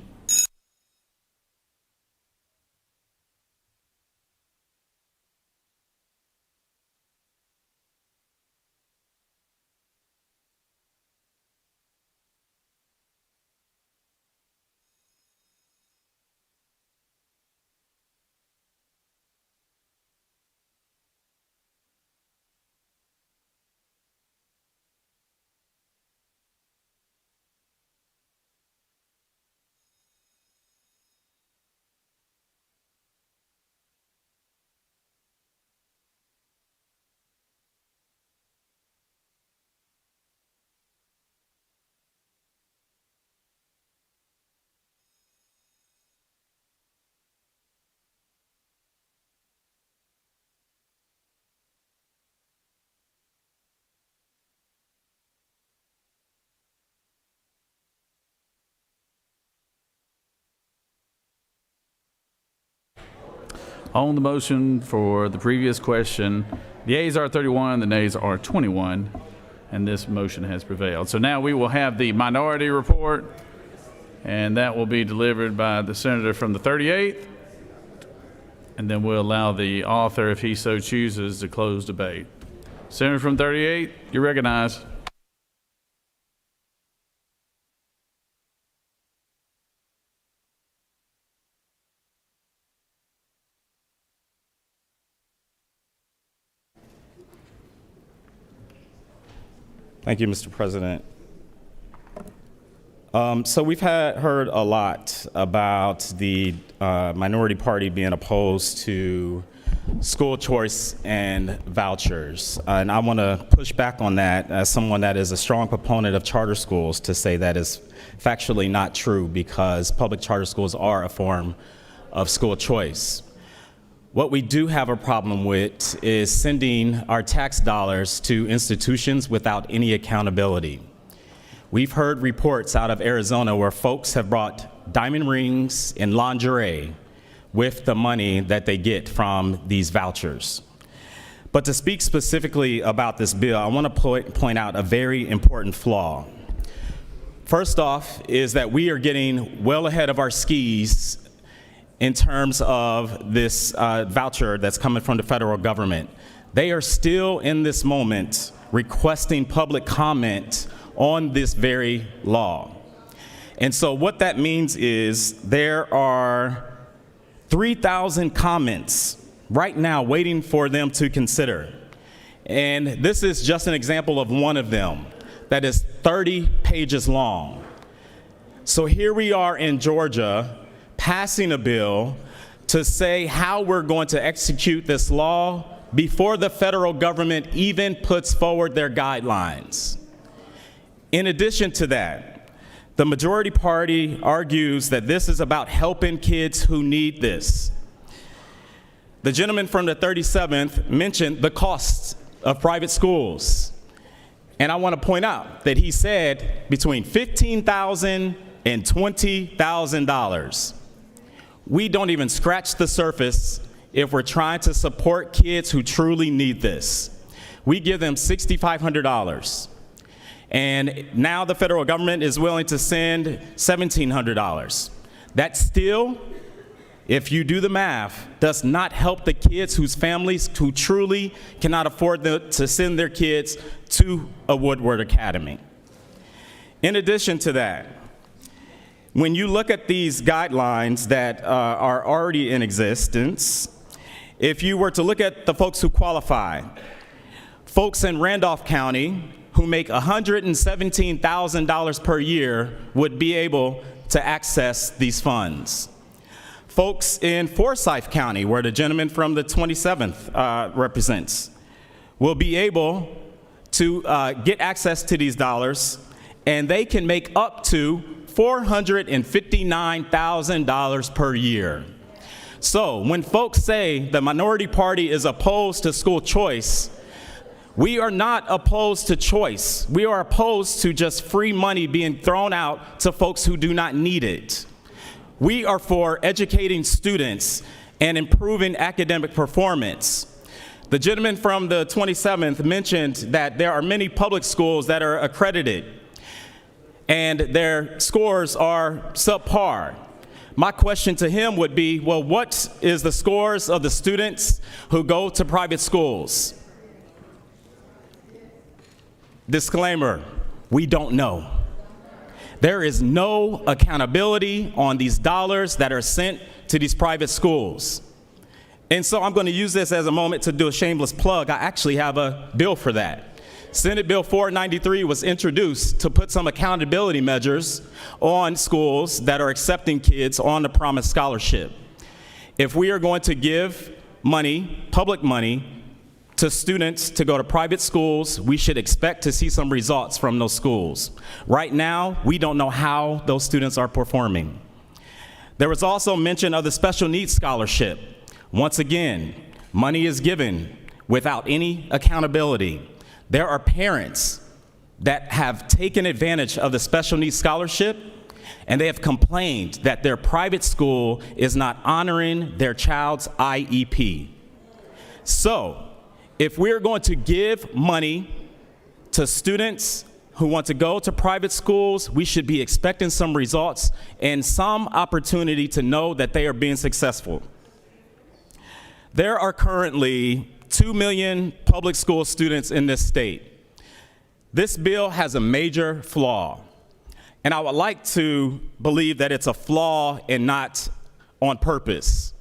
On the motion for the previous question, the yeas are 31, the nays are 21, and this motion has prevailed. So now we will have the minority report, and that will be delivered by the senator from the 38th, and then we'll allow the author, if he so chooses, to close debate. Senator from 38, you're recognized. Thank you, Mr. President. So we've heard a lot about the minority party being opposed to school choice and vouchers. And I want to push back on that as someone that is a strong proponent of charter schools to say that is factually not true, because public charter schools are a form of school choice. What we do have a problem with is sending our tax dollars to institutions without any accountability. We've heard reports out of Arizona where folks have brought diamond rings and lingerie with the money that they get from these vouchers. But to speak specifically about this bill, I want to point out a very important flaw. First off is that we are getting well ahead of our skis in terms of this voucher that's coming from the federal government. They are still in this moment requesting public comment on this very law. And so what that means is there are 3,000 comments right now waiting for them to consider. And this is just an example of one of them that is 30 pages long. So here we are in Georgia passing a bill to say how we're going to execute this law before the federal government even puts forward their guidelines. In addition to that, the majority party argues that this is about helping kids who need this. The gentleman from the 37th mentioned the costs of private schools. And I want to point out that he said between $15,000 and $20,000. We don't even scratch the surface if we're trying to support kids who truly need this. We give them $6,500. And now the federal government is willing to send $1,700. That still, if you do the math, does not help the kids whose families who truly cannot afford to send their kids to a Woodward Academy. In addition to that, when you look at these guidelines that are already in existence, if you were to look at the folks who qualify, folks in Randolph County who make $117,000 per year would be able to access these funds. Folks in Forsyth County, where the gentleman from the 27th represents, will be able to get access to these dollars, and they can make up to $459,000 per year. So when folks say the minority party is opposed to school choice, We are not opposed to choice. We are opposed to just free money being thrown out to folks who do not need it. We are for educating students and improving academic performance. The gentleman from the 27th mentioned that there are many public schools that are accredited and their scores are subpar. My question to him would be, well, what is the scores of the students who go to private schools? Disclaimer, we don't know. There is no accountability on these dollars that are sent to these private schools. And so I'm going to use this as a moment to do a shameless plug. I actually have a bill for that. Senate Bill 493 was introduced to put some accountability measures on schools that are accepting kids on the Promise Scholarship. If we are going to give money, public money, to students to go to private schools, we should expect to see some results from those schools. Right now, we don't know how those students are performing. There was also mention of the Special Needs Scholarship. Once again, money is given without any accountability. There are parents that have taken advantage of the Special Needs Scholarship, and they have complained that their private school is not honoring their child's IEP. So, if we're going to give money to students who want to go to private schools, we should be expecting some results and some opportunity to know that they are being successful. There are currently 2 million public school students in this state. This bill has a major flaw, and I would like to believe that it's a flaw and not on purpose.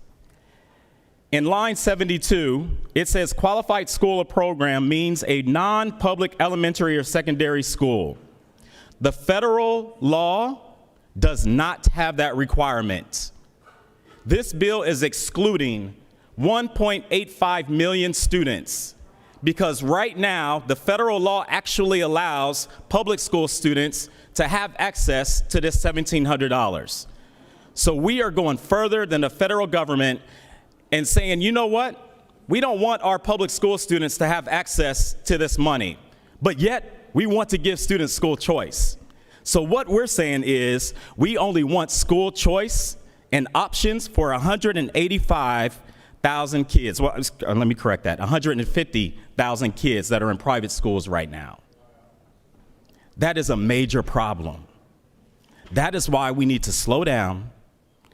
In line 72, it says qualified school or program means a non-public elementary or secondary school. The federal law does not have that requirement. This bill is excluding 1.85 million students because right now the federal law actually allows public school students to have access to this $1,700. So we are going further than the federal government and saying, you know what? We don't want our public school students to have access to this money, but yet we want to give students school choice. So what we're saying is we only want school choice and options for 185,000 kids. Well, let me correct that, 150,000 kids that are in private schools right now. That is a major problem. That is why we need to slow down.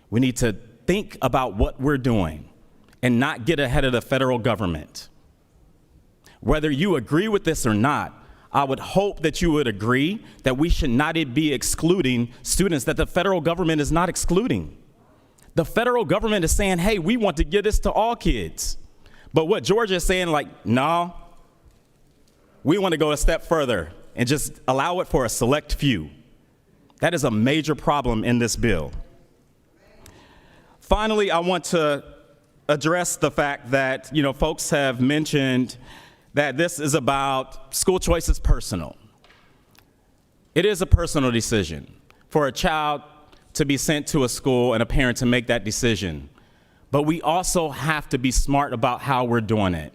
We need to think about what we're doing and not get ahead of the federal government. Whether you agree with this or not, I would hope that you would agree that we should not be excluding students that the federal government is not excluding. The federal government is saying, hey, we want to give this to all kids. But what Georgia is saying, like, no, we want to go a step further and just allow it for a select few. That is a major problem in this bill. Finally, I want to address the fact that, folks have mentioned that this is about school choice is personal. It is a personal decision for a child to be sent to a school and a parent to make that decision. But we also have to be smart about how we're doing it.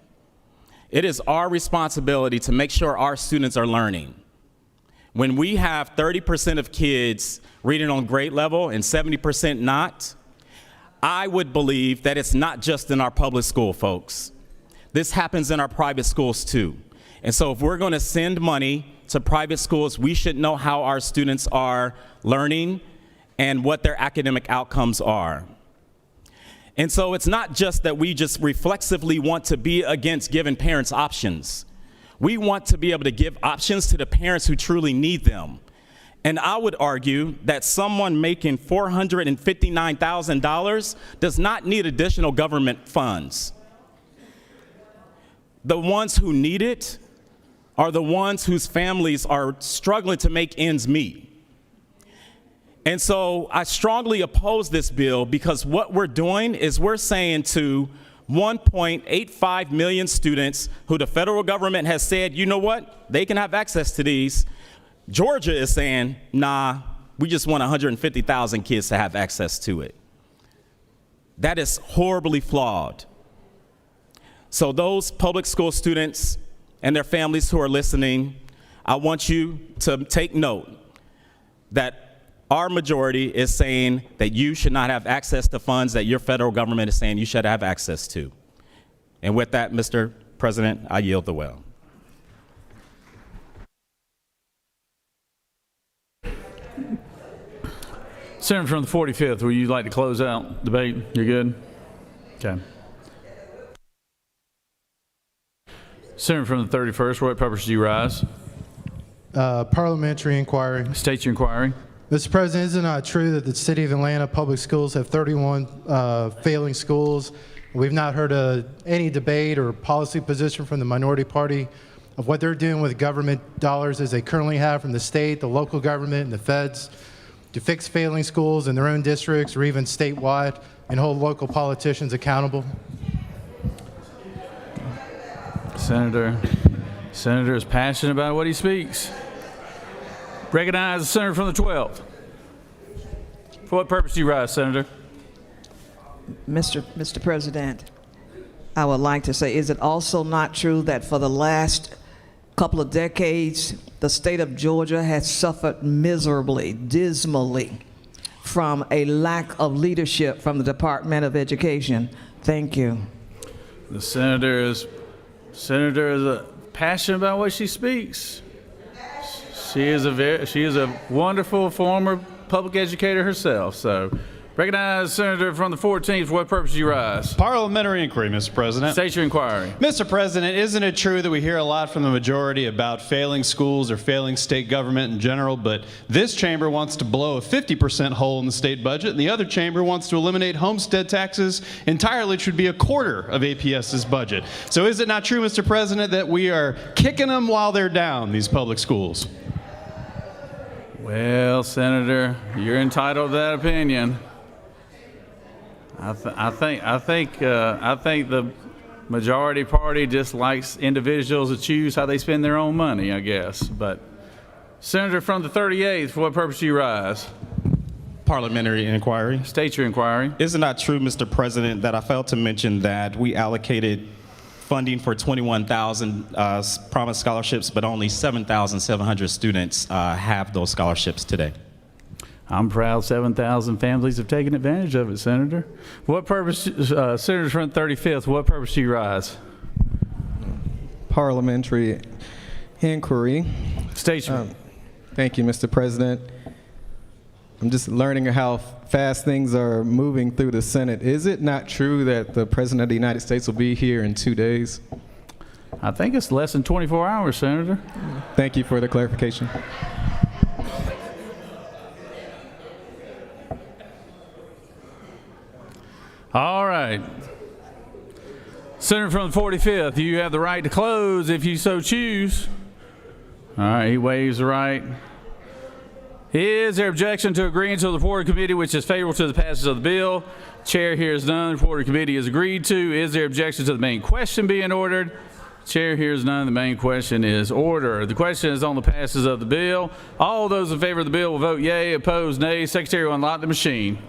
It is our responsibility to make sure our students are learning. When we have 30% of kids reading on grade level and 70% not, I would believe that it's not just in our public school, folks. This happens in our private schools too. And so if we're going to send money to private schools, we should know how our students are learning and what their academic outcomes are. And so it's not just that we just reflexively want to be against giving parents options. We want to be able to give options to the parents who truly need them. And I would argue that someone making $459,000 does not need additional government funds. The ones who need it are the ones whose families are struggling to make ends meet. And so I strongly oppose this bill because what we're doing is we're saying to 1.85 million students who the federal government has said, you know what, they can have access to these. Georgia is saying, nah, we just want 150,000 kids to have access to it. That is horribly flawed. So those public school students and their families who are listening, I want you to take note that our majority is saying that you should not have access to funds that your federal government is saying you should have access to. And with that, Mr. President, I yield the well. Senator from the 45th, would you like to close out debate? You're good? Okay. Senator from the 31st, for what purpose do you rise? Parliamentary inquiry. State your inquiry. Mr. President, is it not true that the City of Atlanta public schools have 31 failing schools? We've not heard any debate or policy position from the minority party of what they're doing with government dollars as they currently have from the state, the local government, and the feds to fix failing schools in their own districts or even statewide and hold local politicians accountable. Senator is passionate about what he speaks. Recognize the senator from the 12th. For what purpose do you rise, Senator? Mr. President, I would like to say, is it also not true that for the last couple of decades, the state of Georgia has suffered miserably, dismally, from a lack of leadership from the Department of Education? Thank you. The senator is passionate about what she speaks. She is a wonderful former public educator herself. So, recognize Senator from the 14th. For what purpose do you rise? Parliamentary inquiry, Mr. President. State your inquiry. Mr. President, isn't it true that we hear a lot from the majority about failing schools or failing state government in general, but this chamber wants to blow a 50% hole in the state budget, and the other chamber wants to eliminate homestead taxes entirely, which should be a quarter of APS's budget. So is it not true, Mr. President, that we are kicking them while they're down, these public schools? Well, Senator, you're entitled to that opinion. I think the majority party just likes individuals to choose how they spend their own money, I guess. But Senator from the 38th, for what purpose do you rise? Parliamentary inquiry. State your inquiry. Is it not true, Mr. President, that I failed to mention that we allocated funding for 21,000 promised scholarships, but only 7,700 students have those scholarships today? I'm proud 7,000 families have taken advantage of it, Senator. What purpose, Senator from the 35th, what purpose do you rise? Parliamentary inquiry. State your Thank you, Mr. President. I'm just learning how fast things are moving through the Senate. Is it not true that the President of the United States will be here in 2 days? I think it's less than 24 hours, Senator. Thank you for the clarification. All right. Senator from the 45th, you have the right to close if you so choose. All right, he waives the right. Is there objection to agreeing to the report of committee which is favorable to the passage of the bill? Chair hears none. The report of committee is agreed to. Is there objection to the main question being ordered? Chair hears none. The main question is ordered. The question is on the passage of the bill. All those in favor of the bill will vote yea. Opposed, nay. Secretary will unlock the machine.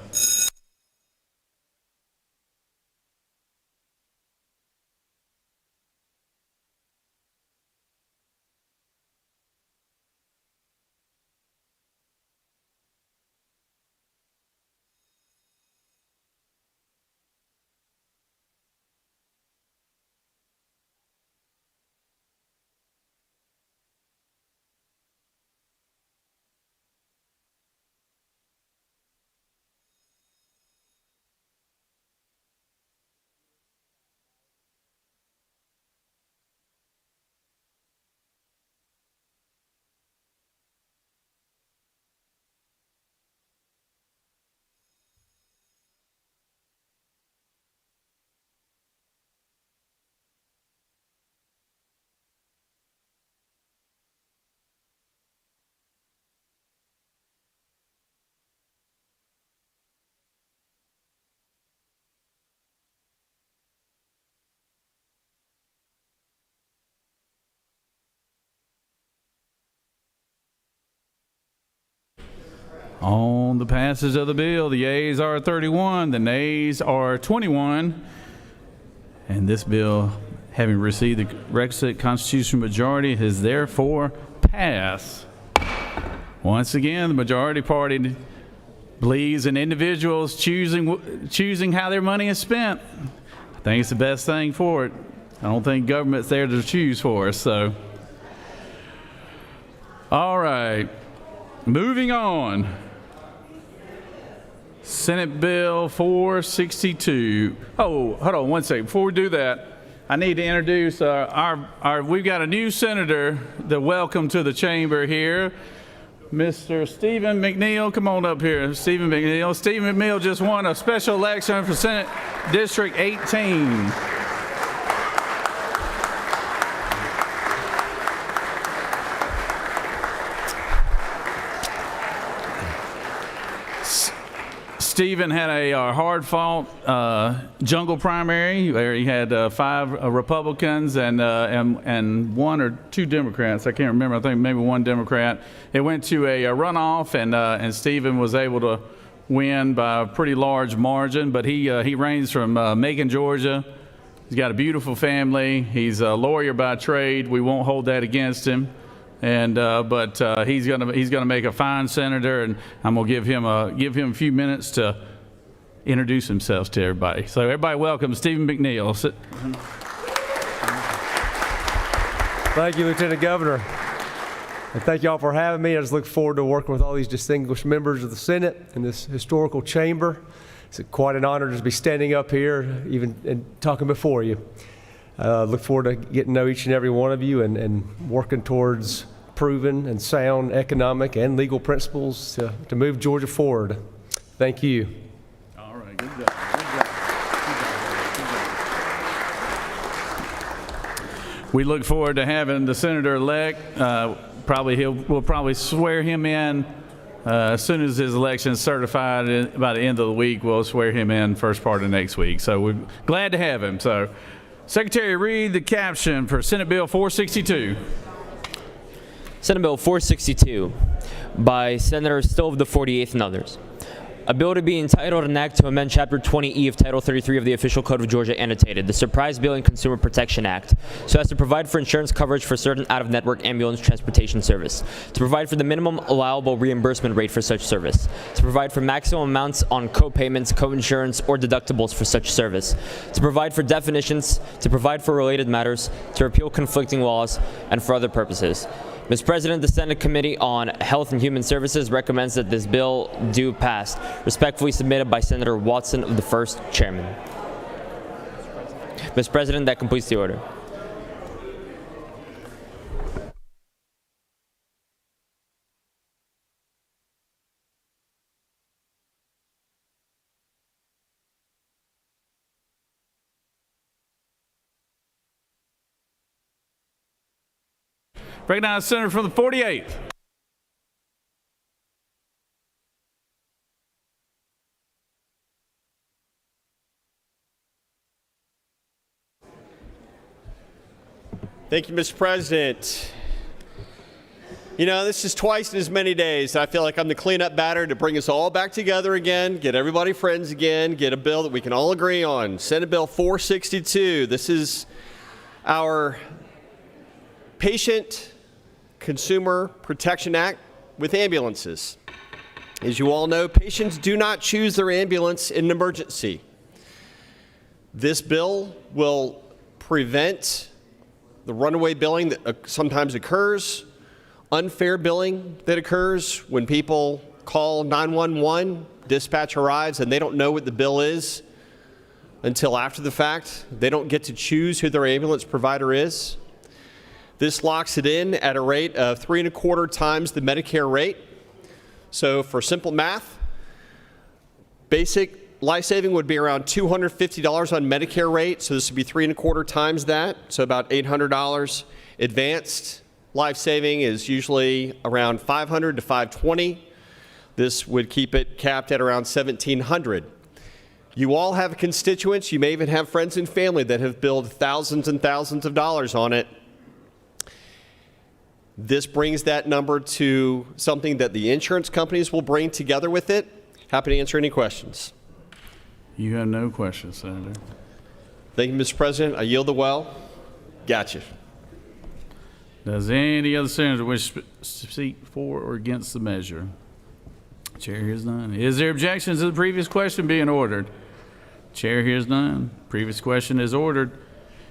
On the passage of the bill, the yeas are 31, the nays are 21, and this bill Having received the requisite constitutional majority, it is therefore passed. Once again, the majority party believes in individuals choosing how their money is spent. I think it's the best thing for it. I don't think government's there to choose for us, so. All right, moving on. Senate Bill 462. Oh, hold on one second. Before we do that, I need to introduce we've got a new senator to welcome to the chamber here, Mr. Stephen McNeil. Come on up here, Stephen McNeil. Stephen McNeil just won a special election for Senate District 18. Stephen had a hard-fought jungle primary where he had 5 Republicans and 1 or 2 Democrats. I can't remember. I think maybe 1 Democrat. It went to a runoff, and Stephen was able to win by a pretty large margin. But he reigns from Macon, Georgia. He's got a beautiful family. He's a lawyer by trade. We won't hold that against him. And but he's gonna make a fine senator, and I'm gonna give him a few minutes to introduce himself to everybody. So everybody, welcome Stephen McNeil. Thank you, Lieutenant Governor, and thank you all for having me. I just look forward to working with all these distinguished members of the Senate in this historical chamber. It's quite an honor to be standing up here, even and talking before you. Look forward to getting to know each and every one of you and working towards proven and sound economic and legal principles to move Georgia forward. Thank you. All right, good job. Good job. We look forward to having the senator-elect. We'll probably swear him in as soon as his election is certified. By the end of the week, we'll swear him in first part of next week. So we're glad to have him. So. Secretary, read the caption for Senate Bill 462. Senate Bill 462 by Senator Stowe of the 48th and others. A bill to be entitled an act to amend Chapter 20E of Title 33 of the Official Code of Georgia annotated, the Surprise Bill and Consumer Protection Act, so as to provide for insurance coverage for certain out-of-network ambulance transportation service, to provide for the minimum allowable reimbursement rate for such service, to provide for maximum amounts on co-payments, co-insurance, or deductibles for such service, to provide for definitions, to provide for related matters, to repeal conflicting laws, and for other purposes. Mr. President, the Senate Committee on Health and Human Services recommends that this bill do pass. Respectfully submitted by Senator Watson of the 1st Chairman. Mr. President, that completes the order. Recognize the senator from the 48th. Thank you, Mr. President. You know, this is twice in as many days. I feel like I'm the cleanup batter to bring us all back together again, get everybody friends again, get a bill that we can all agree on. Senate Bill 462. This is our Patient Consumer Protection Act with ambulances. As you all know, patients do not choose their ambulance in an emergency. This bill will prevent the runaway billing that sometimes occurs, unfair billing that occurs when people call 911, dispatch arrives, and they don't know what the bill is until after the fact. They don't get to choose who their ambulance provider is. This locks it in at a rate of 3.25 times the Medicare rate. So for simple math, basic life-saving would be around $250 on Medicare rate, so this would be 3.25 times that, so about $800. Advanced life-saving is usually around $500 to $520. This would keep it capped at around $1,700. You all have constituents, you may even have friends and family that have billed thousands and thousands of dollars on it. This brings that number to something that the insurance companies will bring together with it. Happy to answer any questions. You have no questions, Senator. Thank you, Mr. President. I yield the well. Gotcha. Does any other senator wish to speak for or against the measure? Chair hears none. Is there objections to the previous question being ordered? Chair hears none. Previous question is ordered.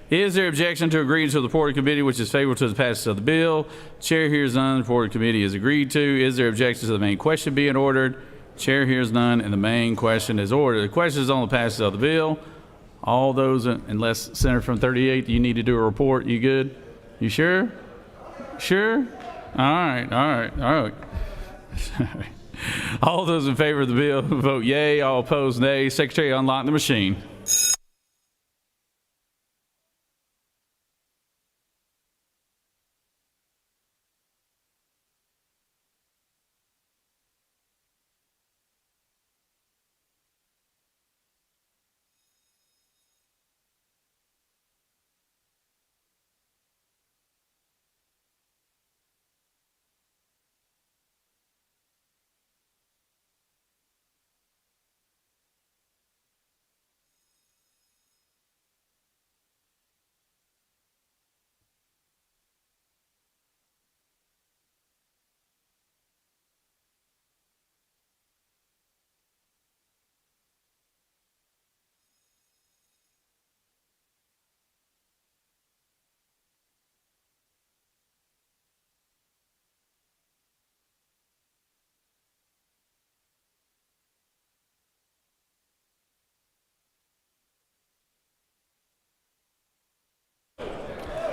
Is there objection to agreeing to the report of committee which is favorable to the passage of the bill? Chair hears none. The report of committee is agreed to. Is there objection to the main question being ordered? Chair hears none, and the main question is ordered. The question is on the passage of the bill. All those, unless Senator from 38, you need to do a report. You good? You sure? Sure? All right. All those in favor of the bill vote yea. All opposed, nay. Secretary, unlock the machine.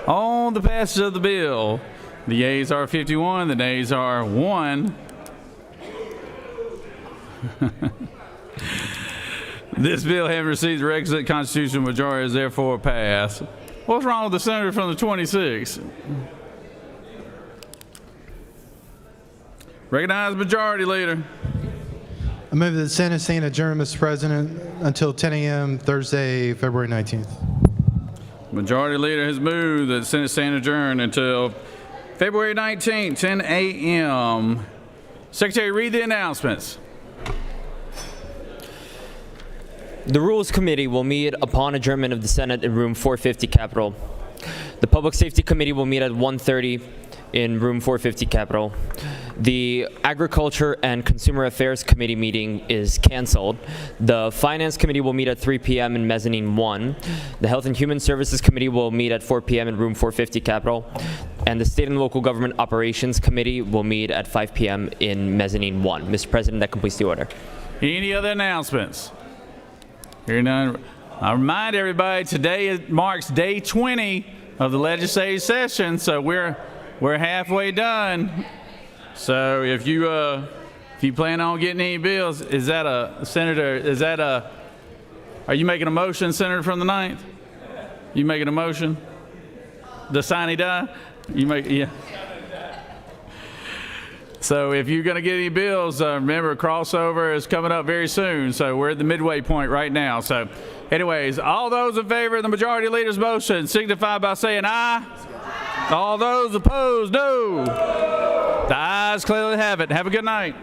On the passage of the bill, the yeas are 51, the nays are 1. This bill, having received the requisite constitutional majority, is therefore passed. What's wrong with the senator from the 26? Recognize Majority Leader. I move that the Senate stand adjourned, Mr. President, until 10 a.m. Thursday, February 19th. Majority Leader has moved that the Senate stand adjourned until February 19th, 10 a.m. Secretary, read the announcements. The Rules Committee will meet upon adjournment of the Senate in room 450 Capitol. The Public Safety Committee will meet at 1:30 in room 450 Capitol. The Agriculture and Consumer Affairs Committee meeting is canceled. The Finance Committee will meet at 3 p.m. in Mezzanine 1. The Health and Human Services Committee will meet at 4 p.m. in room 450 Capitol. And the State and Local Government Operations Committee will meet at 5 p.m. in Mezzanine 1. Mr. President, that completes the order. Any other announcements? Hearing none, I remind everybody today marks day 20 of the legislative session, so we're halfway done. So if you plan on getting any bills, is that a senator? Are you making a motion, Senator from the 9th? You making a motion? The sine die? Yeah. So if you're going to get any bills, remember crossover is coming up very soon. So we're at the midway point right now. So anyways, all those in favor of the Majority Leader's motion signify by saying aye. All those opposed, no. The ayes clearly have it. Have a good night.